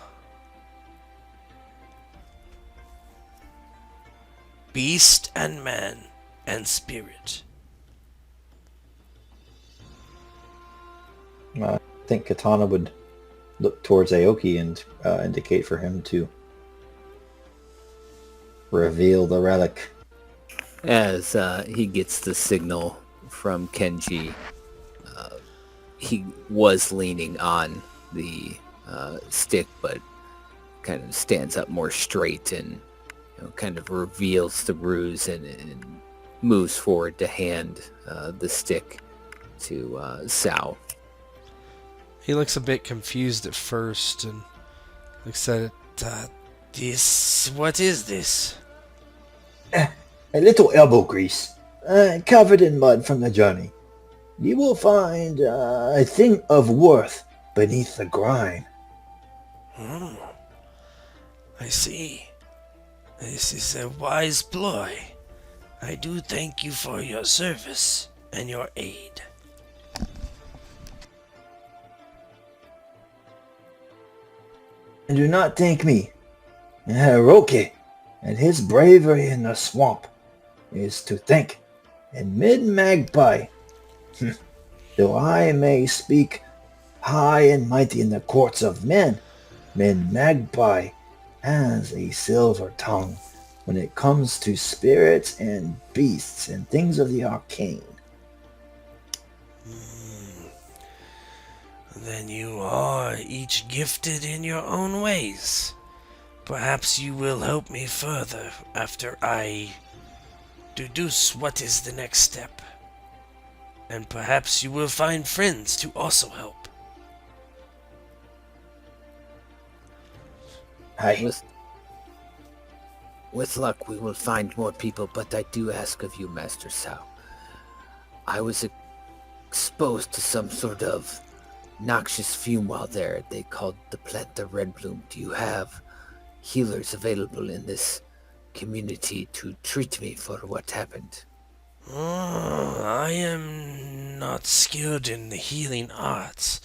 Beast and man and spirit. I think Katana would look towards Aoki and indicate for him to reveal the relic. As he gets the signal from Kenji, he was leaning on the stick, but kind of stands up more straight and kind of reveals the ruse and moves forward to hand the stick to Sao. He looks a bit confused at first and looks at it. What is this? A little elbow grease, covered in mud from the journey. You will find a thing of worth beneath the grime. I see. This is a wise ploy. I do thank you for your service and your aid. And do not thank me. Aoki and his bravery in the swamp is to thank. And Mid-Magpie, though I may speak high and mighty in the courts of men, Mid-Magpie has a silver tongue when it comes to spirits and beasts and things of the arcane. Then you are each gifted in your own ways. Perhaps you will help me further after I deduce what is the next step. And perhaps you will find friends to also help. With luck, we will find more people, but I do ask of you, Master Sao. I was exposed to some sort of noxious fume while there. They called the plant the Red Bloom. Do you have healers available in this community to treat me for what happened? I am not skilled in the healing arts,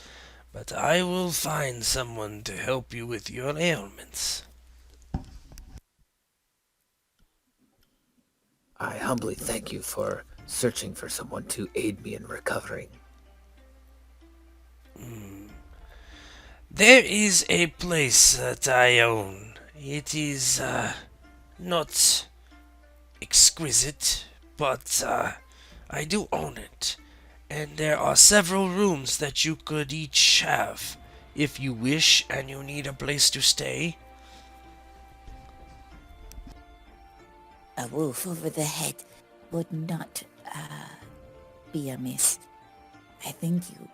but I will find someone to help you with your ailments. I humbly thank you for searching for someone to aid me in recovering. There is a place that I own. It is not exquisite, but I do own it. And there are several rooms that you could each have if you wish and you need a place to stay. A roof over the head would not be amiss. I thank you.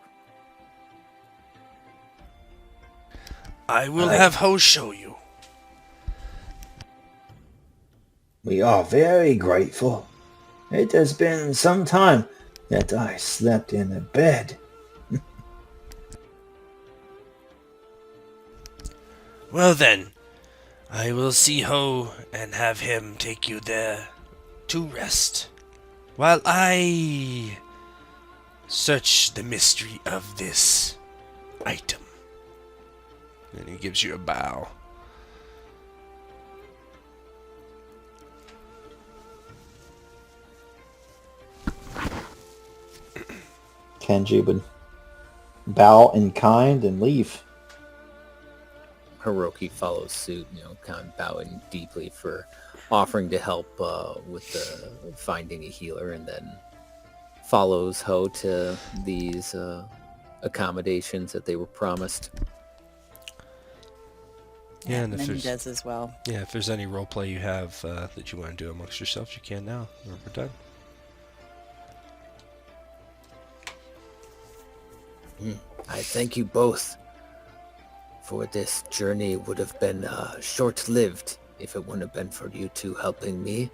I will have Ho show you. We are very grateful. It has been some time that I slept in a bed. Well then, I will see Ho and have him take you there to rest, while I search the mystery of this item. And he gives you a bow. Kenji would bow in kind and leave. Hiroki follows suit, kind of bowing deeply for offering to help with the finding a healer, and then follows Ho to these accommodations that they were promised. Yeah, and and then he does as well. if there's any roleplay you have that you want to do amongst yourselves, you can now. We're done. I thank you both, for this journey would have been short-lived if it wouldn't have been for you two helping me,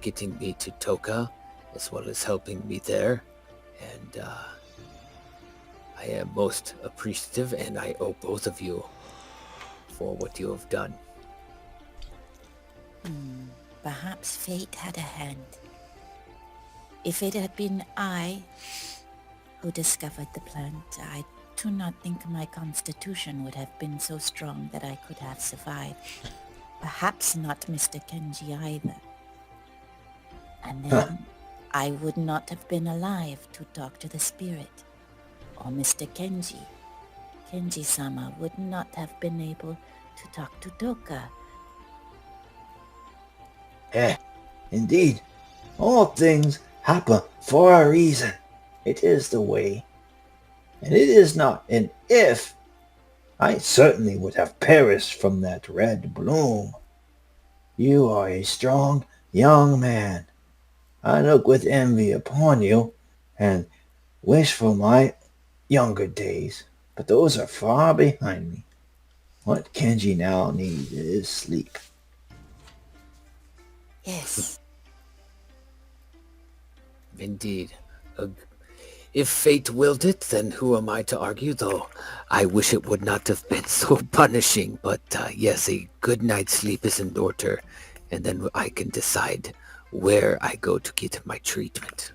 getting me to Toka, as well as helping me there. And I am most appreciative, and I owe both of you for what you have done. Perhaps fate had a hand. If it had been I who discovered the plant, I do not think my constitution would have been so strong that I could have survived. Perhaps not Mr. Kenji either. And then I would not have been alive to talk to the spirit. Or Mr. Kenji. Kenji-sama would not have been able to talk to Doka. Indeed. All things happen for a reason. It is the way. And it is not an if. I certainly would have perished from that red bloom. You are a strong young man. I look with envy upon you, and wish for my younger days, but those are far behind me. What Kenji now needs is sleep. Yes. Indeed. If fate willed it, then who am I to argue, though I wish it would not have been so punishing. But yes, a good night's sleep is in order, and then I can decide where I go to get my treatment.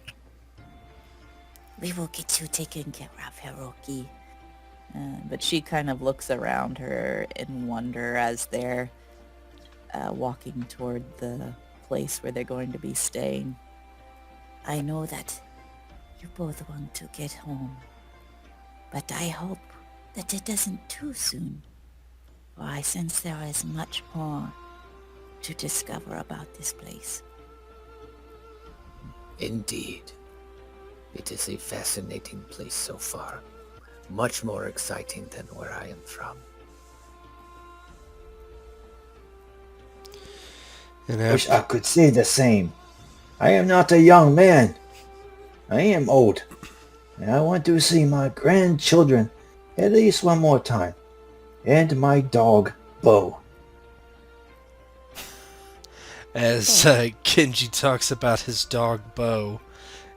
We will get you taken care of, Hiroki. But she kind of looks around her in wonder as they're walking toward the place where they're going to be staying. I know that you both want to get home, but I hope that it isn't too soon, for I sense there is much more to discover about this place. Indeed. It is a fascinating place so far. Much more exciting than where I am from. And Wish I could say the same. I am not a young man. I am old. And I want to see my grandchildren at least one more time. And my dog, Bo. as Kenji talks about his dog Bo,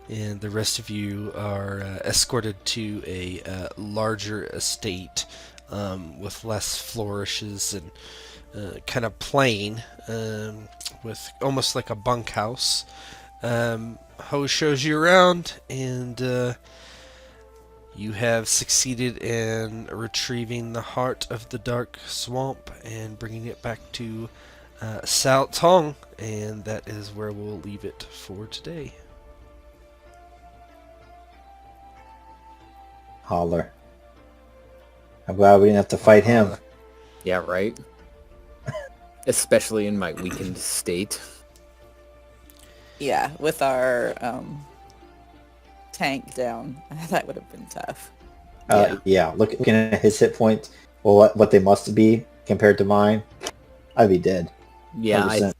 and the rest of you are escorted to a larger estate with less flourishes and kind of plain, with almost like a bunkhouse. Ho shows you around, and you have succeeded in retrieving the heart of the dark swamp and bringing it back to Sao Tong, and that is where we'll leave it for today. Holler. I'm glad we didn't have to fight him. Yeah, right? Especially in my weakened state. Yeah, with our tank down, that would have been tough. Yeah, looking at his hit points, well, what they must be compared to mine, I'd be dead. Yeah, 100%.